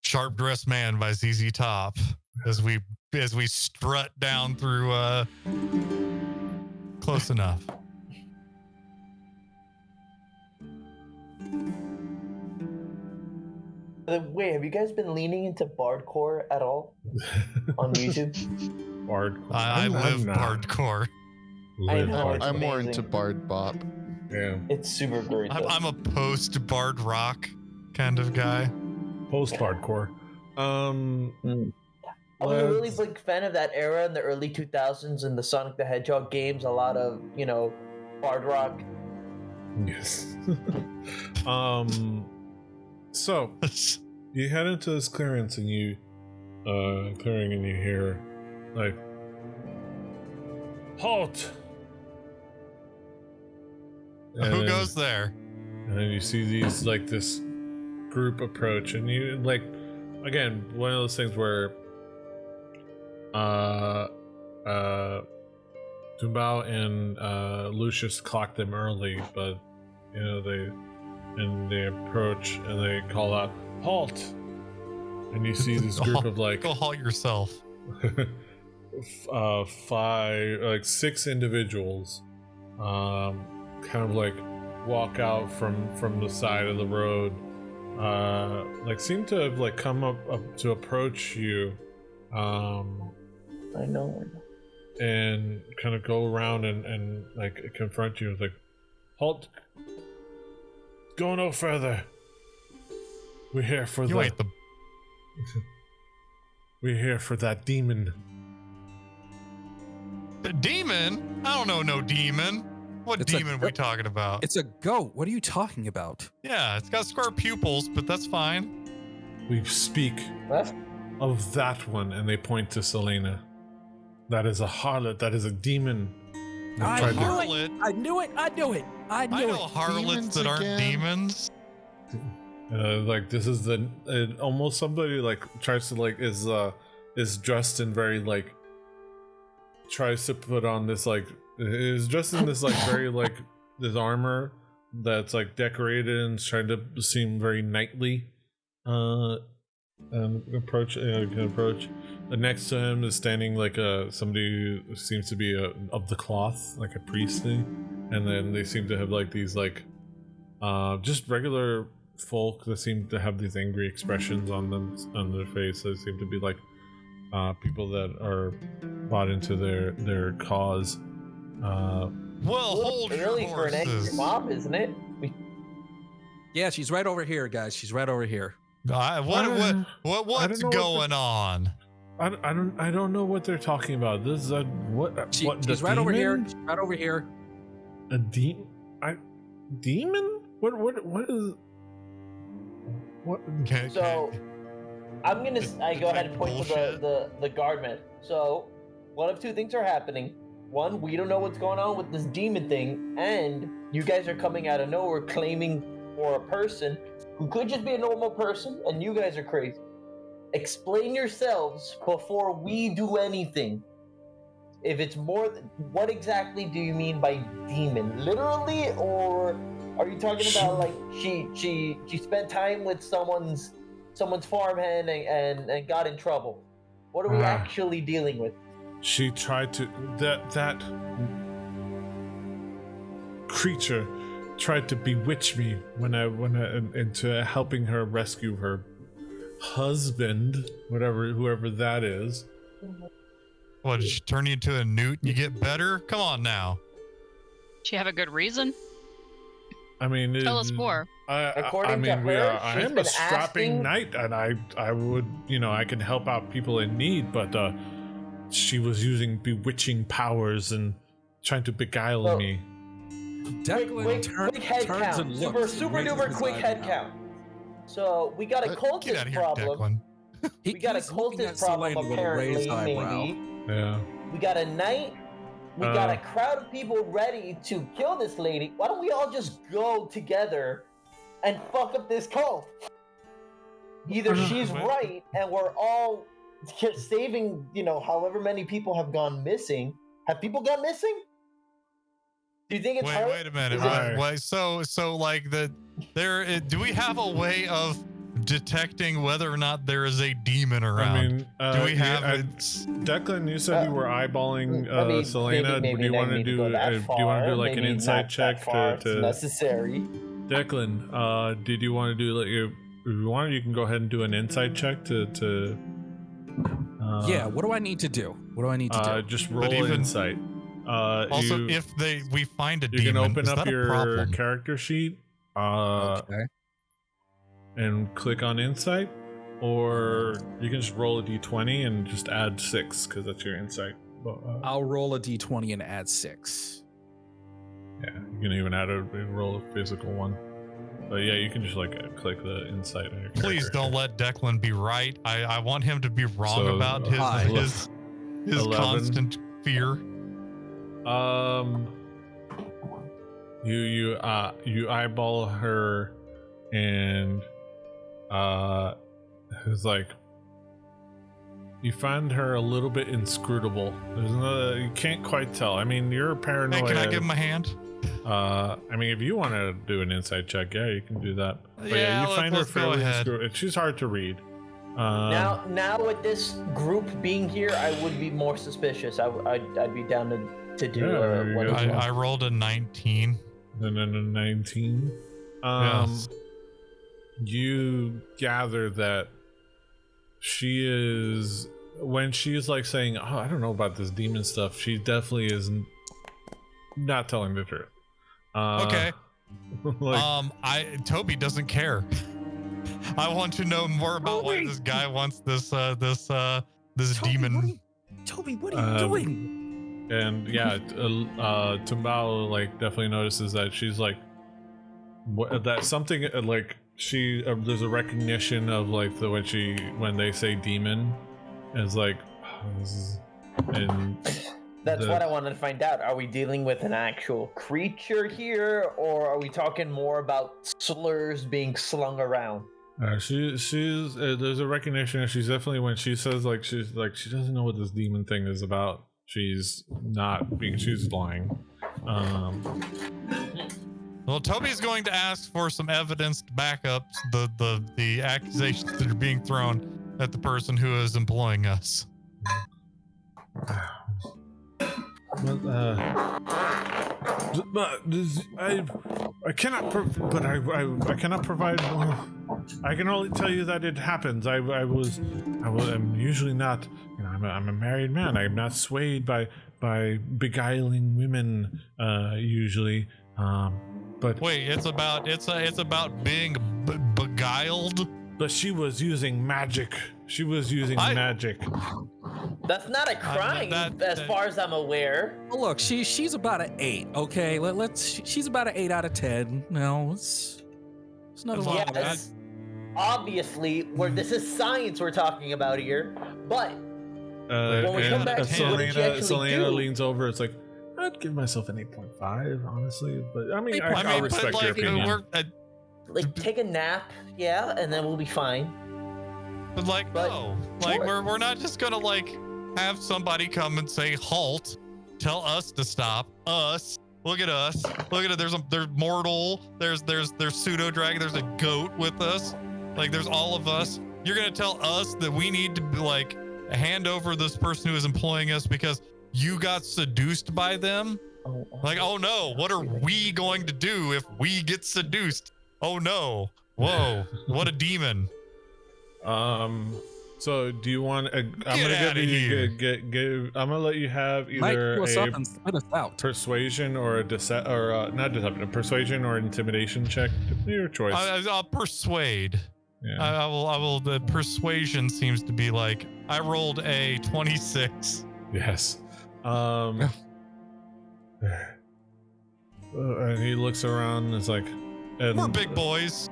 Sharp Dressed Man by ZZ Top as we strut down through close enough.
Wait, have you guys been leaning into bardcore at all on YouTube?
Bardcore.
I live bardcore.
I know, it's
I'm more
amazing.
into bard bop.
Yeah.
It's super great.
I'm a post bard rock kind of guy.
Post bardcore.
I was a really big fan of that era in the early 2000s in the Sonic the Hedgehog games. A lot of bard rock.
Yes. So you head into this clearance and you hear like, halt.
Who goes there?
And then you see this group approach, and you like, again, one of those things where Dumbao and Lucius clocked them early, but they approach and they call out, halt. And you see this group of like,
go halt yourself.
six individuals, kind of like walk out from the side of the road, like seem to have like come up to approach you,
I know.
and kind of go around and like confront you. It's like, halt! Go no further. We're here for
You ain't the.
We're here for that demon.
The demon? I don't know no demon. What
It's a
demon we talking about?
It's a goat. What are you talking about?
Yeah, it's got square pupils, but that's fine.
We speak
What?
of that one, and they point to Selena. That is a harlot. That is a demon.
I
tried
knew
to-
Harlot.
I knew it. I knew it. I
I
knew
know
it.
harlots
Demons
that aren't
again?
demons.
Like this is almost somebody like tries to like is dressed in very like tries to put on this like is dressed in this like very like this armor that's like decorated and is trying to seem very knightly. And approach. Next to him is standing like somebody who seems to be of the cloth, like a priest thing, and then they seem to have like these like just regular folk that seem to have these angry expressions on their face. They seem to be like people that are bought into their cause.
Well, hold your
Early for an angry
horses.
mob, isn't it?
Yeah, she's right over here, guys. She's right over here.
What's
don't know what
going on?
I don't know what they're talking about. This is what
She's right over here. She's right over here.
A demon? Demon? What is? What?
Okay,
So, I'm gonna. I go ahead and point to
Bullshit.
the guardman. So, one of two things are happening. One, we don't know what's going on with this demon thing, and you guys are coming out of nowhere claiming for a person who could just be a normal person, and you guys are crazy. Explain yourselves before we do anything. If it's more, what exactly do you mean by demon? Literally, or are you talking about like she spent time with someone's farmhand and got in trouble? What are we actually dealing with?
She tried to that creature tried to bewitch me when I into helping her rescue her husband, whoever that is.
What, did she turn you into a newt and you get better? Come on now.
Do you have a good reason?
I mean,
Tell us more.
According to her,
I
she's
am a
been
strapping
asking-
knight, and I would, I can help out people in need, but she was using bewitching powers and trying to beguile
Well,
me.
Declan
Quick head
turns
count.
and
Super
looks.
super
raises
duper
his
quick head
eyebrow.
count. So we got a
Get out
cultist
of here,
problem.
Declan.
We got a
He's looking at
cultist problem
Selena with a raised
apparently,
eyebrow.
maybe.
Yeah.
We got a knight. We got a crowd of people ready to kill this lady. Why don't we all just go together and fuck up this cult? Either she's right and we're all saving, however many people have gone missing. Have people gone missing? Do you think it's her?
Wait a minute.
Is it-
Wait, so like do we have a way of detecting whether or not there is a demon around?
I mean,
do we have
Declan, you said you were eyeballing Selena.
maybe
do you want to
need
do?
go that
Do you want to do
far,
like an
maybe
insight
not
check
that far, it's
to
necessary?
Declan? Did you want to do like if you want? You can go ahead and do an insight check to.
Yeah, what do I need to do? What do I need to do?
Just roll
But even-
insight.
also
you,
if we find a
you
demon,
can open
is
up
that a
your
problem?
character sheet.
Okay.
And click on insight, or you can just roll a d20 and just add 6 because that's your insight.
I'll roll a d20 and add 6.
Yeah, you can even roll a physical one. But yeah, you can just like click the insight. On your
Please
character.
don't let Declan be right. I want him to be wrong
So,
about
hi.
his
11.
constant fear.
You eyeball her, and it's like you find her a little bit inscrutable. You can't quite tell. I mean, you're paranoid.
Hey, can I give him a hand?
I mean, if you want to do an insight check, yeah, you can do that. But
Yeah,
you find her
let's go
fairly
ahead.
inscrutable. She's hard to read.
Now with this group being here, I would be more suspicious. I'd be down to do what is it?
I rolled a 19.
And then a 19.
Yes.
You gather that she is, when she's like saying, "Oh, I don't know about this demon stuff," she definitely is not telling the truth.
Okay.
Like,
Toby doesn't care. I want to know more about why this guy wants this Toby, demon.
Toby, what are you doing?
And yeah, Tumbao like definitely notices that she's like, that something like she there's a recognition of like when they say demon, it's like, and
that's what I wanted to find out. Are we dealing with an actual creature here, or are we talking more about slurs being slung around?
She's there's a recognition, and she's definitely, when she says like she doesn't know what this demon thing is about. She's lying.
Well, Toby's going to ask for some evidence to back up the accusations that are being thrown at the person who is employing us.
I cannot provide. I can only tell you that it happens. I'm usually not. You know, I'm a married man. I'm not swayed by beguiling women usually. But
wait, it's about being beguiled.
But she was using magic. She was using magic.
That's not a crime, as far as I'm aware.
Well, look, she's about an 8. Okay, she's about an 8 out of 10. No, it's not a lot.
Yes, obviously, this is science we're talking about here. But when we come back to what you actually
Selena
do,
leans over. It's like, I'd give myself an 8.5, honestly. But I mean, I respect your opinion.
Like, take a nap, yeah, and then we'll be fine.
But no, like we're not just gonna like have somebody come and say halt, tell us to stop. Us, look at us, look at it. There's mortal. There's pseudo dragon. There's a goat with us. Like there's all of us. You're gonna tell us that we need to like hand over this person who is employing us because you got seduced by them? Like, oh no, what are we going to do if we get seduced? Oh no, whoa, what a demon.
So do you want? I'm gonna let you have either a persuasion or a not deception, a persuasion or intimidation check. Your choice.
I'll persuade.
Yeah.
I will. The persuasion seems to be like I rolled a 26.
Yes. And he looks around and is like,
we're big boys.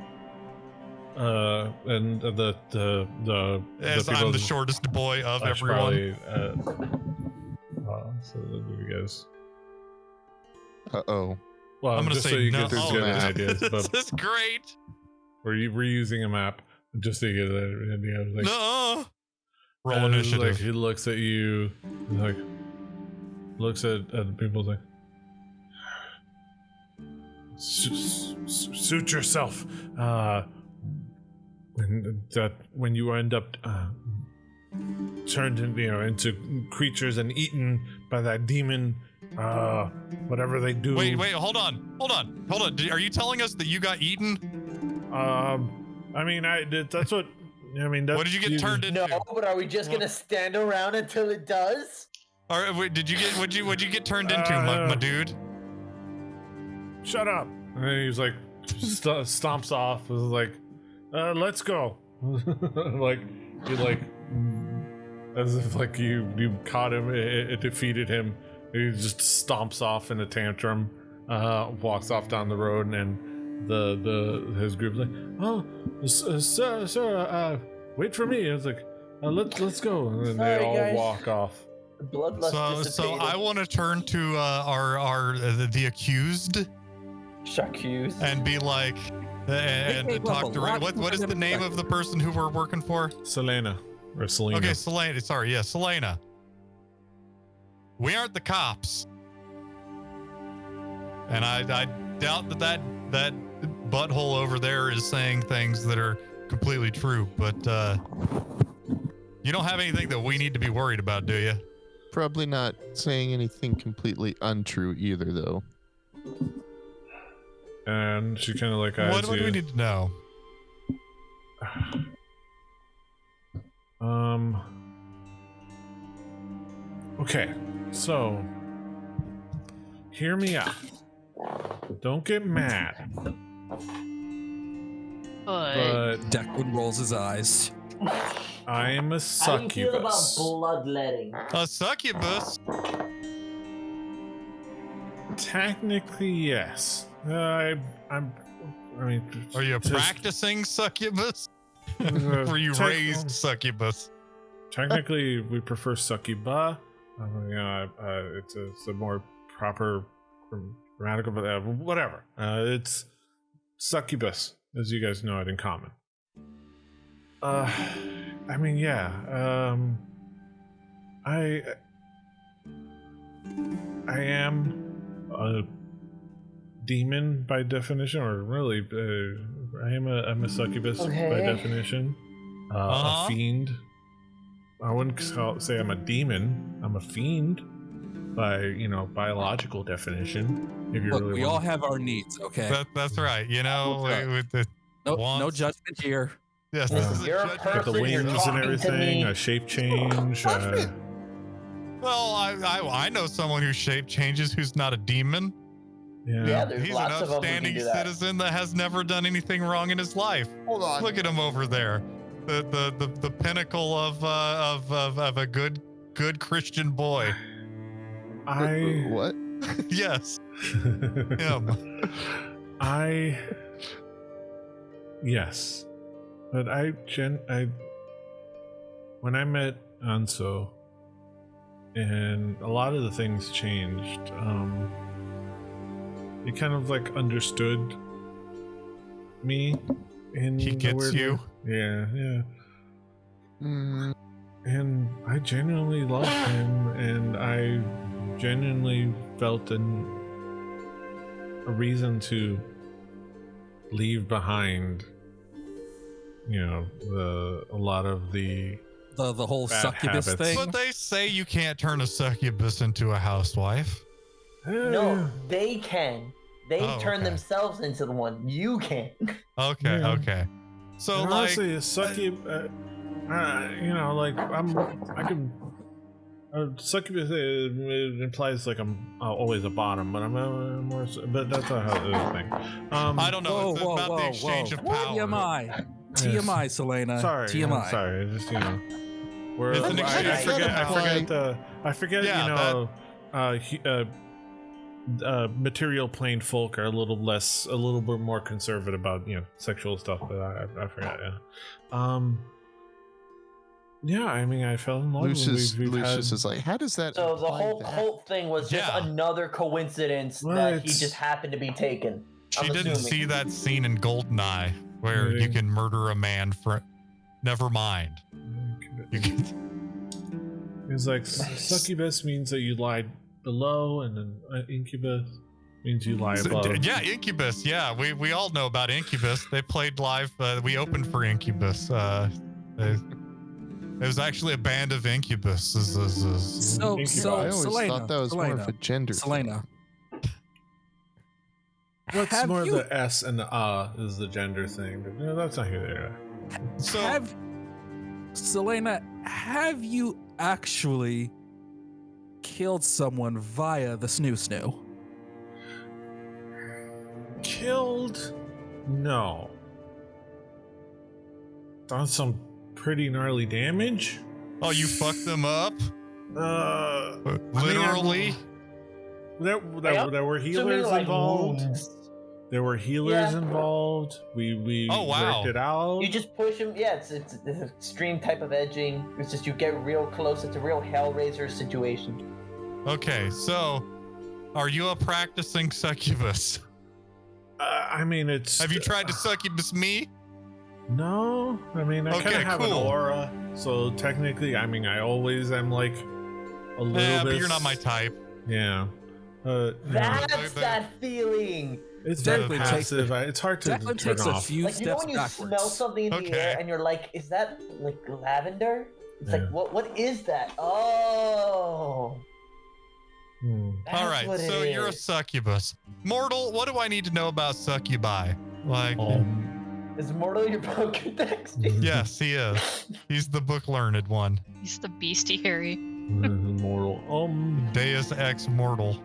And the
I'm the shortest boy of everyone.
So you guys.
Uh-oh.
Well,
I'm gonna
just
say
so you
no.
get good ideas. But
this is great.
We're using a map just to get an idea. Like,
no. Roll initiative.
Like, he looks at you, like looks at the people, like, suit yourself. When you end up turned into creatures and eaten by that demon, whatever they do.
Wait, hold on. Are you telling us that you got eaten?
I mean, that's what. I mean, that's
what did you get turned into?
No, but are we just gonna stand around until it does?
All right, wait, what'd you get turned into, my dude?
Shut up! And then he's like, stomps off. It was like, let's go. Like, you like, as if like you caught him, it defeated him. He just stomps off in a tantrum, walks off down the road, and his group's like, oh, sir, wait for me. It's like, let's go, and then they all walk off.
So
I want to turn to the accused,
Succubus,
and be like, and talk to what is the name of the person who we're working for?
Selena.
Okay, Selena. Sorry, yeah, Selena. We aren't the cops, and I doubt that butthole over there is saying things that are completely true, but you don't have anything that we need to be worried about, do you?
Probably not saying anything completely untrue either, though.
And she kind of like eyes
What do we
you.
need to know?
Okay, so hear me out. Don't get mad. But
Declan rolls his eyes.
I am a
How do you feel about
succubus.
bloodletting?
A succubus?
Technically, yes. I mean,
Are you
just-
practicing succubus? Were you
tech-
raised succubus?
Technically, we prefer succuba. It's a more proper grammatical, but whatever. It's succubus, as you guys know it in common. I mean, yeah. I am a demon by definition, or really, I'm a succubus by
Okay.
definition. A fiend. I wouldn't say I'm a demon. I'm a fiend by biological definition. If you
Look,
really
we
want.
all have our needs, okay?
That's right. You know,
Okay.
with the
No
wants.
judgment here.
Yes,
Yeah.
this is a
You're a
judgment.
Got the
person, you're
wings and
talking to
everything,
me.
a shape change.
Well, I know someone who shape changes who's not a demon.
Yeah, there's
He's an
lots of them who can
upstanding
do that.
citizen that has never done anything wrong in his life.
Hold on.
Look at him over there, the pinnacle of a good Christian boy.
I
What?
Yes, him.
Yes, but when I met Anso, and a lot of the things changed. He kind of like understood me. In
He
a
gets
weird
you.
way. Yeah.
Mm,
And I genuinely loved him, and I genuinely felt a reason to leave behind, a lot of the
The whole
Bad
succubus
habits.
thing.
But they say you can't turn a succubus into a housewife.
No, they can. They
Oh,
turn
okay.
themselves into the one. You can't.
Okay,
Yeah.
okay. So
And
like,
honestly, a succubus, succubus it implies like I'm always a bottom, but I'm more. But that's not how it is. Thing.
I don't know. It's about the exchange of power.
TMI. TMI, Selena.
Sorry,
TMI.
I'm sorry. It's just where
It's an exchange.
I forget.
Yeah,
Material plane folk are a little bit more conservative about sexual stuff, but I forgot. Yeah, I mean, I fell in love.
Lucius
We've had-
is like, how does that?
So the
imply
whole
that?
cult thing was just
Yeah.
another coincidence
Well,
that he
it's-
just happened to be taken.
She
I'm
didn't
assuming.
see that scene in Goldeneye where
Yeah.
you can murder a man for. Never mind. You can,
It's like succubus means that you lie below, and then incubus means you lie above.
yeah, Incubus. Yeah, we all know about Incubus. They played live. We opened for Incubus. It was actually a band of Incubus.
So,
Thank you.
so
I always
Selena,
thought that was more of a gender thing.
Selena.
What's
Have
more
you-
the S and the is the gender thing, but that's not here they are.
So
Selena, have you actually killed someone via the snoo?
Killed? No. Done some pretty gnarly damage.
oh, you fucked them up? Literally?
There were healers
like
involved.
wounds.
There were healers
Yeah.
involved. We
Oh, wow.
worked it out.
You just push him. Yeah, it's an extreme type of edging. It's just you get real close. It's a real Hellraiser situation.
Okay, so are you a practicing succubus?
I mean, it's.
Have you tried to succubus me?
No, I mean, I kind
Okay,
of have an
cool.
aura, so technically, I mean, I always am like a little
Yeah,
bit.
but you're not my type.
Yeah,
That's that feeling.
It's very
Definitely
passive. It's hard to
Definitely
turn
takes a
off.
few
Like, you know
steps
when you
backwards.
smell something in the air and you're like, is that like lavender? It's like, what is that? Oh. That's
All right,
what
so
it
you're a
is.
succubus. Mortal, what do I need to know about succubi? Like,
Is Mortal your Pokedex?
yes, he is. He's the book learned one.
He's the bestiary.
Mortal.
Deus ex mortal.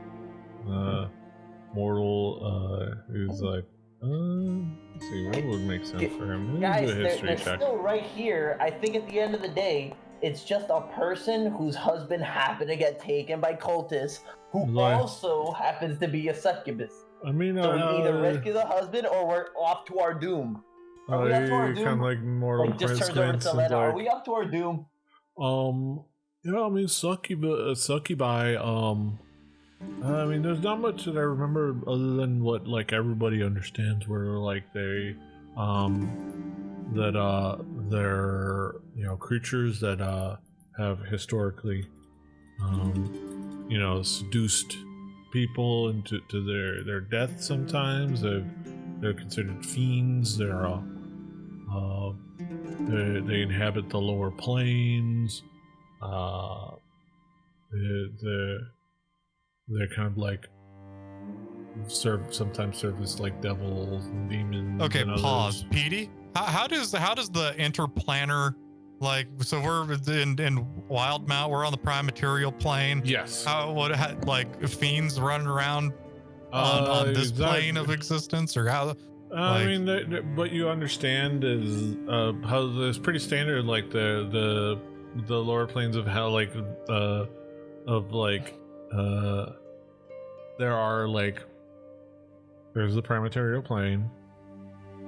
Mortal is like, let's see, what would make sense for him?
Guys,
Do a history
they're
check.
still right here. I think at the end of the day, it's just a person whose husband happened to get taken by cultists who
Right.
also happens to be a succubus.
I mean,
So we either rescue the husband or we're off to our doom. Are we up to our
kind of
doom?
like Mortal
Like, just turns over to
Coincidence.
Lena. Are
Like,
we up to our doom?
yeah, I mean, succubi, I mean, there's not much that I remember other than what, like, everybody understands, where, like, they, they're, you know, creatures that, have historically, you know, seduced people into their death sometimes. They're considered fiends. They inhabit the lower planes. They're kind of like sometimes serve as like devils and demons.
Okay,
and
pause.
others.
Petey, how does the interplanar, like, so we're in Wildmount, we're on the prime material plane.
Yes.
Like fiends running around on this plane of existence, or how?
I mean, what you understand is how there's pretty standard, like the lower planes of hell, like there are like there's the prime material plane.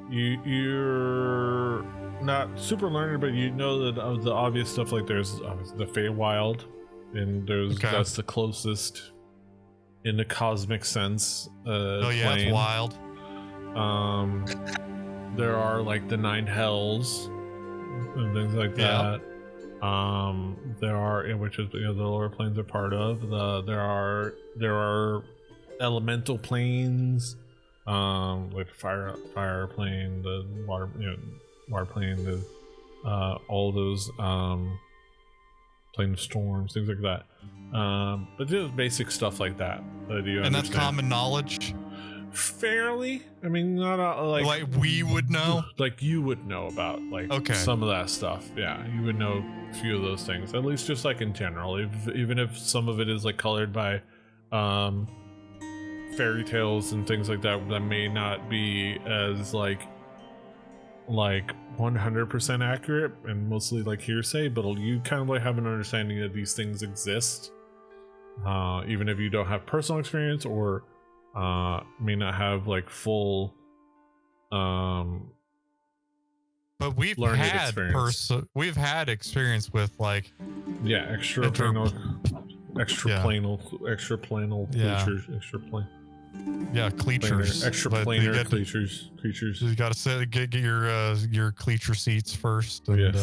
You're not super learned, but you know that of the obvious stuff, like there's the Feywild, and that's the closest in the cosmic sense.
It's wild.
There are like the 9 hells and things like that. There are, which is, you know, the lower planes are part of. There are elemental planes, like fire plane, the water plane, the all those plane of storms, things like that. But just basic stuff like that you
and
understand.
that's common knowledge.
Fairly, I mean, not
like we would know,
like you would know about, like, some of that stuff. Yeah, you would know a few of those things, at least just like in general. Even if some of it is like colored by fairy tales and things like that may not be as like 100% accurate and mostly like hearsay, but you kind of like have an understanding that these things exist, even if you don't have personal experience or may not have like full
but we've had experience with like
extraplanal creatures, extraplanar creatures.
You got to get your creature seats first. And,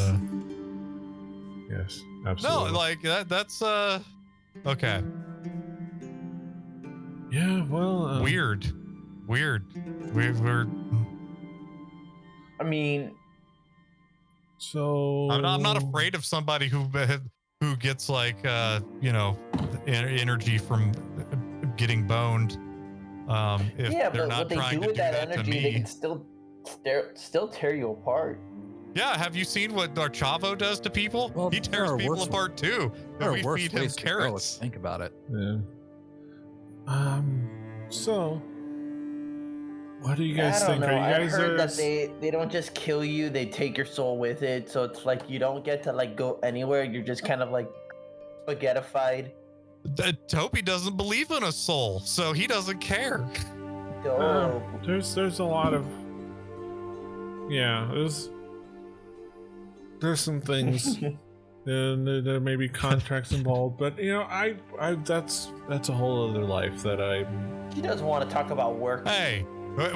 yes, absolutely.
No, like that's okay.
Yeah, well,
weird. We're.
I mean,
so
I'm not afraid of somebody who gets like energy from getting boned. If
yeah,
they're
but
not
what they
trying
do
to
with that
that
energy, they can still tear you apart.
Yeah, have you seen what our Chavo does to people?
Well,
He tears people apart too.
There
We
are worse
feed him
ways to go if
carrots.
you think about it.
Yeah. So what do you guys
I don't
think?
know.
Are you
I
guys
heard that they don't just kill you; they take your soul with it. So it's like you don't get to like go anywhere. You're just kind of like spaghettified.
Toby doesn't believe in a soul, so he doesn't care.
There's a lot of there's some things and there may be contracts involved, but you know, I that's a whole other life that
He doesn't want to talk about work.
Hey,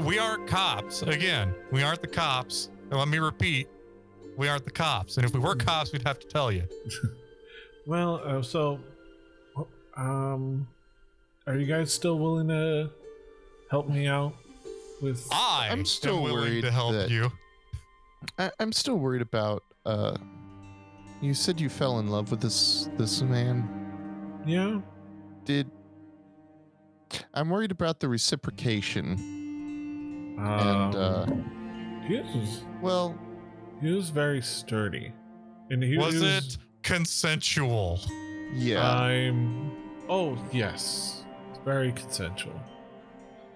we aren't cops. Again, we aren't the cops. And let me repeat, we aren't the cops. And if we were cops, we'd have to tell you.
well, are you guys still willing to help me out with?
I'm
still
willing
worried
to help
that-
you.
I'm still worried about. You said you fell in love with this man.
Yeah.
I'm worried about the reciprocation.
He was
Well,
he was very sturdy, and
Was it consensual?
yeah.
Oh yes, it's very consensual.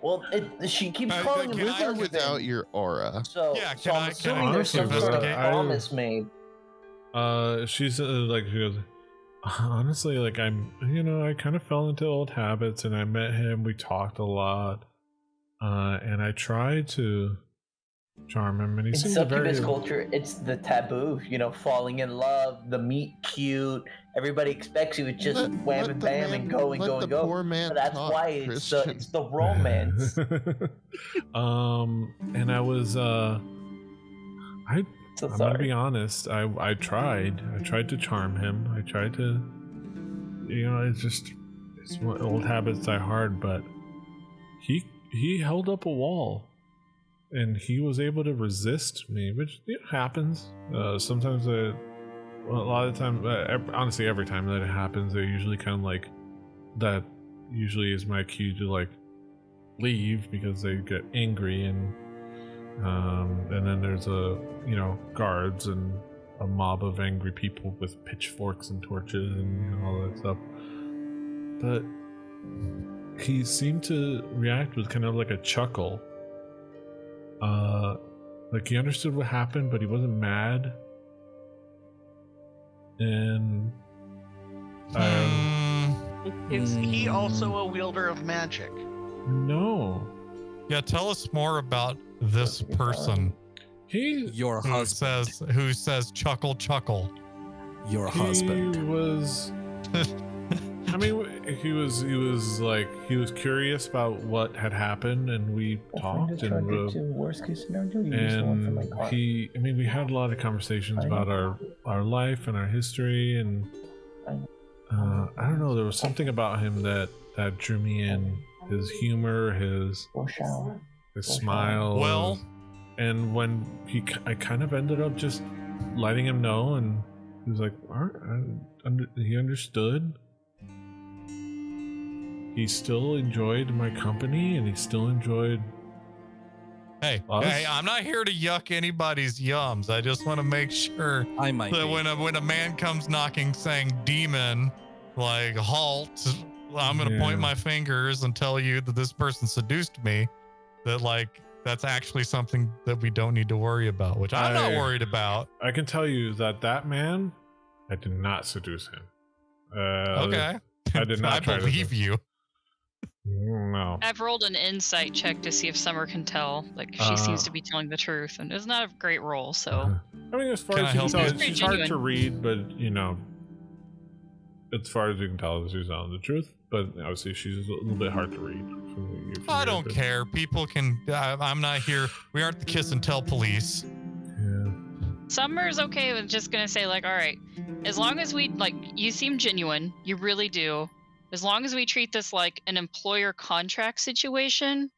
Well, she keeps calling him
can I-
husband.
Without your aura.
So,
Yeah,
so
can
I'm
I
assuming there's some sort of
investigate?
promise made.
She goes, honestly, like I kind of fell into old habits, and I met him. We talked a lot, and I tried to charm him, and he
In
seemed
succubus
very.
culture, it's the taboo. Falling in love, the meet cute. Everybody expects you. It's just wham and
the
bam
man-
and go and
let
go
the
and go.
poor man
But that's
talk,
why it's the
Christian.
romance.
And I was
So
I'm gonna
sorry.
be honest. I tried to charm him. I tried to, it's what old habits die hard. But he held up a wall, and he was able to resist me, which happens. Sometimes a lot of the time, honestly, every time that it happens, they're usually kind of like that. Usually is my cue to like leave because they get angry, and then there's guards and a mob of angry people with pitchforks and torches and all that stuff. But he seemed to react with kind of like a chuckle. Like he understood what happened, but he wasn't mad. And
Is he also a wielder of magic?
no,
Yeah, tell us more about this person
Your husband.
who says chuckle chuckle.
Your husband.
He was. I mean, he was curious about what had happened, and we talked, and
worst case scenario,
we had a lot of conversations about our life and our history, and I don't know, there was something about him that drew me in. His humor, his smile.
Well,
and when I kind of ended up just letting him know, and he was like, he understood. He still enjoyed my company, and he still enjoyed.
hey,
us.
I'm not here to yuck anybody's yums. I just want to make sure
I might
that
be.
when a man comes knocking saying demon, like halt, I'm gonna point my fingers and tell you that this person seduced me. That like that's actually something that we don't need to worry about, which I'm not worried about.
I can tell you that man, I did not seduce him.
Okay.
I did not.
I believe you.
No.
I've rolled an insight check to see if Summer can tell. Like, she seems to be telling the truth, and it's not a great roll, so.
I mean, as far
Can
as
I
you can
help
tell,
you?
It's
she's
pretty
hard to read, but as far as you can tell, she's telling the truth. But obviously, she's a little bit hard to read.
I don't care. People can. I'm not here. We aren't the kiss and tell police.
Yeah.
Summer's okay with just gonna say, like, all right, as long as we, like, you seem genuine, you really do. As long as we treat this like an employer contract situation,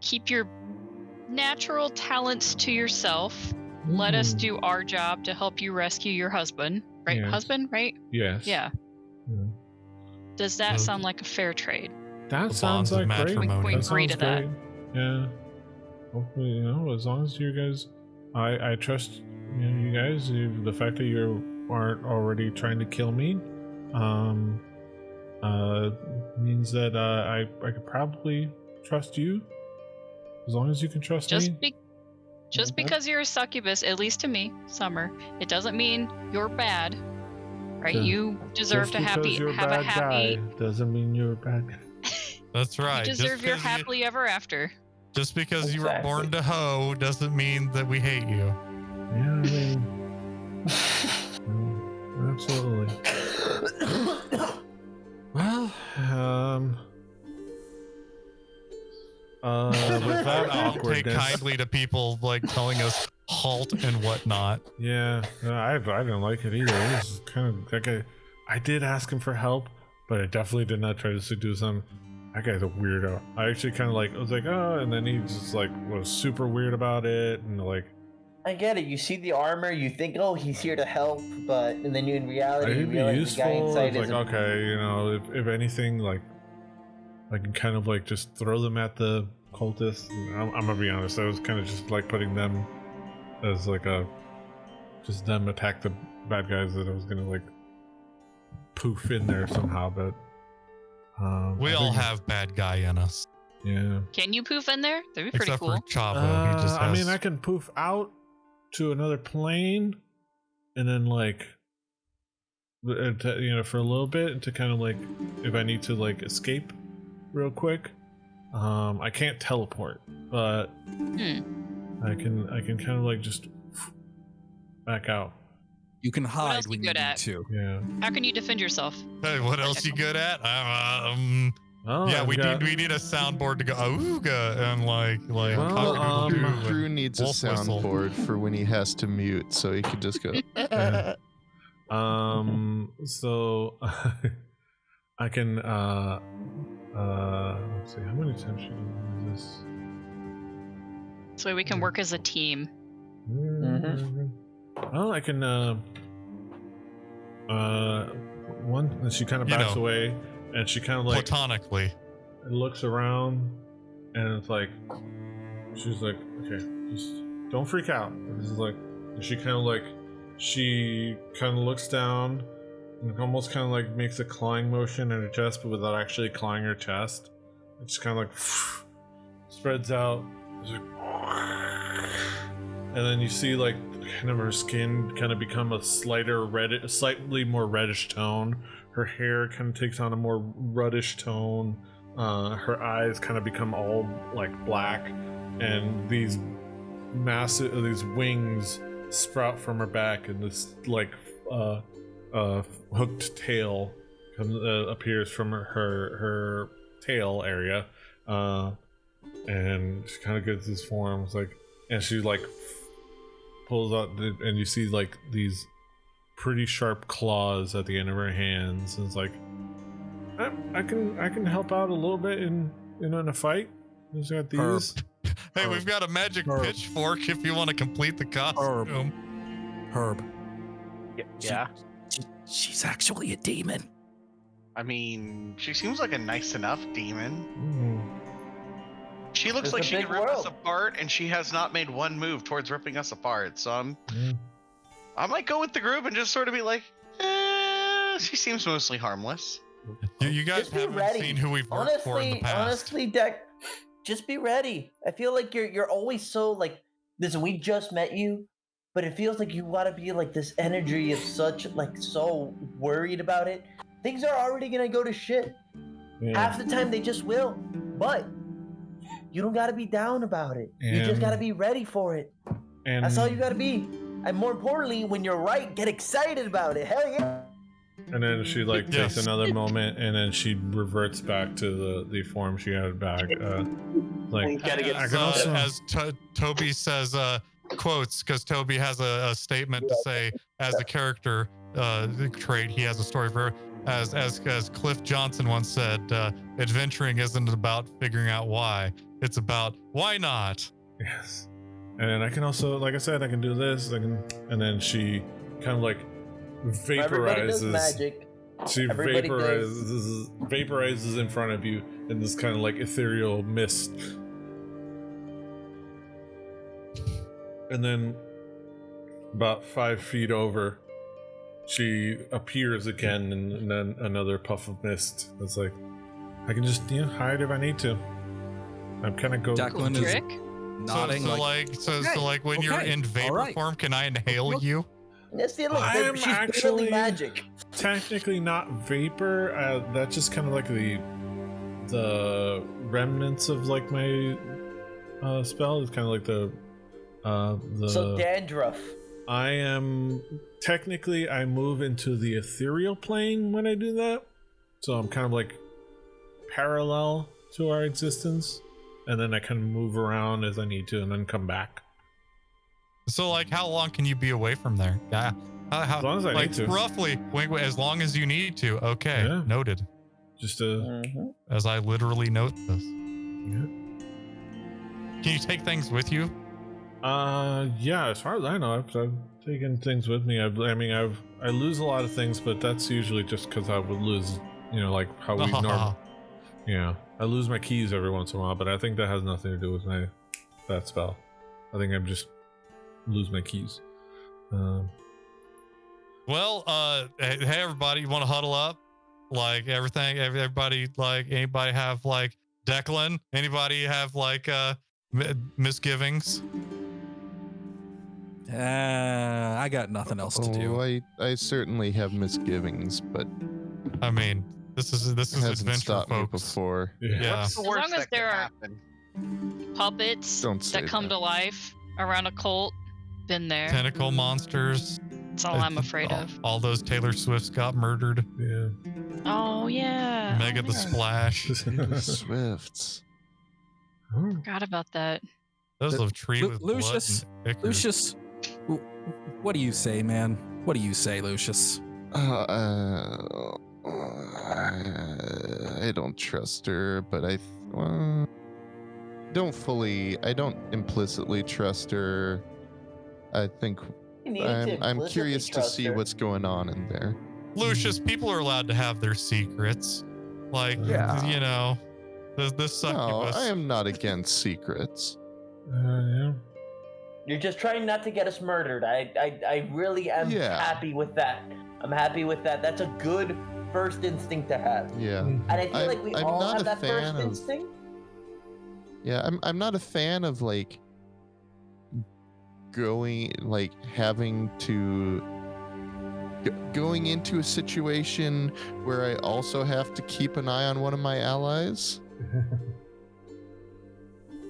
keep your natural talents to yourself. Let us do our job to help you rescue your husband. Right?
Yes.
Husband, right?
Yes.
Yeah.
Yeah.
Does that sound like a fair trade?
That
The
sounds
bonds of
like great.
matrimony.
Can we
That
agree
sounds
to that?
great. Yeah. Hopefully, as long as you guys, I trust you guys. The fact that you aren't already trying to kill me, means that I could probably trust you. As long as you can trust me.
Just because you're a succubus, at least to me, Summer, it doesn't mean you're bad. Right?
Yeah.
You deserve
Just
to
because you're
have a
bad
happy.
guy doesn't mean you're a bad guy.
That's right.
You deserve your happily ever after.
Just because you were
Exactly.
born to hoe doesn't mean that we hate you.
Yeah, I mean, absolutely. Well, with that
I don't take
awkwardness,
kindly to people like telling us halt and whatnot.
yeah, I didn't like it either. It was kind of like I did ask him for help, but I definitely did not try to seduce him. that guy's a weirdo. I actually kind of like, I was like, oh, and then he just like was super weird about it, and like.
I get it. You see the armor, you think, oh, he's here to help, but and then you in reality you
It'd be
realize
useful.
the guy inside
It's like,
is
okay, you know, if anything, like, I can kind of like just throw them at the cultists. I'm gonna be honest, I was kind of just like putting them as like just them attack the bad guys that I was gonna like poof in there somehow, but
we all have bad guy in us.
Yeah.
Can you poof in there? That'd be pretty
Except
cool.
for Chavo, he just has...
I mean, I can poof out to another plane, and then like, you know, for a little bit to kind of like, if I need to like escape real quick. I can't teleport, but I can kind of like just back out.
You can hide
else you
when you
good
need
at?
to.
Yeah.
How can you defend yourself?
Hey, what else you good at?
Oh,
yeah,
I've
we
got-
need a soundboard to go ooga and like
Well,
cock-a-doodle-doo
Drew
and
needs a
wolf whistle.
soundboard for when he has to mute, so he can just go.
Yeah. So I can let's see, how many times should I use this?
This way we can work as a team.
Well, I can one, and she kind of
You
backs
know,
away, and she kind of like
Platonically.
looks around, and it's like, she's like, okay, just don't freak out. And this is like, and she kind of looks down and almost kind of like makes a clawing motion in her chest, but without actually clawing her chest. It's kind of like spreads out. It's like, and then you see like kind of her skin kind of become a slightly more reddish tone. Her hair kind of takes on a more reddish tone. Her eyes kind of become all like black, and these wings sprout from her back, and this like hooked tail appears from her tail area, and she kind of gets this form. It's like, and she like pulls out, and you see like these pretty sharp claws at the end of her hands, and it's like, I can help out a little bit in a fight. She's got these.
Hey, we've got a magic pitchfork if you want to complete the costume.
Herb.
Yeah.
She's actually a demon.
I mean, she seems like a nice enough demon.
Mm.
She looks
It's
like
a
she
big
can rip us
world.
apart, and she has not made one move towards ripping us apart. So I might go with the group and just sort of be like, she seems mostly harmless.
You guys
Just be
haven't
ready.
seen who we've worked for in the past.
Honestly, Deck, just be ready. I feel like you're always so like, listen, we just met you, but it feels like you gotta be like this energy of such like so worried about it. Things are already gonna go to shit.
Yeah.
Half the time they just will. But you don't gotta be down about it. You just
And-
gotta be ready for it.
And
That's all you gotta be. And more importantly, when you're right, get excited about it. Hell yeah.
And then she like takes
Yes.
another moment, and then she reverts back to the form she had back. Like,
Gotta get
I can also.
As Toby says, quotes, because Toby has a statement to say as a character trait. He has a story for, as Cliff Johnson once said, adventuring isn't about figuring out why. It's about why not.
Yes. And then I can also, like I said, I can do this. And then she kind of like
Everybody does
vaporizes.
magic.
She
Everybody
vaporizes in front of you in this kind of like ethereal mist. And then about 5 feet over, she appears again, and then another puff of mist. It's like, I can just hide if I need to. I'm kind of go.
Declan is
Trick?
nodding
So like when you're in vapor
alright.
form, can I inhale you?
Yes, see, look,
I'm
she's
actually-
literally magic.
Technically not vapor. That's just kind of like the remnants of like my spell. It's kind of like the
So dandruff.
I am technically I move into the ethereal plane when I do that. So I'm kind of like parallel to our existence, and then I kind of move around as I need to, and then come back.
So like, how long can you be away from there? Yeah.
As long as I
like,
need to.
roughly, as long as you need to. Okay,
Yeah.
noted.
Just to
As I literally note this.
yeah.
Can you take things with you?
Yeah. As far as I know, I've taken things with me. I lose a lot of things, but that's usually just because I would lose. Like how we normally. Yeah, I lose my keys every once in a while, but I think that has nothing to do with that spell. I think I just lose my keys.
Well, hey everybody, you want to huddle up? Like everybody, like anybody have like Declan? Anybody have like misgivings?
I got nothing else to do.
I certainly have misgivings, but
I mean, this is
hasn't
adventure,
stopped me
folks.
before.
Yeah.
What's the
As
worst
long as
that
there
could
are
happen?
puppets
Don't say
that come
that.
to life around a cult, been there.
Tentacle monsters.
That's all I'm afraid of.
All those Taylor Swifts got murdered.
Yeah.
Oh yeah.
Mega
Oh,
the
man.
Splash.
Taylor Swifts.
Forgot about that.
Those of tree with
Lucius,
blood and ichor.
Lucius, what do you say, man? What do you say, Lucius?
I don't trust her, but I don't implicitly trust her. I think
You need to
I'm
implicitly
curious to
trust
see
her.
what's going on in there.
Lucius, people are allowed to have their secrets. Like,
Yeah.
this
No,
succubus.
I am not against secrets.
Yeah.
You're just trying not to get us murdered. I really am happy with that. I'm happy with that. That's a good first instinct to have.
Yeah.
And I feel like we
I'm
all
not
have
a
that first
fan of-
instinct.
Yeah, I'm not a fan of like going into a situation where I also have to keep an eye on one of my allies.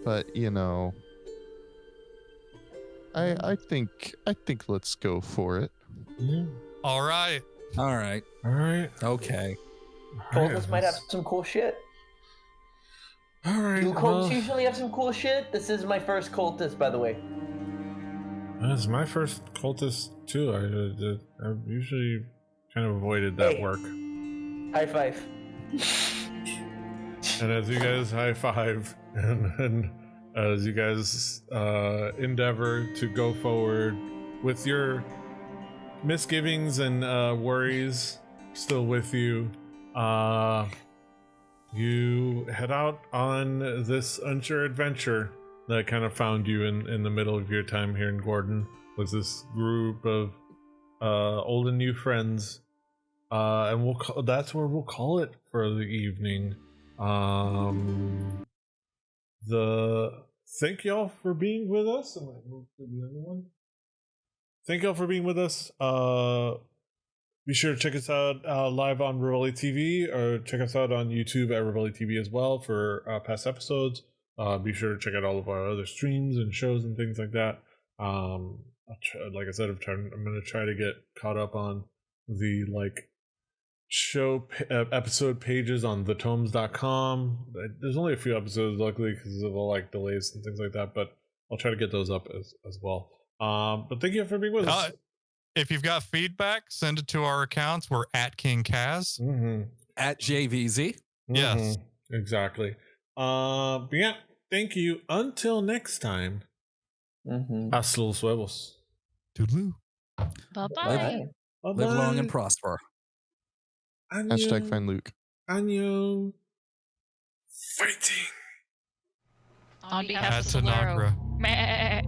But I think let's go for it.
Yeah.
All right.
All right. Okay.
Cultists might have some cool shit.
All right.
Do cultists usually have some cool shit? This is my first cultist, by the way.
That's my first cultist too. I've usually kind of avoided that work.
High five.
And as you guys high five and as you guys endeavor to go forward with your misgivings and worries still with you, you head out on this unsure adventure that kind of found you in the middle of your time here in Gordon with this group of old and new friends, and that's where we'll call it for the evening. Thank y'all for being with us. I might move to the other one. Thank y'all for being with us. Be sure to check us out live on Revelli TV, or check us out on YouTube at Revelli TV as well for past episodes. Be sure to check out all of our other streams and shows and things like that. Like I said, I'm going to try to get caught up on the show episode pages on thetomes.com. There's only a few episodes, luckily, because of all delays and things like that, but I'll try to get those up as well. But thank you for being with us.
If you've got feedback, send it to our accounts. We're at King Kaz.
At JVZ.
Yes.
Exactly. But yeah, thank you. Until next time. Hasta los huevos.
Toodaloo.
Bye-bye.
Live long and prosper.
Hashtag find Luke.
Annyeong. Fighting.
On behalf of
That's Tanagra.
Solero. Meh.